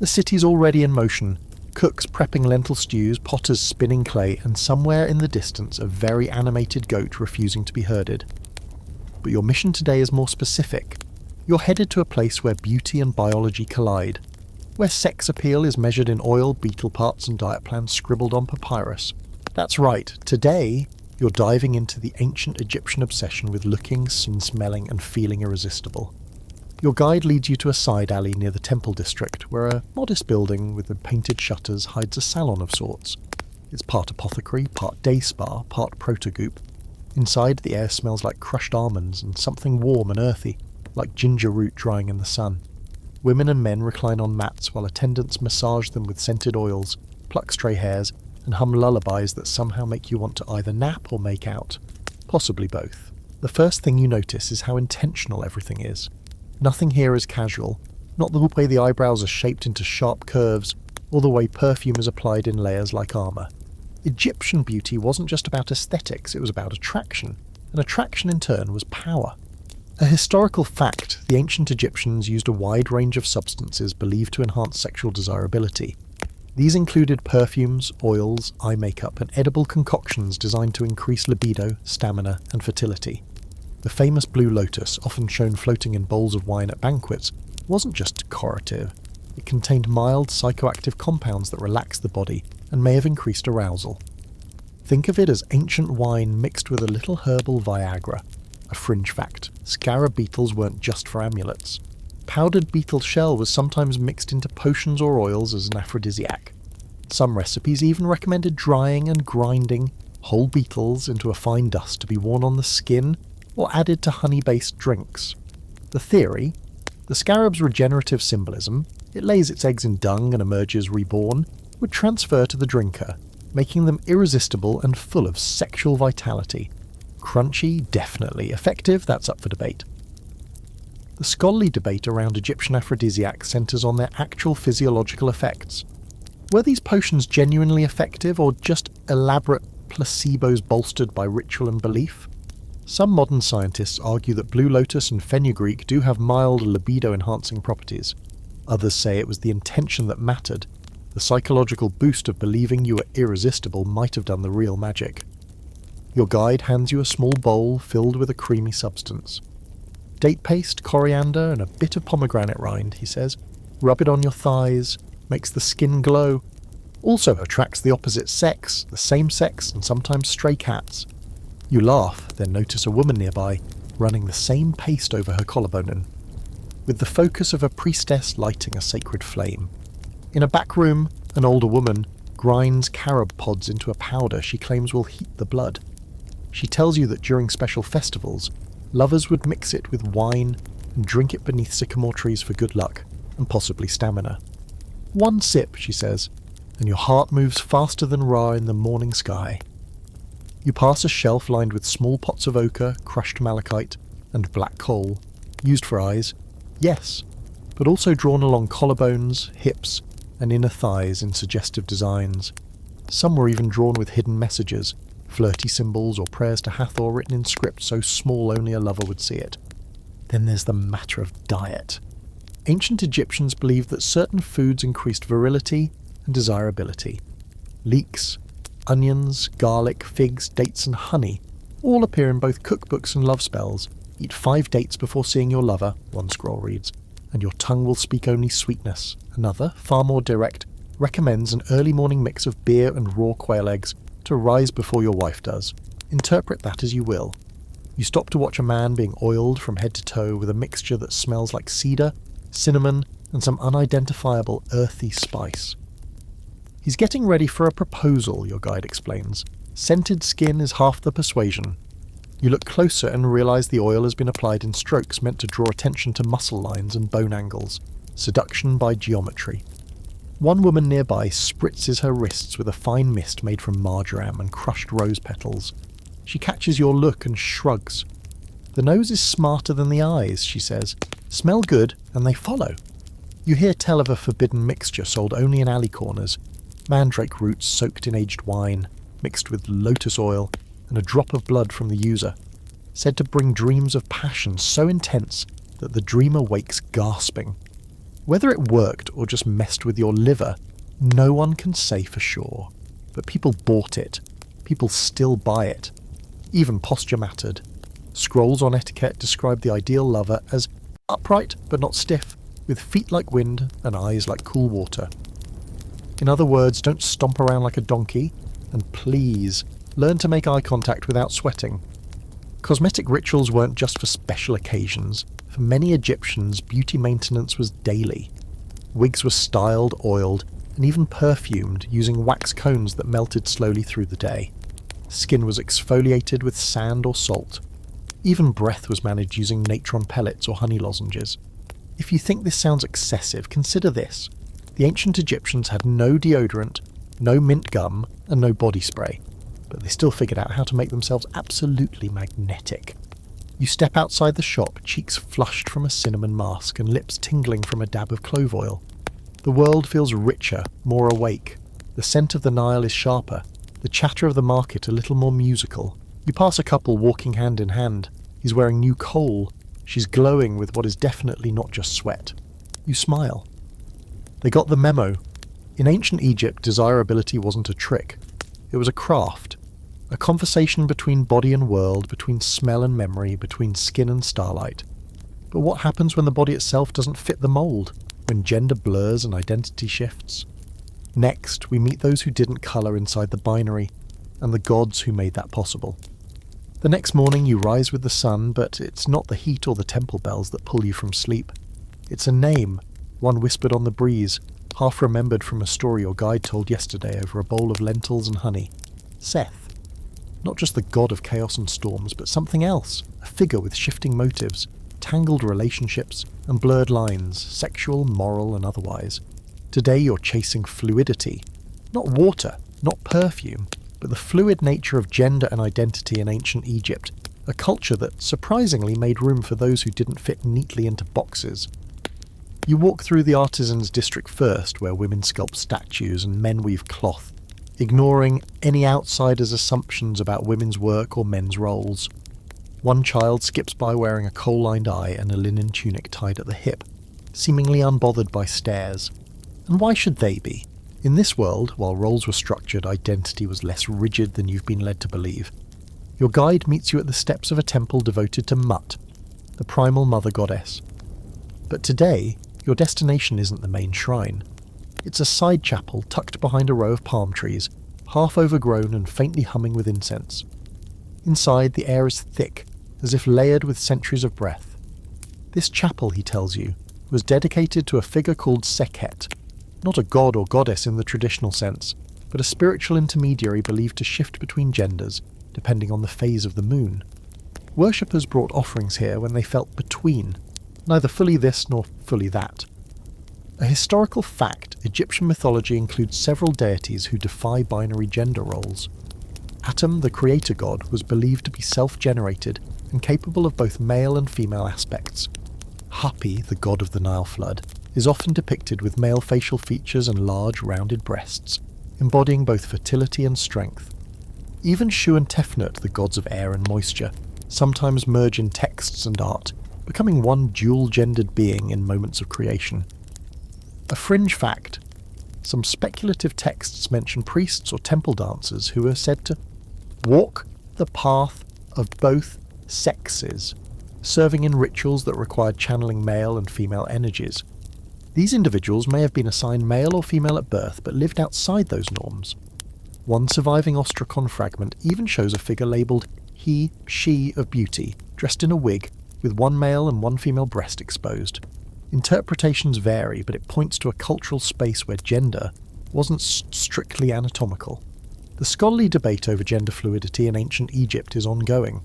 The city's already in motion, cooks prepping lentil stews, potters spinning clay, and somewhere in the distance a very animated goat refusing to be herded. But your mission today is more specific. You're headed to a place where beauty and biology collide, where sex appeal is measured in oil, beetle parts, and diet plans scribbled on papyrus. That's right, today you're diving into the ancient Egyptian obsession with looking, smelling, and feeling irresistible. Your guide leads you to a side alley near the temple district, where a modest building with painted shutters hides a salon of sorts. It's part apothecary, part day spa, part proto-goop. Inside, the air smells like crushed almonds and something warm and earthy, like ginger root drying in the sun. Women and men recline on mats while attendants massage them with scented oils, pluck stray hairs, and hum lullabies that somehow make you want to either nap or make out. Possibly both. The first thing you notice is how intentional everything is. Nothing here is casual, not the way the eyebrows are shaped into sharp curves, or the way perfume is applied in layers like armour. Egyptian beauty wasn't just about aesthetics, it was about attraction, and attraction in turn was power. A historical fact, the ancient Egyptians used a wide range of substances believed to enhance sexual desirability. These included perfumes, oils, eye makeup, and edible concoctions designed to increase libido, stamina, and fertility. The famous blue lotus, often shown floating in bowls of wine at banquets, wasn't just decorative. It contained mild psychoactive compounds that relaxed the body and may have increased arousal. Think of it as ancient wine mixed with a little herbal Viagra. A fringe fact, scarab beetles weren't just for amulets. Powdered beetle shell was sometimes mixed into potions or oils as an aphrodisiac. Some recipes even recommended drying and grinding whole beetles into a fine dust to be worn on the skin or added to honey-based drinks. The theory: the scarab's regenerative symbolism, it lays its eggs in dung and emerges reborn, would transfer to the drinker, making them irresistible and full of sexual vitality. Crunchy, definitely. Effective, that's up for debate. The scholarly debate around Egyptian aphrodisiacs centres on their actual physiological effects. Were these potions genuinely effective, or just elaborate placebos bolstered by ritual and belief? Some modern scientists argue that blue lotus and fenugreek do have mild libido-enhancing properties. Others say it was the intention that mattered. The psychological boost of believing you were irresistible might have done the real magic. Your guide hands you a small bowl filled with a creamy substance. Date paste, coriander, and a bit of pomegranate rind, he says. Rub it on your thighs, makes the skin glow. Also attracts the opposite sex, the same sex, and sometimes stray cats. You laugh, then notice a woman nearby, running the same paste over her collarbone, with the focus of a priestess lighting a sacred flame. In a back room, an older woman grinds carob pods into a powder she claims will heat the blood. She tells you that during special festivals, lovers would mix it with wine and drink it beneath sycamore trees for good luck, and possibly stamina. One sip, she says, and your heart moves faster than Ra in the morning sky. You pass a shelf lined with small pots of ochre, crushed malachite, and black coal, used for eyes, yes, but also drawn along collarbones, hips, and inner thighs in suggestive designs. Some were even drawn with hidden messages, flirty symbols or prayers to Hathor written in script so small only a lover would see it. Then there's the matter of diet. Ancient Egyptians believed that certain foods increased virility and desirability. Leeks, onions, garlic, figs, dates and honey all appear in both cookbooks and love spells. Eat 5 dates before seeing your lover, one scroll reads, and your tongue will speak only sweetness. Another, far more direct, recommends an early morning mix of beer and raw quail eggs to rise before your wife does. Interpret that as you will. You stop to watch a man being oiled from head to toe with a mixture that smells like cedar, cinnamon, and some unidentifiable earthy spice. He's getting ready for a proposal, your guide explains. Scented skin is half the persuasion. You look closer and realise the oil has been applied in strokes meant to draw attention to muscle lines and bone angles. Seduction by geometry. One woman nearby spritzes her wrists with a fine mist made from marjoram and crushed rose petals. She catches your look and shrugs. The nose is smarter than the eyes, she says. Smell good, and they follow. You hear tell of a forbidden mixture sold only in alley corners, mandrake roots soaked in aged wine, mixed with lotus oil, and a drop of blood from the user, said to bring dreams of passion so intense that the dreamer wakes gasping. Whether it worked or just messed with your liver, no one can say for sure. But people bought it. People still buy it. Even posture mattered. Scrolls on etiquette describe the ideal lover as upright but not stiff, with feet like wind and eyes like cool water. In other words, don't stomp around like a donkey, and please, learn to make eye contact without sweating. Cosmetic rituals weren't just for special occasions. For many Egyptians, beauty maintenance was daily. Wigs were styled, oiled, and even perfumed using wax cones that melted slowly through the day. Skin was exfoliated with sand or salt. Even breath was managed using natron pellets or honey lozenges. If you think this sounds excessive, consider this. The ancient Egyptians had no deodorant, no mint gum, and no body spray, but they still figured out how to make themselves absolutely magnetic. You step outside the shop, cheeks flushed from a cinnamon mask and lips tingling from a dab of clove oil. The world feels richer, more awake. The scent of the Nile is sharper, the chatter of the market a little more musical. You pass a couple walking hand in hand. He's wearing new coal. She's glowing with what is definitely not just sweat. You smile. They got the memo. In ancient Egypt, desirability wasn't a trick. It was a craft. A conversation between body and world, between smell and memory, between skin and starlight. But what happens when the body itself doesn't fit the mould? When gender blurs and identity shifts? Next, we meet those who didn't colour inside the binary, and the gods who made that possible. The next morning you rise with the sun, but it's not the heat or the temple bells that pull you from sleep. It's a name, one whispered on the breeze, half remembered from a story your guide told yesterday over a bowl of lentils and honey. Seth. Not just the god of chaos and storms, but something else, a figure with shifting motives, tangled relationships, and blurred lines, sexual, moral, and otherwise. Today you're chasing fluidity. Not water, not perfume, but the fluid nature of gender and identity in ancient Egypt, a culture that surprisingly made room for those who didn't fit neatly into boxes. You walk through the artisans' district first, where women sculpt statues and men weave cloth, ignoring any outsiders' assumptions about women's work or men's roles. One child skips by wearing a coal-lined eye and a linen tunic tied at the hip, seemingly unbothered by stares. And why should they be? In this world, while roles were structured, identity was less rigid than you've been led to believe. Your guide meets you at the steps of a temple devoted to Mut, the primal mother goddess. But today, your destination isn't the main shrine. It's a side chapel tucked behind a row of palm trees, half overgrown and faintly humming with incense. Inside, the air is thick, as if layered with centuries of breath. This chapel, he tells you, was dedicated to a figure called Sekhet, not a god or goddess in the traditional sense, but a spiritual intermediary believed to shift between genders, depending on the phase of the moon. Worshippers brought offerings here when they felt between, neither fully this nor fully that. A historical fact, Egyptian mythology includes several deities who defy binary gender roles. Atum, the creator god, was believed to be self-generated and capable of both male and female aspects. Hapi, the god of the Nile flood, is often depicted with male facial features and large, rounded breasts, embodying both fertility and strength. Even Shu and Tefnut, the gods of air and moisture, sometimes merge in texts and art, becoming one dual-gendered being in moments of creation. A fringe fact: some speculative texts mention priests or temple dancers who are said to walk the path of both sexes, serving in rituals that required channeling male and female energies. These individuals may have been assigned male or female at birth, but lived outside those norms. One surviving ostrakon fragment even shows a figure labelled he, she of beauty, dressed in a wig, with one male and one female breast exposed. Interpretations vary, but it points to a cultural space where gender wasn't strictly anatomical. The scholarly debate over gender fluidity in ancient Egypt is ongoing.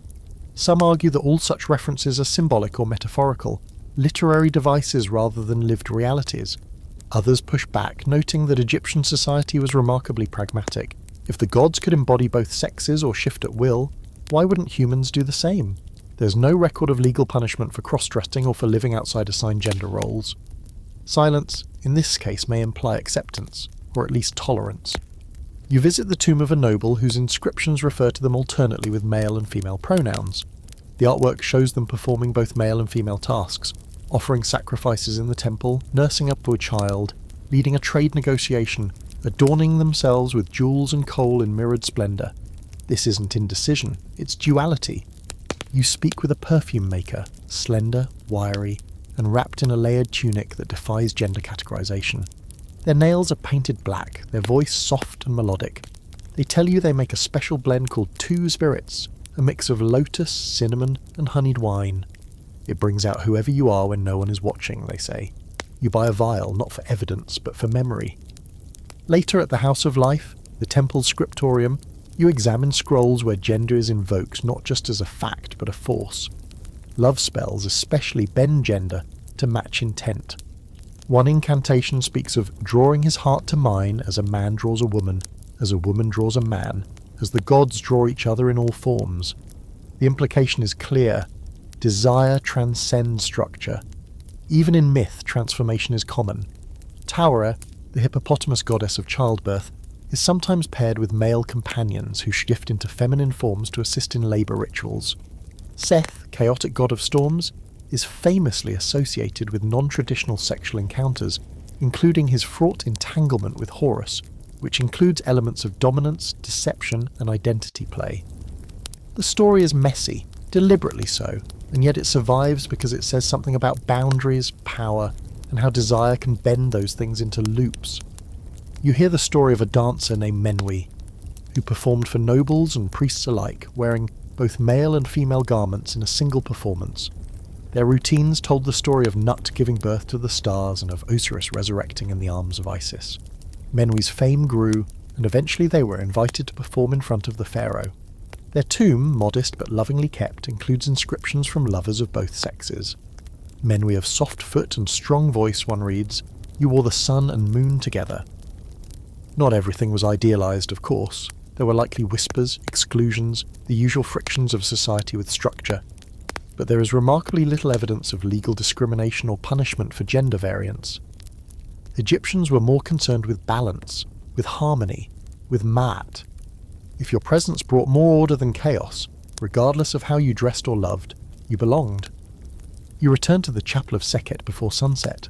Some argue that all such references are symbolic or metaphorical, literary devices rather than lived realities. Others push back, noting that Egyptian society was remarkably pragmatic. If the gods could embody both sexes or shift at will, why wouldn't humans do the same? There's no record of legal punishment for cross-dressing or for living outside assigned gender roles. Silence, in this case, may imply acceptance, or at least tolerance. You visit the tomb of a noble whose inscriptions refer to them alternately with male and female pronouns. The artwork shows them performing both male and female tasks, offering sacrifices in the temple, nursing up to a child, leading a trade negotiation, adorning themselves with jewels and coal in mirrored splendour. This isn't indecision, it's duality. You speak with a perfume maker, slender, wiry, and wrapped in a layered tunic that defies gender categorization. Their nails are painted black, their voice soft and melodic. They tell you they make a special blend called Two Spirits, a mix of lotus, cinnamon, and honeyed wine. It brings out whoever you are when no one is watching, they say. You buy a vial, not for evidence, but for memory. Later at the House of Life, the temple's scriptorium, you examine scrolls where gender is invoked not just as a fact, but a force. Love spells especially bend gender to match intent. One incantation speaks of drawing his heart to mine as a man draws a woman draws a man, as the gods draw each other in all forms. The implication is clear. Desire transcends structure. Even in myth, transformation is common. Taura, the hippopotamus goddess of childbirth, is sometimes paired with male companions who shift into feminine forms to assist in labour rituals. Seth, chaotic god of storms, is famously associated with non-traditional sexual encounters, including his fraught entanglement with Horus, which includes elements of dominance, deception, and identity play. The story is messy, deliberately so, and yet it survives because it says something about boundaries, power, and how desire can bend those things into loops. You hear the story of a dancer named Menwi, who performed for nobles and priests alike, wearing both male and female garments in a single performance. Their routines told the story of Nut giving birth to the stars and of Osiris resurrecting in the arms of Isis. Menwi's fame grew, and eventually they were invited to perform in front of the pharaoh. Their tomb, modest but lovingly kept, includes inscriptions from lovers of both sexes. Menwi of soft foot and strong voice, one reads, "You wore the sun and moon together." Not everything was idealised, of course. There were likely whispers, exclusions, the usual frictions of society with structure. But there is remarkably little evidence of legal discrimination or punishment for gender variance. Egyptians were more concerned with balance, with harmony, with ma'at. If your presence brought more order than chaos, regardless of how you dressed or loved, you belonged. You return to the chapel of Sekhet before sunset.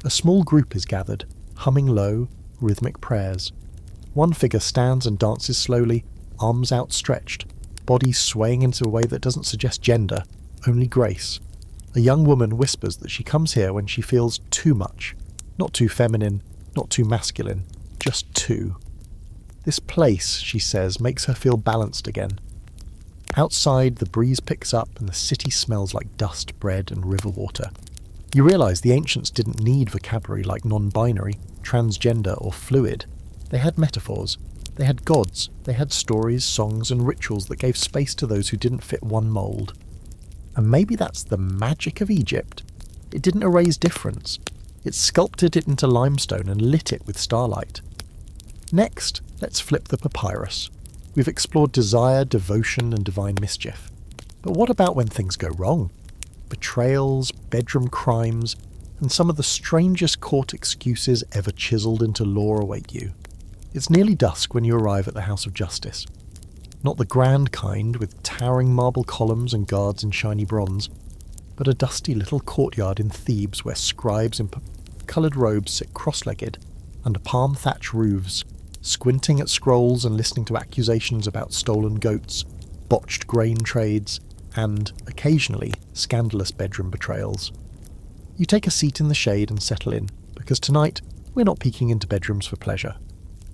A small group is gathered, humming low, rhythmic prayers. One figure stands and dances slowly, arms outstretched, body swaying into a way that doesn't suggest gender, only grace. A young woman whispers that she comes here when she feels too much. Not too feminine, not too masculine, just too. This place, she says, makes her feel balanced again. Outside, the breeze picks up and the city smells like dust, bread, and river water. You realise the ancients didn't need vocabulary like non-binary, transgender, or fluid. They had metaphors. They had gods. They had stories, songs, and rituals that gave space to those who didn't fit one mould. And maybe that's the magic of Egypt. It didn't erase difference. It sculpted it into limestone and lit it with starlight. Next, let's flip the papyrus. We've explored desire, devotion, and divine mischief. But what about when things go wrong? Betrayals, bedroom crimes, and some of the strangest court excuses ever chiselled into law await you. It's nearly dusk when you arrive at the House of Justice. Not the grand kind, with towering marble columns and guards in shiny bronze, but a dusty little courtyard in Thebes where scribes in coloured robes sit cross-legged under palm-thatched roofs, squinting at scrolls and listening to accusations about stolen goats, botched grain trades, and, occasionally, scandalous bedroom betrayals. You take a seat in the shade and settle in, because tonight we're not peeking into bedrooms for pleasure.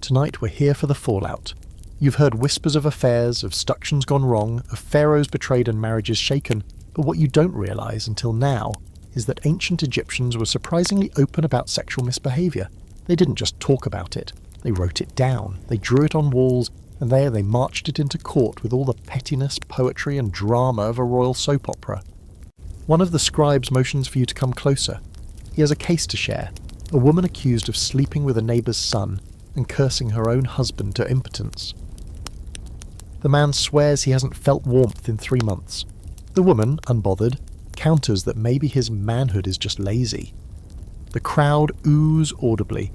Tonight we're here for the fallout. You've heard whispers of affairs, of seductions gone wrong, of pharaohs betrayed and marriages shaken, but what you don't realise until now is that ancient Egyptians were surprisingly open about sexual misbehaviour. They didn't just talk about it, they wrote it down, they drew it on walls, and there they marched it into court with all the pettiness, poetry, and drama of a royal soap opera. One of the scribes motions for you to come closer. He has a case to share, a woman accused of sleeping with a neighbour's son and cursing her own husband to impotence. The man swears he hasn't felt warmth in 3 months. The woman, unbothered, counters that maybe his manhood is just lazy. The crowd ooze audibly.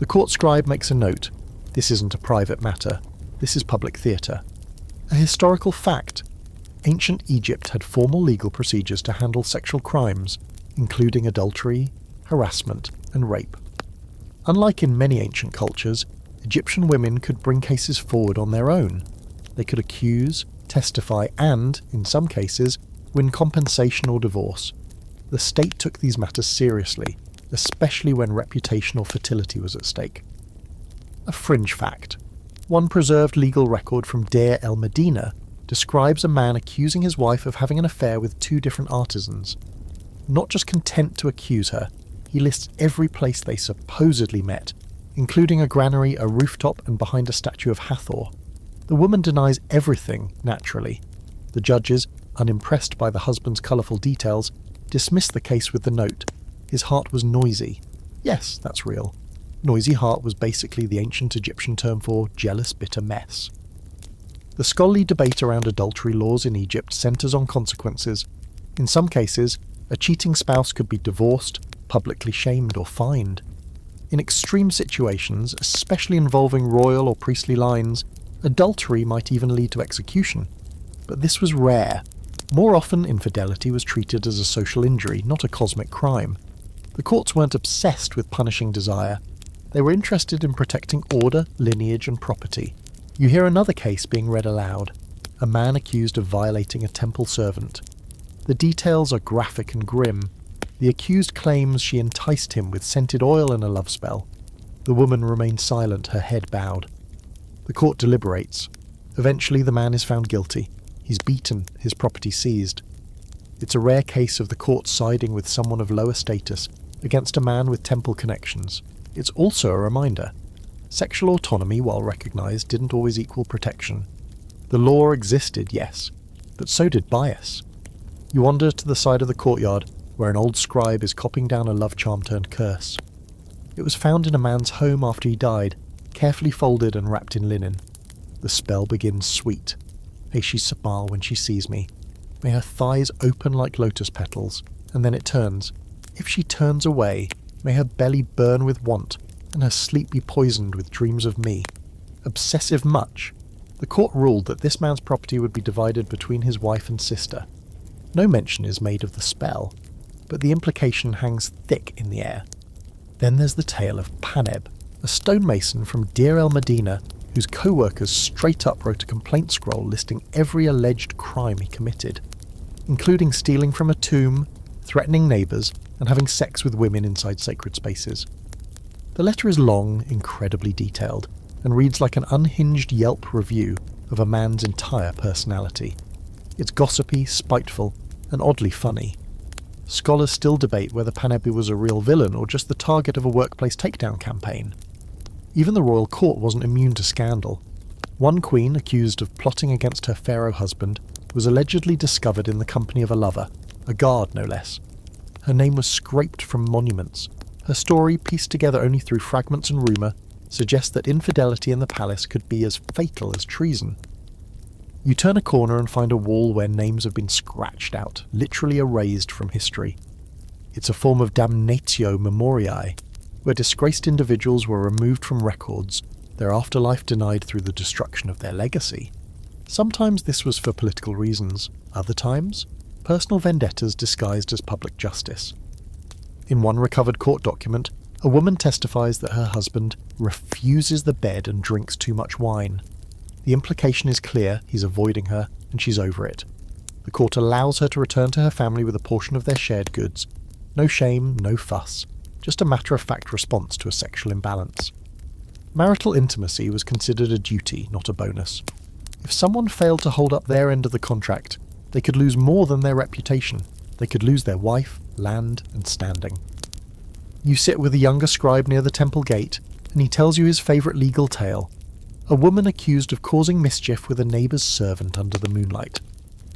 The court scribe makes a note. This isn't a private matter. This is public theatre. A historical fact. Ancient Egypt had formal legal procedures to handle sexual crimes, including adultery, harassment, and rape. Unlike in many ancient cultures, Egyptian women could bring cases forward on their own. They could accuse, testify, and, in some cases, win compensation or divorce. The state took these matters seriously, especially when reputation or fertility was at stake. A fringe fact. One preserved legal record from Deir el-Medina describes a man accusing his wife of having an affair with two different artisans. Not just content to accuse her, he lists every place they supposedly met, including a granary, a rooftop, and behind a statue of Hathor. The woman denies everything, naturally. The judges, unimpressed by the husband's colourful details, dismiss the case with the note, his heart was noisy. Yes, that's real. Noisy heart was basically the ancient Egyptian term for jealous, bitter mess. The scholarly debate around adultery laws in Egypt centres on consequences. In some cases, a cheating spouse could be divorced, publicly shamed, or fined. In extreme situations, especially involving royal or priestly lines, adultery might even lead to execution. But this was rare. More often, infidelity was treated as a social injury, not a cosmic crime. The courts weren't obsessed with punishing desire. They were interested in protecting order, lineage, and property. You hear another case being read aloud. A man accused of violating a temple servant. The details are graphic and grim. The accused claims she enticed him with scented oil and a love spell. The woman remained silent, her head bowed. The court deliberates. Eventually the man is found guilty. He's beaten, his property seized. It's a rare case of the court siding with someone of lower status against a man with temple connections. It's also a reminder. Sexual autonomy, while recognised, didn't always equal protection. The law existed, yes, but so did bias. You wander to the side of the courtyard, where an old scribe is copying down a love charm turned curse. It was found in a man's home after he died, carefully folded and wrapped in linen. The spell begins sweet. May she smile when she sees me. May her thighs open like lotus petals, and then it turns. If she turns away, may her belly burn with want, and her sleep be poisoned with dreams of me. Obsessive much. The court ruled that this man's property would be divided between his wife and sister. No mention is made of the spell, but the implication hangs thick in the air. Then there's the tale of Paneb, a stonemason from Deir el-Medina whose co-workers straight up wrote a complaint scroll listing every alleged crime he committed, including stealing from a tomb, threatening neighbours, and having sex with women inside sacred spaces. The letter is long, incredibly detailed, and reads like an unhinged Yelp review of a man's entire personality. It's gossipy, spiteful, and oddly funny. Scholars still debate whether Paneb was a real villain or just the target of a workplace takedown campaign. Even the royal court wasn't immune to scandal. One queen, accused of plotting against her pharaoh husband, was allegedly discovered in the company of a lover, a guard no less. Her name was scraped from monuments. Her story, pieced together only through fragments and rumour, suggests that infidelity in the palace could be as fatal as treason. You turn a corner and find a wall where names have been scratched out, literally erased from history. It's a form of damnatio memoriae, where disgraced individuals were removed from records, their afterlife denied through the destruction of their legacy. Sometimes this was for political reasons, other times, personal vendettas disguised as public justice. In one recovered court document, a woman testifies that her husband refuses the bed and drinks too much wine. The implication is clear, he's avoiding her, and she's over it. The court allows her to return to her family with a portion of their shared goods. No shame, no fuss. Just a matter-of-fact response to a sexual imbalance. Marital intimacy was considered a duty, not a bonus. If someone failed to hold up their end of the contract, they could lose more than their reputation. They could lose their wife, land, and standing. You sit with a younger scribe near the temple gate, and he tells you his favourite legal tale. A woman accused of causing mischief with a neighbour's servant under the moonlight.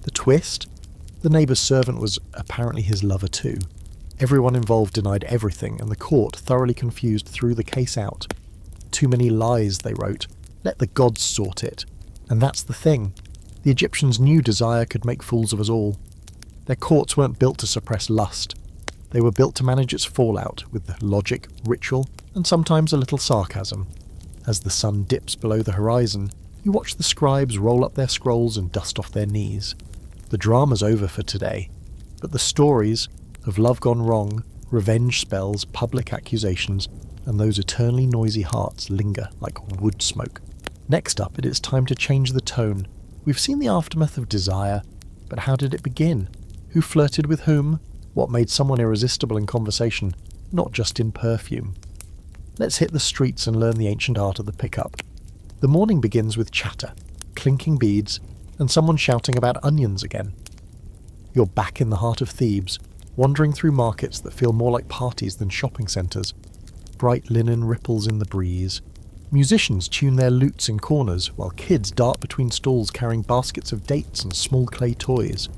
The twist? The neighbour's servant was apparently his lover too. Everyone involved denied everything, and the court, thoroughly confused, threw the case out. Too many lies, they wrote. Let the gods sort it. And that's the thing. The Egyptians knew desire could make fools of us all. Their courts weren't built to suppress lust. They were built to manage its fallout with logic, ritual, and sometimes a little sarcasm. As the sun dips below the horizon, you watch the scribes roll up their scrolls and dust off their knees. The drama's over for today, but the stories of love gone wrong, revenge spells, public accusations, and those eternally noisy hearts linger like wood smoke. Next up, it is time to change the tone. We've seen the aftermath of desire, but how did it begin? Who flirted with whom? What made someone irresistible in conversation, not just in perfume? Let's hit the streets and learn the ancient art of the pickup. The morning begins with chatter, clinking beads, and someone shouting about onions again. You're back in the heart of Thebes, wandering through markets that feel more like parties than shopping centres. Bright linen ripples in the breeze. Musicians tune their lutes in corners, while kids dart between stalls carrying baskets of dates and small clay toys.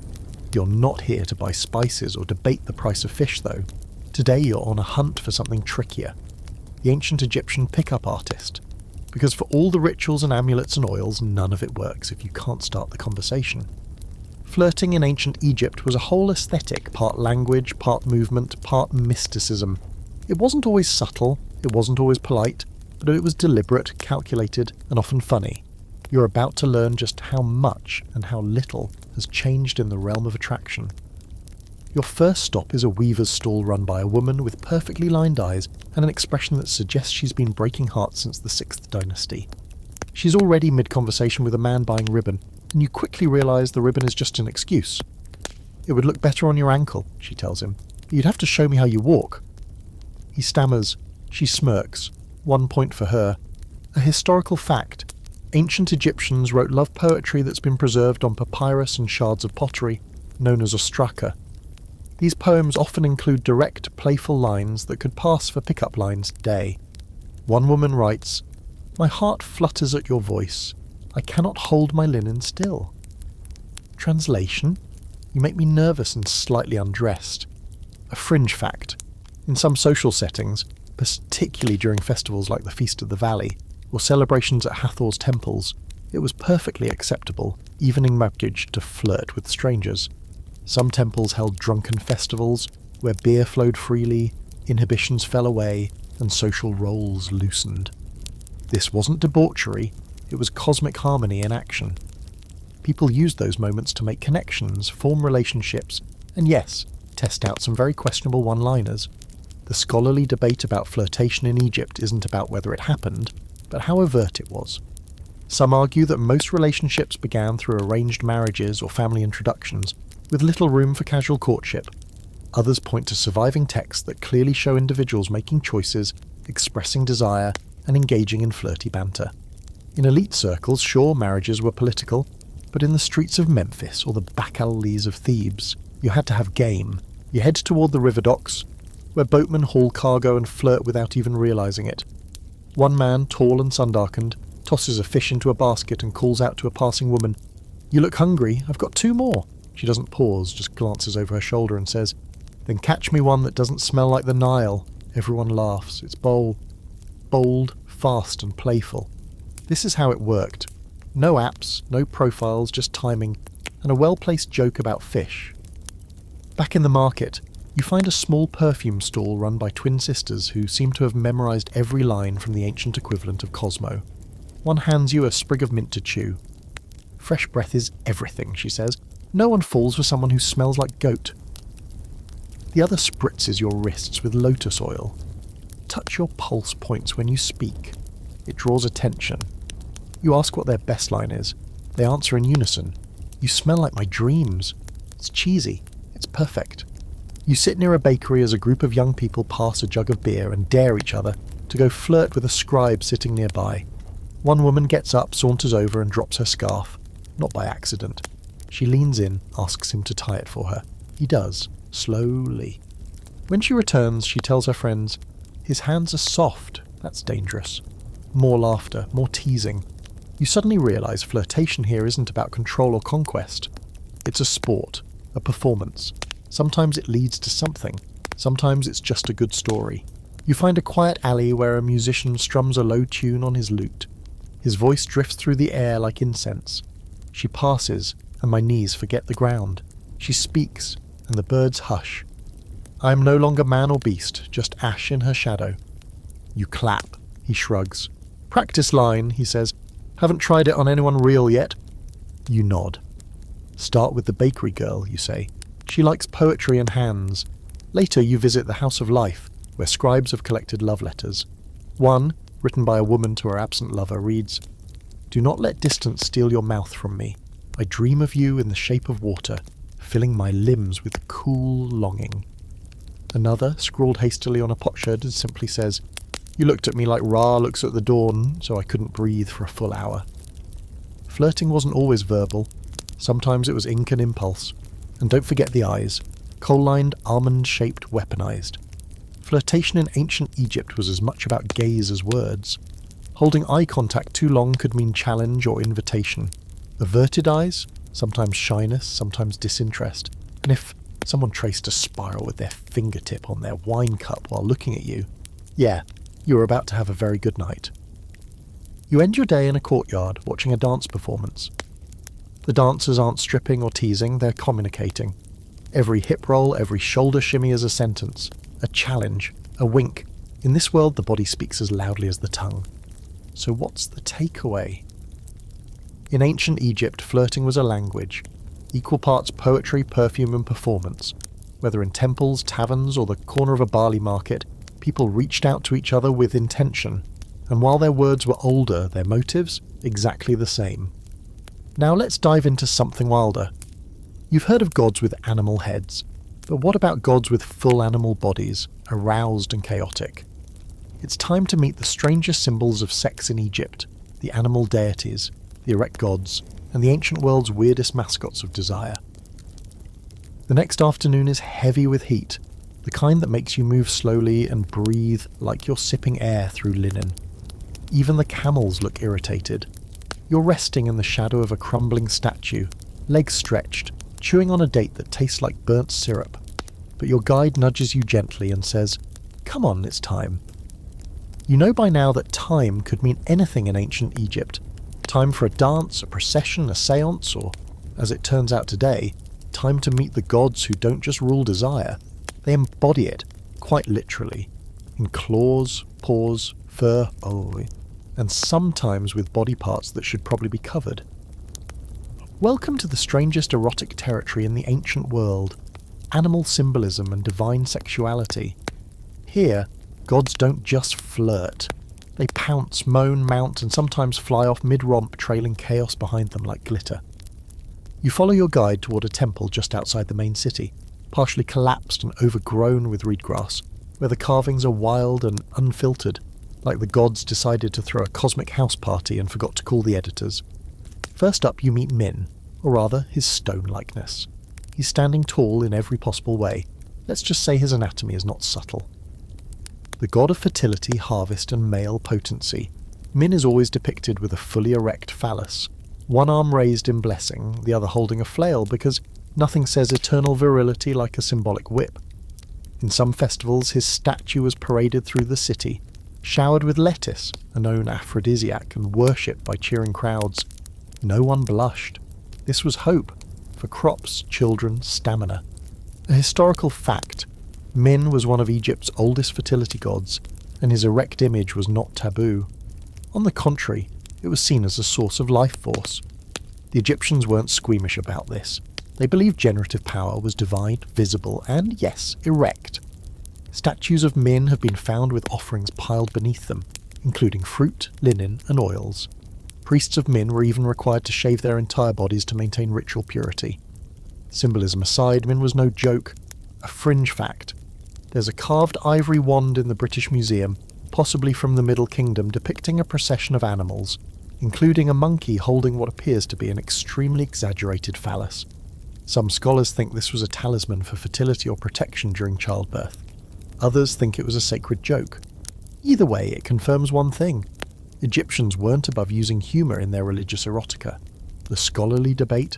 You're not here to buy spices or debate the price of fish, though. Today you're on a hunt for something trickier. The ancient Egyptian pickup artist. Because for all the rituals and amulets and oils, none of it works if you can't start the conversation. Flirting in ancient Egypt was a whole aesthetic, part language, part movement, part mysticism. It wasn't always subtle, it wasn't always polite, but it was deliberate, calculated, and often funny. You're about to learn just how much and how little has changed in the realm of attraction. Your first stop is a weaver's stall run by a woman with perfectly lined eyes and an expression that suggests she's been breaking hearts since the 6th dynasty. She's already mid-conversation with a man buying ribbon, and you quickly realise the ribbon is just an excuse. "It would look better on your ankle," she tells him, "but you'd have to show me how you walk." He stammers. She smirks. 1 point for her. A historical fact. Ancient Egyptians wrote love poetry that's been preserved on papyrus and shards of pottery, known as ostraka. These poems often include direct, playful lines that could pass for pickup lines today. One woman writes, "My heart flutters at your voice. I cannot hold my linen still." Translation? You make me nervous and slightly undressed. A fringe fact. In some social settings, particularly during festivals like the Feast of the Valley, or celebrations at Hathor's temples, it was perfectly acceptable, even in Makkah, to flirt with strangers. Some temples held drunken festivals, where beer flowed freely, inhibitions fell away, and social roles loosened. This wasn't debauchery, it was cosmic harmony in action. People used those moments to make connections, form relationships, and yes, test out some very questionable one-liners. The scholarly debate about flirtation in Egypt isn't about whether it happened, but how overt it was. Some argue that most relationships began through arranged marriages or family introductions, with little room for casual courtship. Others point to surviving texts that clearly show individuals making choices, expressing desire, and engaging in flirty banter. In elite circles, sure, marriages were political, but in the streets of Memphis or the back alleys of Thebes, you had to have game. You head toward the river docks, where boatmen haul cargo and flirt without even realising it. One man, tall and sun-darkened, tosses a fish into a basket and calls out to a passing woman, "You look hungry, I've got 2 more." She doesn't pause, just glances over her shoulder and says, "Then catch me one that doesn't smell like the Nile." Everyone laughs. It's bold, fast and playful. This is how it worked. No apps, no profiles, just timing, and a well-placed joke about fish. Back in the market, you find a small perfume stall run by twin sisters who seem to have memorised every line from the ancient equivalent of Cosmo. One hands you a sprig of mint to chew. "Fresh breath is everything," she says. "No one falls for someone who smells like goat." The other spritzes your wrists with lotus oil. Touch your pulse points when you speak. It draws attention. You ask what their best line is. They answer in unison. "You smell like my dreams." It's cheesy. It's perfect. You sit near a bakery as a group of young people pass a jug of beer and dare each other to go flirt with a scribe sitting nearby. One woman gets up, saunters over and drops her scarf. Not by accident. She leans in, asks him to tie it for her. He does, slowly. When she returns, she tells her friends, "His hands are soft. That's dangerous." More laughter, more teasing. You suddenly realise flirtation here isn't about control or conquest. It's a sport, a performance. Sometimes it leads to something. Sometimes it's just a good story. You find a quiet alley where a musician strums a low tune on his lute. His voice drifts through the air like incense. She passes, and my knees forget the ground. She speaks, and the birds hush. I am no longer man or beast, just ash in her shadow. You clap, he shrugs. Practice line, he says. Haven't tried it on anyone real yet. You nod. Start with the bakery girl, you say. She likes poetry and hands. Later you visit the House of Life, where scribes have collected love letters. One, written by a woman to her absent lover, reads, "Do not let distance steal your mouth from me. I dream of you in the shape of water, filling my limbs with cool longing." Another, scrawled hastily on a potsherd, simply says, "You looked at me like Ra looks at the dawn, so I couldn't breathe for a full hour." Flirting wasn't always verbal. Sometimes it was ink and impulse. And don't forget the eyes, coal-lined, almond-shaped, weaponized. Flirtation in ancient Egypt was as much about gaze as words. Holding eye contact too long could mean challenge or invitation. Averted eyes, sometimes shyness, sometimes disinterest. And if someone traced a spiral with their fingertip on their wine cup while looking at you, yeah, you were about to have a very good night. You end your day in a courtyard watching a dance performance. The dancers aren't stripping or teasing, they're communicating. Every hip roll, every shoulder shimmy is a sentence, a challenge, a wink. In this world, the body speaks as loudly as the tongue. So what's the takeaway? In ancient Egypt, flirting was a language, equal parts poetry, perfume and performance. Whether in temples, taverns or the corner of a barley market, people reached out to each other with intention. And while their words were older, their motives exactly the same. Now let's dive into something wilder. You've heard of gods with animal heads, but what about gods with full animal bodies, aroused and chaotic? It's time to meet the strangest symbols of sex in Egypt, the animal deities, the erect gods, and the ancient world's weirdest mascots of desire. The next afternoon is heavy with heat, the kind that makes you move slowly and breathe like you're sipping air through linen. Even the camels look irritated. You're resting in the shadow of a crumbling statue, legs stretched, chewing on a date that tastes like burnt syrup. But your guide nudges you gently and says, "Come on, it's time." You know by now that time could mean anything in ancient Egypt. Time for a dance, a procession, a séance, or, as it turns out today, time to meet the gods who don't just rule desire. They embody it, quite literally, in claws, paws, fur, and sometimes with body parts that should probably be covered. Welcome to the strangest erotic territory in the ancient world, animal symbolism and divine sexuality. Here, gods don't just flirt. They pounce, moan, mount, and sometimes fly off mid-romp, trailing chaos behind them like glitter. You follow your guide toward a temple just outside the main city, partially collapsed and overgrown with reed grass, where the carvings are wild and unfiltered, like the gods decided to throw a cosmic house party and forgot to call the editors. First up you meet Min, or rather his stone likeness. He's standing tall in every possible way. Let's just say his anatomy is not subtle. The god of fertility, harvest and male potency, Min is always depicted with a fully erect phallus, one arm raised in blessing, the other holding a flail, because nothing says eternal virility like a symbolic whip. In some festivals his statue was paraded through the city, showered with lettuce, a known aphrodisiac, and worshipped by cheering crowds. No one blushed. This was hope, for crops, children, stamina. A historical fact, Min was one of Egypt's oldest fertility gods, and his erect image was not taboo. On the contrary, it was seen as a source of life force. The Egyptians weren't squeamish about this. They believed generative power was divine, visible, and yes, erect. Statues of Min have been found with offerings piled beneath them, including fruit, linen, and oils. Priests of Min were even required to shave their entire bodies to maintain ritual purity. Symbolism aside, Min was no joke, a fringe fact. There's a carved ivory wand in the British Museum, possibly from the Middle Kingdom, depicting a procession of animals, including a monkey holding what appears to be an extremely exaggerated phallus. Some scholars think this was a talisman for fertility or protection during childbirth. Others think it was a sacred joke. Either way, it confirms one thing. Egyptians weren't above using humour in their religious erotica. The scholarly debate?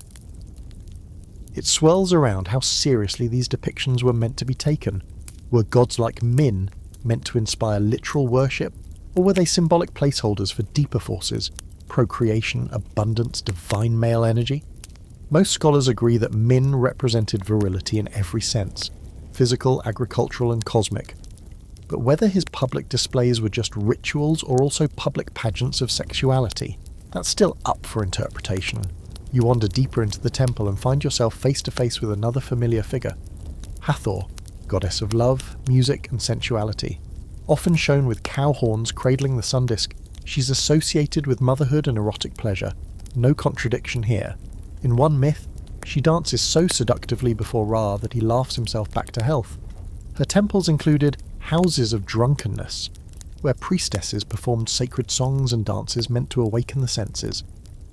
It swirls around how seriously these depictions were meant to be taken. Were gods like Min meant to inspire literal worship, or were they symbolic placeholders for deeper forces, procreation, abundance, divine male energy? Most scholars agree that Min represented virility in every sense. physical, agricultural and cosmic. But whether his public displays were just rituals or also public pageants of sexuality, that's still up for interpretation. You wander deeper into the temple and find yourself face to face with another familiar figure. Hathor, goddess of love, music and sensuality. Often shown with cow horns cradling the sun disk, she's associated with motherhood and erotic pleasure. No contradiction here. In one myth, she dances so seductively before Ra that he laughs himself back to health. Her temples included houses of drunkenness, where priestesses performed sacred songs and dances meant to awaken the senses.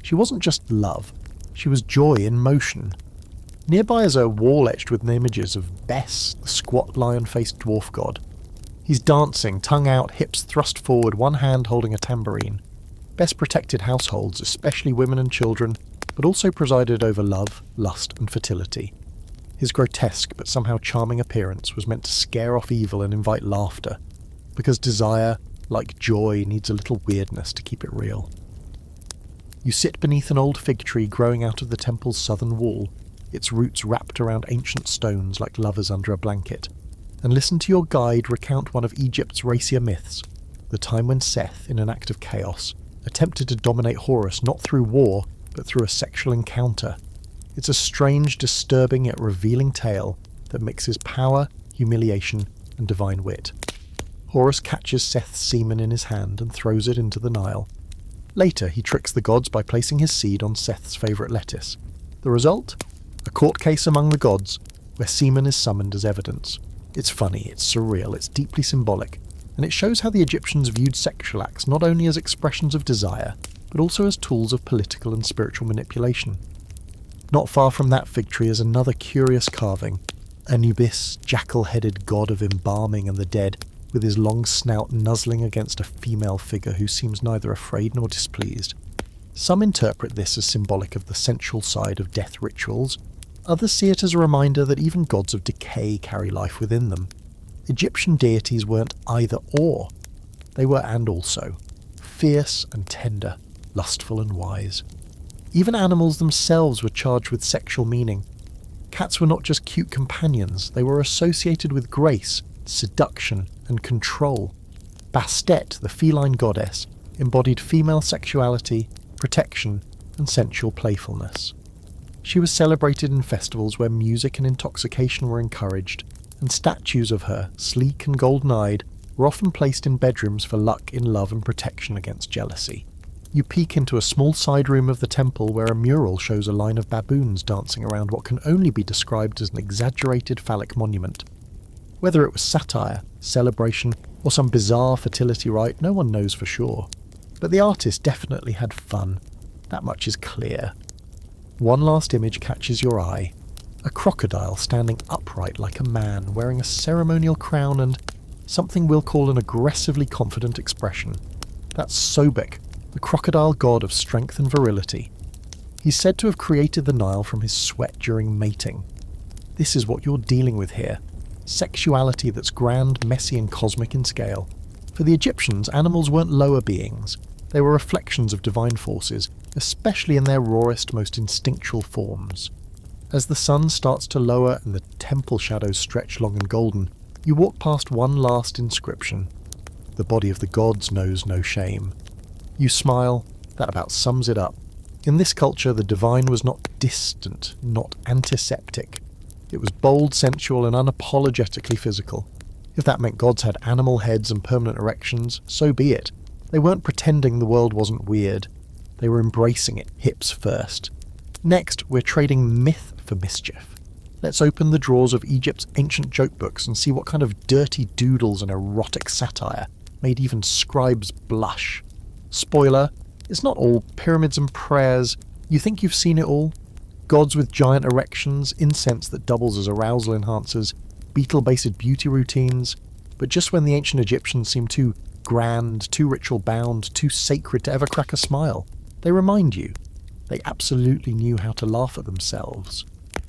She wasn't just love, she was joy in motion. Nearby is a wall etched with images of Bes, the squat lion-faced dwarf god. He's dancing, tongue out, hips thrust forward, one hand holding a tambourine. Bes protected households, especially women and children, but also presided over love, lust and fertility. His grotesque but somehow charming appearance was meant to scare off evil and invite laughter, because desire, like joy, needs a little weirdness to keep it real. You sit beneath an old fig tree growing out of the temple's southern wall, its roots wrapped around ancient stones like lovers under a blanket, and listen to your guide recount one of Egypt's racier myths, the time when Seth, in an act of chaos, attempted to dominate Horus not through war, but through a sexual encounter. It's a strange, disturbing yet revealing tale that mixes power, humiliation, and divine wit. Horus catches Seth's semen in his hand and throws it into the Nile. Later, he tricks the gods by placing his seed on Seth's favourite lettuce. The result? A court case among the gods, where semen is summoned as evidence. It's funny, it's surreal, it's deeply symbolic, and it shows how the Egyptians viewed sexual acts not only as expressions of desire, but also as tools of political and spiritual manipulation. Not far from that fig tree is another curious carving, Anubis, jackal-headed god of embalming and the dead, with his long snout nuzzling against a female figure who seems neither afraid nor displeased. Some interpret this as symbolic of the sensual side of death rituals, others see it as a reminder that even gods of decay carry life within them. Egyptian deities weren't either or, they were and also, fierce and tender, lustful and wise. Even animals themselves were charged with sexual meaning. Cats were not just cute companions, they were associated with grace, seduction, and control. Bastet, the feline goddess, embodied female sexuality, protection, and sensual playfulness. She was celebrated in festivals where music and intoxication were encouraged, and statues of her, sleek and golden-eyed, were often placed in bedrooms for luck in love and protection against jealousy. You peek into a small side room of the temple where a mural shows a line of baboons dancing around what can only be described as an exaggerated phallic monument. Whether it was satire, celebration, or some bizarre fertility rite, no one knows for sure. But the artist definitely had fun. That much is clear. One last image catches your eye. A crocodile standing upright like a man, wearing a ceremonial crown and something we'll call an aggressively confident expression. That's Sobek, the crocodile god of strength and virility. He's said to have created the Nile from his sweat during mating. This is what you're dealing with here. Sexuality that's grand, messy and cosmic in scale. For the Egyptians, animals weren't lower beings. They were reflections of divine forces, especially in their rawest, most instinctual forms. As the sun starts to lower and the temple shadows stretch long and golden, you walk past one last inscription. The body of the gods knows no shame. You smile, that about sums it up. In this culture, the divine was not distant, not antiseptic. It was bold, sensual, and unapologetically physical. If that meant gods had animal heads and permanent erections, so be it. They weren't pretending the world wasn't weird. They were embracing it, hips first. Next, we're trading myth for mischief. Let's open the drawers of Egypt's ancient joke books and see what kind of dirty doodles and erotic satire made even scribes blush. Spoiler, it's not all pyramids and prayers. You think you've seen it all? Gods with giant erections, incense that doubles as arousal enhancers, beetle-based beauty routines. But just when the ancient Egyptians seemed too grand, too ritual-bound, too sacred to ever crack a smile, they remind you. They absolutely knew how to laugh at themselves.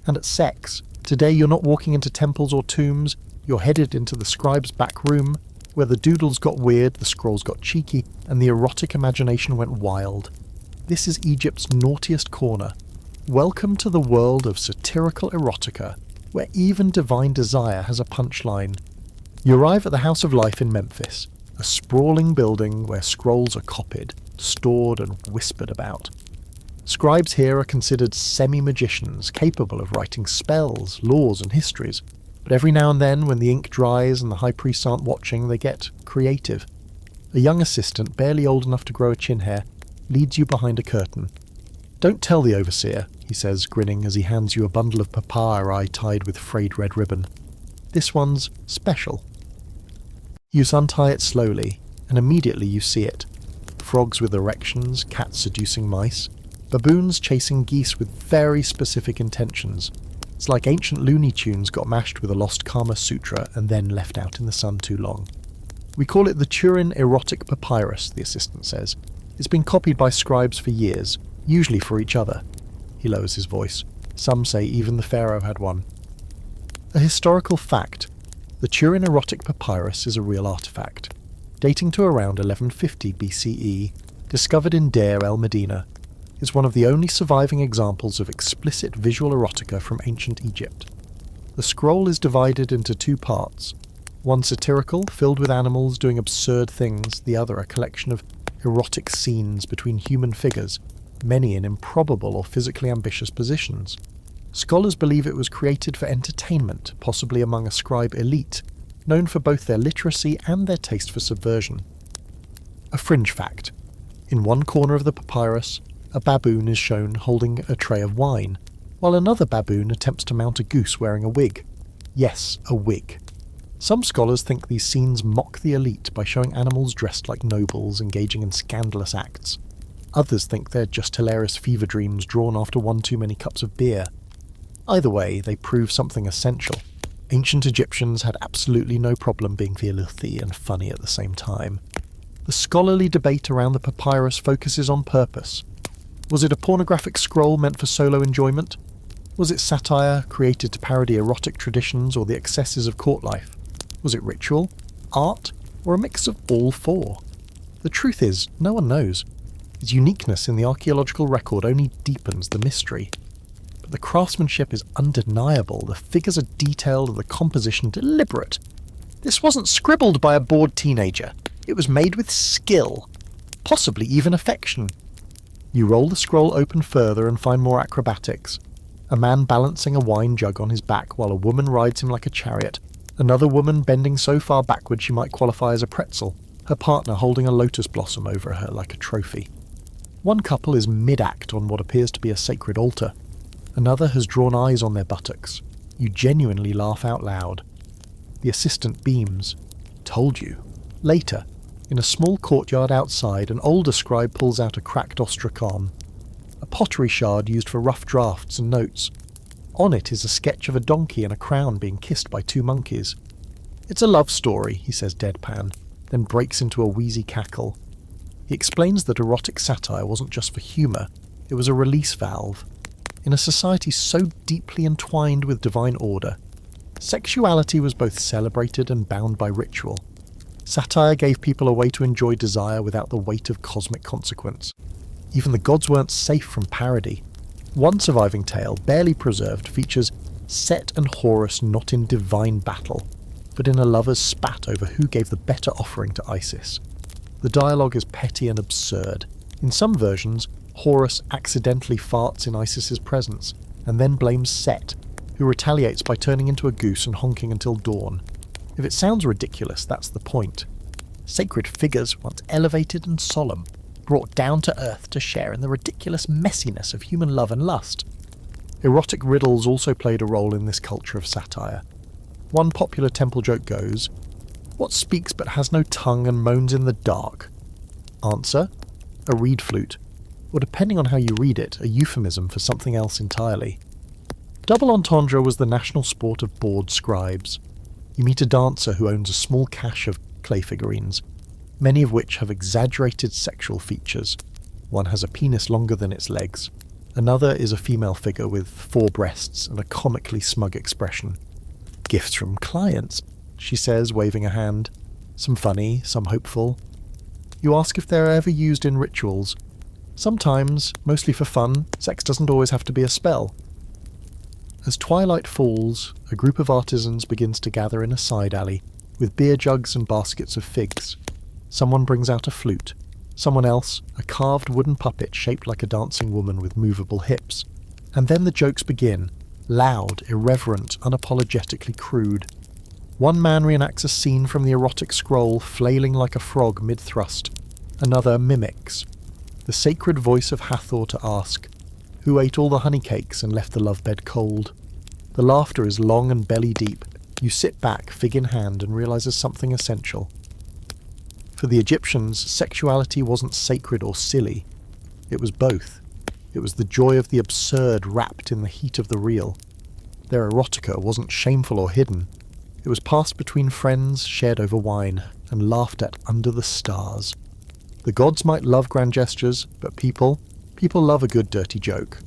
And at SeX, today you're not walking into temples or tombs, you're headed into the scribe's back room, where the doodles got weird, the scrolls got cheeky, and the erotic imagination went wild. This is Egypt's naughtiest corner. Welcome to the world of satirical erotica, where even divine desire has a punchline. You arrive at the House of Life in Memphis, a sprawling building where scrolls are copied, stored and whispered about. Scribes here are considered semi-magicians capable of writing spells, laws and histories, but every now and then when the ink dries and the high priests aren't watching, they get creative. A young assistant, barely old enough to grow a chin hair, leads you behind a curtain. "Don't tell the overseer," he says, grinning as he hands you a bundle of papyri tied with frayed red ribbon. "This one's special." You untie it slowly, and immediately you see it. Frogs with erections, cats seducing mice, baboons chasing geese with very specific intentions. It's like ancient Looney Tunes got mashed with a lost Kama Sutra and then left out in the sun too long. "We call it the Turin Erotic Papyrus," the assistant says. "It's been copied by scribes for years, usually for each other." He lowers his voice. "Some say even the Pharaoh had one." A historical fact. The Turin Erotic Papyrus is a real artifact. Dating to around 1150 BCE, discovered in Deir el-Medina, is one of the only surviving examples of explicit visual erotica from ancient Egypt. The scroll is divided into two parts, one satirical, filled with animals doing absurd things, the other a collection of erotic scenes between human figures, many in improbable or physically ambitious positions. Scholars believe it was created for entertainment, possibly among a scribe elite, known for both their literacy and their taste for subversion. A fringe fact. In one corner of the papyrus, a baboon is shown holding a tray of wine, while another baboon attempts to mount a goose wearing a wig. Yes, a wig. Some scholars think these scenes mock the elite by showing animals dressed like nobles engaging in scandalous acts. Others think they're just hilarious fever dreams drawn after one too many cups of beer. Either way, they prove something essential. Ancient Egyptians had absolutely no problem being filthy and funny at the same time. The scholarly debate around the papyrus focuses on purpose. Was it a pornographic scroll meant for solo enjoyment? Was it satire created to parody erotic traditions or the excesses of court life? Was it ritual, art, or a mix of all four? The truth is, no one knows. Its uniqueness in the archaeological record only deepens the mystery. But the craftsmanship is undeniable, the figures are detailed and the composition deliberate. This wasn't scribbled by a bored teenager. It was made with skill, possibly even affection. You roll the scroll open further and find more acrobatics. A man balancing a wine jug on his back while a woman rides him like a chariot. Another woman bending so far backward she might qualify as a pretzel, her partner holding a lotus blossom over her like a trophy. One couple is mid-act on what appears to be a sacred altar. Another has drawn eyes on their buttocks. You genuinely laugh out loud. The assistant beams. Told you. Later, in a small courtyard outside, an older scribe pulls out a cracked ostrakhan, a pottery shard used for rough drafts and notes. On it is a sketch of a donkey and a crown being kissed by two monkeys. "It's a love story," he says deadpan, then breaks into a wheezy cackle. He explains that erotic satire wasn't just for humour, it was a release valve. In a society so deeply entwined with divine order, sexuality was both celebrated and bound by ritual. Satire gave people a way to enjoy desire without the weight of cosmic consequence. Even the gods weren't safe from parody. One surviving tale, barely preserved, features Set and Horus not in divine battle, but in a lover's spat over who gave the better offering to Isis. The dialogue is petty and absurd. In some versions, Horus accidentally farts in Isis's presence, and then blames Set, who retaliates by turning into a goose and honking until dawn. If it sounds ridiculous, that's the point. Sacred figures, once elevated and solemn, brought down to earth to share in the ridiculous messiness of human love and lust. Erotic riddles also played a role in this culture of satire. One popular temple joke goes, "What speaks but has no tongue and moans in the dark?" Answer, a reed flute, or depending on how you read it, a euphemism for something else entirely. Double entendre was the national sport of bored scribes. You meet a dancer who owns a small cache of clay figurines, many of which have exaggerated sexual features. One has a penis longer than its legs. Another is a female figure with 4 breasts and a comically smug expression. "Gifts from clients," she says, waving a hand. Some funny, some hopeful. You ask if they're ever used in rituals. Sometimes, mostly for fun, sex doesn't always have to be a spell. As twilight falls, a group of artisans begins to gather in a side alley, with beer jugs and baskets of figs. Someone brings out a flute. Someone else, a carved wooden puppet shaped like a dancing woman with movable hips. And then the jokes begin, loud, irreverent, unapologetically crude. One man reenacts a scene from the erotic scroll, flailing like a frog mid-thrust. Another mimics the sacred voice of Hathor to ask, who ate all the honey cakes and left the love bed cold? The laughter is long and belly deep. You sit back, fig in hand, and realise there's something essential. For the Egyptians, sexuality wasn't sacred or silly. It was both. It was the joy of the absurd wrapped in the heat of the real. Their erotica wasn't shameful or hidden. It was passed between friends, shared over wine, and laughed at under the stars. The gods might love grand gestures, but people love a good dirty joke.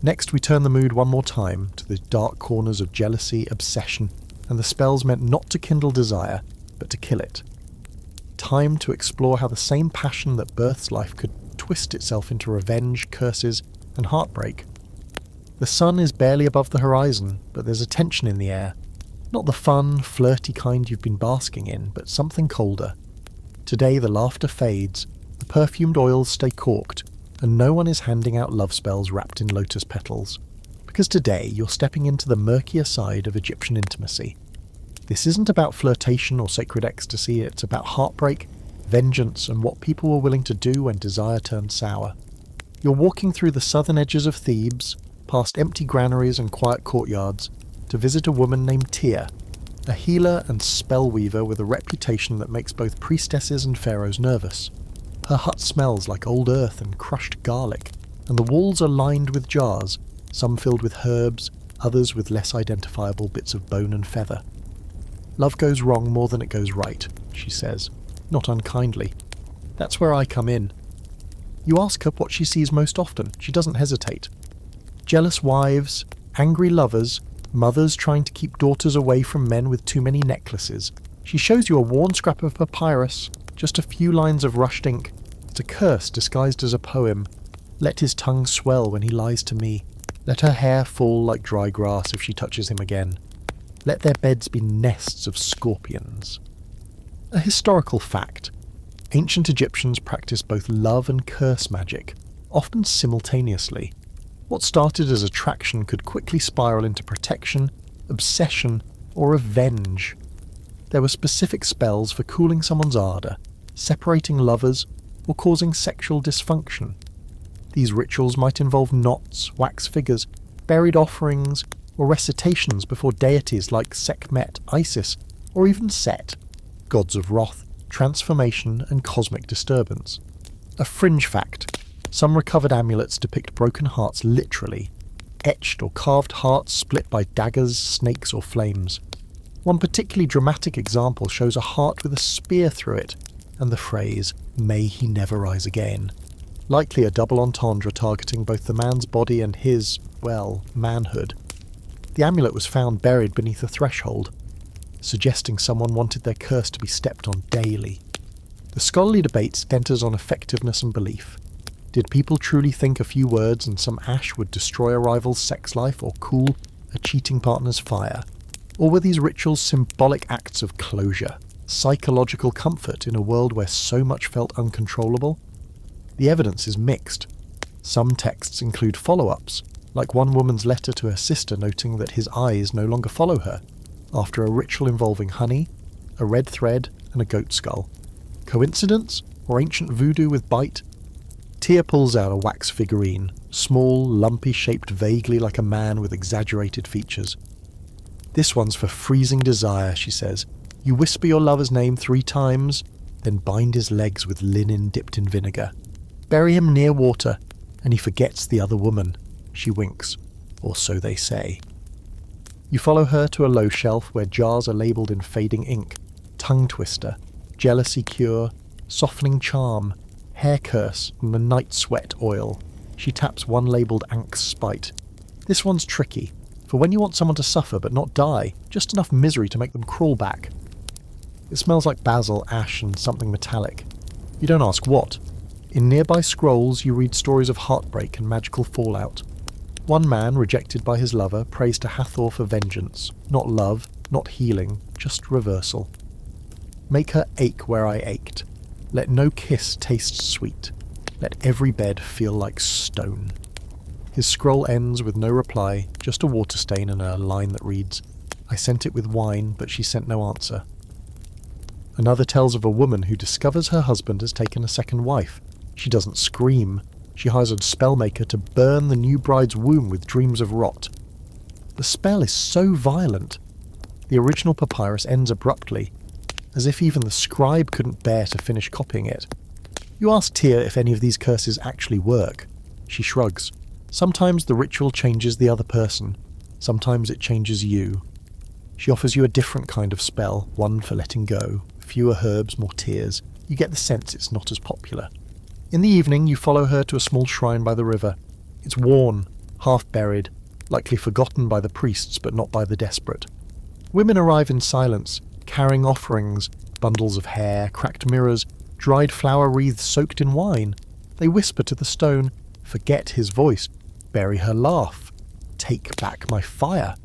Next we turn the mood one more time to the dark corners of jealousy, obsession, and the spells meant not to kindle desire, but to kill it. Time to explore how the same passion that births life could twist itself into revenge, curses, and heartbreak. The sun is barely above the horizon, but there's a tension in the air. Not the fun, flirty kind you've been basking in, but something colder. Today the laughter fades, the perfumed oils stay corked, and no one is handing out love spells wrapped in lotus petals. Because today you're stepping into the murkier side of Egyptian intimacy. This isn't about flirtation or sacred ecstasy, it's about heartbreak, vengeance, and what people were willing to do when desire turned sour. You're walking through the southern edges of Thebes, past empty granaries and quiet courtyards, to visit a woman named Tyr, a healer and spellweaver with a reputation that makes both priestesses and pharaohs nervous. Her hut smells like old earth and crushed garlic, and the walls are lined with jars, some filled with herbs, others with less identifiable bits of bone and feather. Love goes wrong more than it goes right, she says, not unkindly. That's where I come in. You ask her what she sees most often. She doesn't hesitate. Jealous wives, angry lovers, mothers trying to keep daughters away from men with too many necklaces. She shows you a worn scrap of papyrus, just a few lines of rushed ink. It's a curse disguised as a poem. Let his tongue swell when he lies to me. Let her hair fall like dry grass if she touches him again. Let their beds be nests of scorpions. A historical fact. Ancient Egyptians practiced both love and curse magic, often simultaneously. What started as attraction could quickly spiral into protection, obsession, or revenge. There were specific spells for cooling someone's ardour, separating lovers, or causing sexual dysfunction. These rituals might involve knots, wax figures, buried offerings, or recitations before deities like Sekhmet, Isis, or even Set, gods of wrath, transformation, and cosmic disturbance. A fringe fact. Some recovered amulets depict broken hearts literally, etched or carved hearts split by daggers, snakes, or flames. One particularly dramatic example shows a heart with a spear through it, and the phrase, "May he never rise again." Likely a double entendre targeting both the man's body and his, well, manhood. The amulet was found buried beneath a threshold, suggesting someone wanted their curse to be stepped on daily. The scholarly debate centres on effectiveness and belief. Did people truly think a few words and some ash would destroy a rival's sex life or cool a cheating partner's fire? Or were these rituals symbolic acts of closure, psychological comfort in a world where so much felt uncontrollable? The evidence is mixed. Some texts include follow-ups, like one woman's letter to her sister noting that his eyes no longer follow her, after a ritual involving honey, a red thread, and a goat skull. Coincidence? Or ancient voodoo with bite? Tyr pulls out a wax figurine, small, lumpy, shaped vaguely like a man with exaggerated features. "This one's for freezing desire," she says. "You whisper your lover's name 3 times, then bind his legs with linen dipped in vinegar. Bury him near water, and he forgets the other woman." She winks. Or so they say. You follow her to a low shelf where jars are labelled in fading ink. Tongue twister, jealousy cure, softening charm, hair curse, and the night sweat oil. She taps one labelled Ank's spite. This one's tricky, for when you want someone to suffer but not die, just enough misery to make them crawl back. It smells like basil, ash, and something metallic. You don't ask what. In nearby scrolls you read stories of heartbreak and magical fallout. One man, rejected by his lover, prays to Hathor for vengeance. Not love, not healing, just reversal. Make her ache where I ached. Let no kiss taste sweet. Let every bed feel like stone. His scroll ends with no reply, just a water stain and a line that reads, I sent it with wine, but she sent no answer. Another tells of a woman who discovers her husband has taken a second wife. She doesn't scream. She hires a spellmaker to burn the new bride's womb with dreams of rot. The spell is so violent. The original papyrus ends abruptly, as if even the scribe couldn't bear to finish copying it. You ask Tyr if any of these curses actually work. She shrugs. Sometimes the ritual changes the other person. Sometimes it changes you. She offers you a different kind of spell, one for letting go. Fewer herbs, more tears. You get the sense it's not as popular. In the evening, you follow her to a small shrine by the river. It's worn, half-buried, likely forgotten by the priests but not by the desperate. Women arrive in silence, carrying offerings, bundles of hair, cracked mirrors, dried flower wreaths soaked in wine. They whisper to the stone, forget his voice, bury her laugh, take back my fire.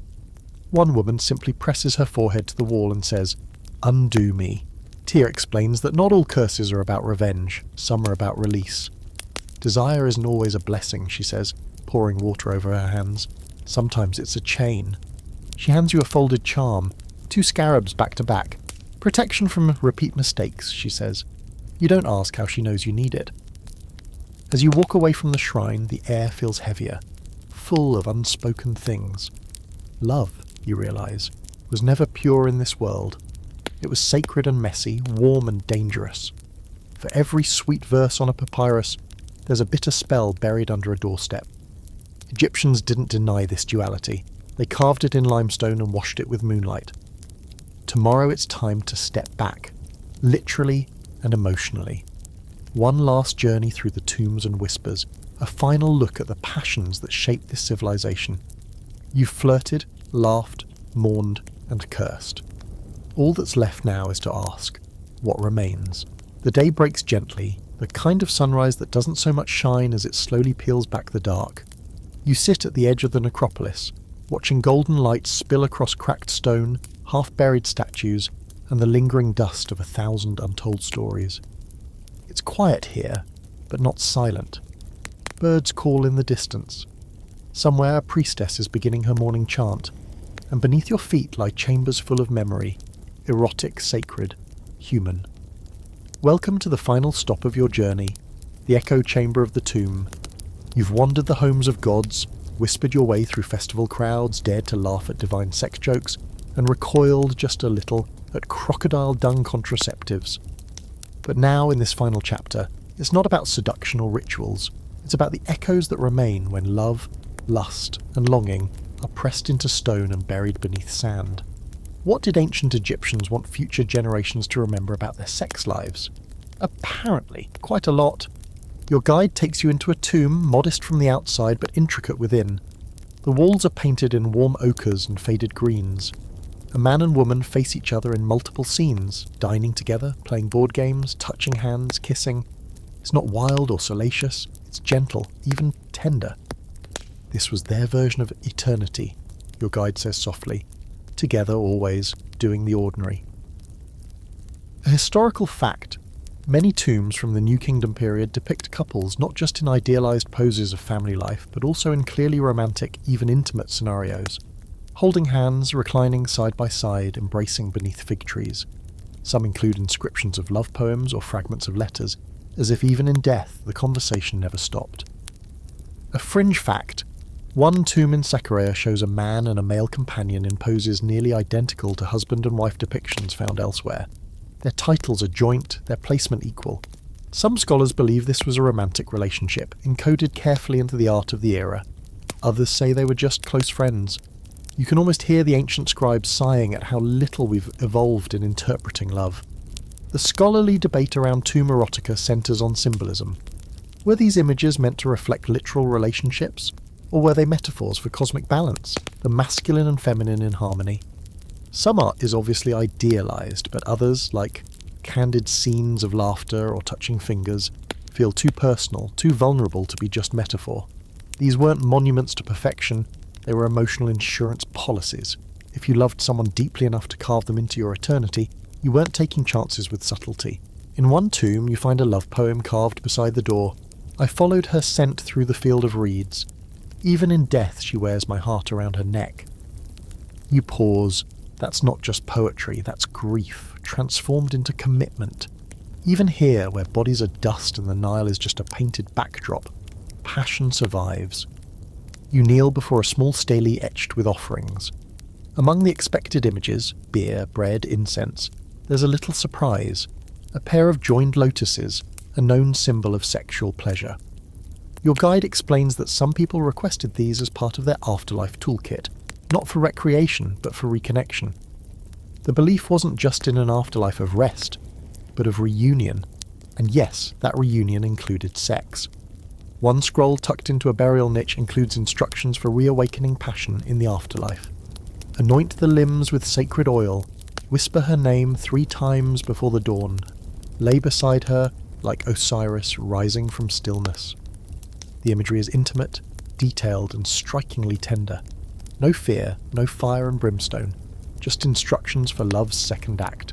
One woman simply presses her forehead to the wall and says, undo me. Tyr explains that not all curses are about revenge, some are about release. Desire isn't always a blessing, she says, pouring water over her hands. Sometimes it's a chain. She hands you a folded charm, 2 scarabs back to back. Protection from repeat mistakes, she says. You don't ask how she knows you need it. As you walk away from the shrine, the air feels heavier, full of unspoken things. Love, you realise, was never pure in this world. It was sacred and messy, warm and dangerous. For every sweet verse on a papyrus, there's a bitter spell buried under a doorstep. Egyptians didn't deny this duality. They carved it in limestone and washed it with moonlight. Tomorrow it's time to step back, literally and emotionally. One last journey through the tombs and whispers, a final look at the passions that shaped this civilization. You've flirted, laughed, mourned, and cursed. All that's left now is to ask, what remains? The day breaks gently, the kind of sunrise that doesn't so much shine as it slowly peels back the dark. You sit at the edge of the necropolis, watching golden light spill across cracked stone, half-buried statues, and the lingering dust of 1,000 untold stories. It's quiet here, but not silent. Birds call in the distance. Somewhere a priestess is beginning her morning chant, and beneath your feet lie chambers full of memory, erotic, sacred, human. Welcome to the final stop of your journey, the echo chamber of the tomb. You've wandered the homes of gods, whispered your way through festival crowds, dared to laugh at divine sex jokes, and recoiled just a little at crocodile dung contraceptives. But now, in this final chapter, it's not about seduction or rituals. It's about the echoes that remain when love, lust, and longing are pressed into stone and buried beneath sand. What did ancient Egyptians want future generations to remember about their sex lives? Apparently, quite a lot. Your guide takes you into a tomb, modest from the outside but intricate within. The walls are painted in warm ochres and faded greens. A man and woman face each other in multiple scenes, dining together, playing board games, touching hands, kissing. It's not wild or salacious, it's gentle, even tender. This was their version of eternity, your guide says softly. Together always, doing the ordinary. A historical fact. Many tombs from the New Kingdom period depict couples not just in idealised poses of family life, but also in clearly romantic, even intimate scenarios. Holding hands, reclining side by side, embracing beneath fig trees. Some include inscriptions of love poems or fragments of letters, as if even in death the conversation never stopped. A fringe fact. One tomb in Satire shows a man and a male companion in poses nearly identical to husband and wife depictions found elsewhere. Their titles are joint, their placement equal. Some scholars believe this was a romantic relationship, encoded carefully into the art of the era. Others say they were just close friends. You can almost hear the ancient scribes sighing at how little we've evolved in interpreting love. The scholarly debate around tomb erotica centres on symbolism. Were these images meant to reflect literal relationships? Or were they metaphors for cosmic balance, the masculine and feminine in harmony? Some art is obviously idealised, but others, like candid scenes of laughter or touching fingers, feel too personal, too vulnerable to be just metaphor. These weren't monuments to perfection, they were emotional insurance policies. If you loved someone deeply enough to carve them into your eternity, you weren't taking chances with subtlety. In one tomb, you find a love poem carved beside the door. I followed her scent through the field of reeds. Even in death she wears my heart around her neck. You pause. That's not just poetry, that's grief, transformed into commitment. Even here, where bodies are dust and the Nile is just a painted backdrop, passion survives. You kneel before a small stele etched with offerings. Among the expected images, beer, bread, incense, there's a little surprise. A pair of joined lotuses, a known symbol of sexual pleasure. Your guide explains that some people requested these as part of their afterlife toolkit, not for recreation, but for reconnection. The belief wasn't just in an afterlife of rest, but of reunion. And yes, that reunion included sex. One scroll tucked into a burial niche includes instructions for reawakening passion in the afterlife. Anoint the limbs with sacred oil, whisper her name 3 times before the dawn, lay beside her like Osiris rising from stillness. The imagery is intimate, detailed, and strikingly tender. No fear, no fire and brimstone, just instructions for love's second act.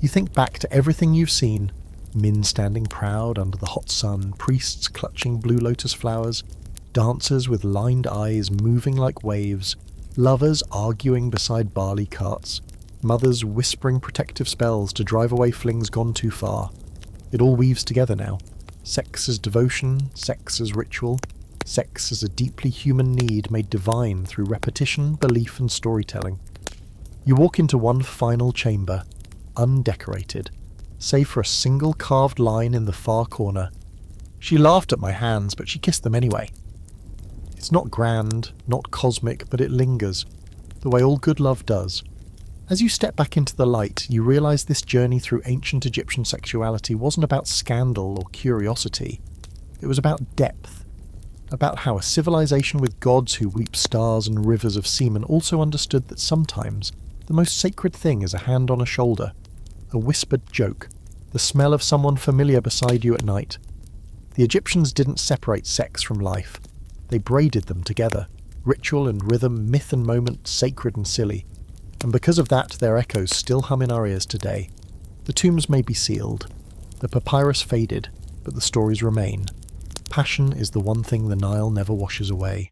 You think back to everything you've seen: men standing proud under the hot sun, priests clutching blue lotus flowers, dancers with lined eyes moving like waves, lovers arguing beside barley carts, mothers whispering protective spells to drive away flings gone too far. It all weaves together now. Sex as devotion, sex as ritual, sex as a deeply human need made divine through repetition, belief, and storytelling. You walk into one final chamber, undecorated, save for a single carved line in the far corner. She laughed at my hands, but she kissed them anyway. It's not grand, not cosmic, but it lingers, the way all good love does. As you step back into the light, you realise this journey through ancient Egyptian sexuality wasn't about scandal or curiosity. It was about depth, about how a civilization with gods who weep stars and rivers of semen also understood that sometimes the most sacred thing is a hand on a shoulder, a whispered joke, the smell of someone familiar beside you at night. The Egyptians didn't separate sex from life. They braided them together, ritual and rhythm, myth and moment, sacred and silly. And because of that, their echoes still hum in our ears today. The tombs may be sealed, the papyrus faded, but the stories remain. Passion is the one thing the Nile never washes away.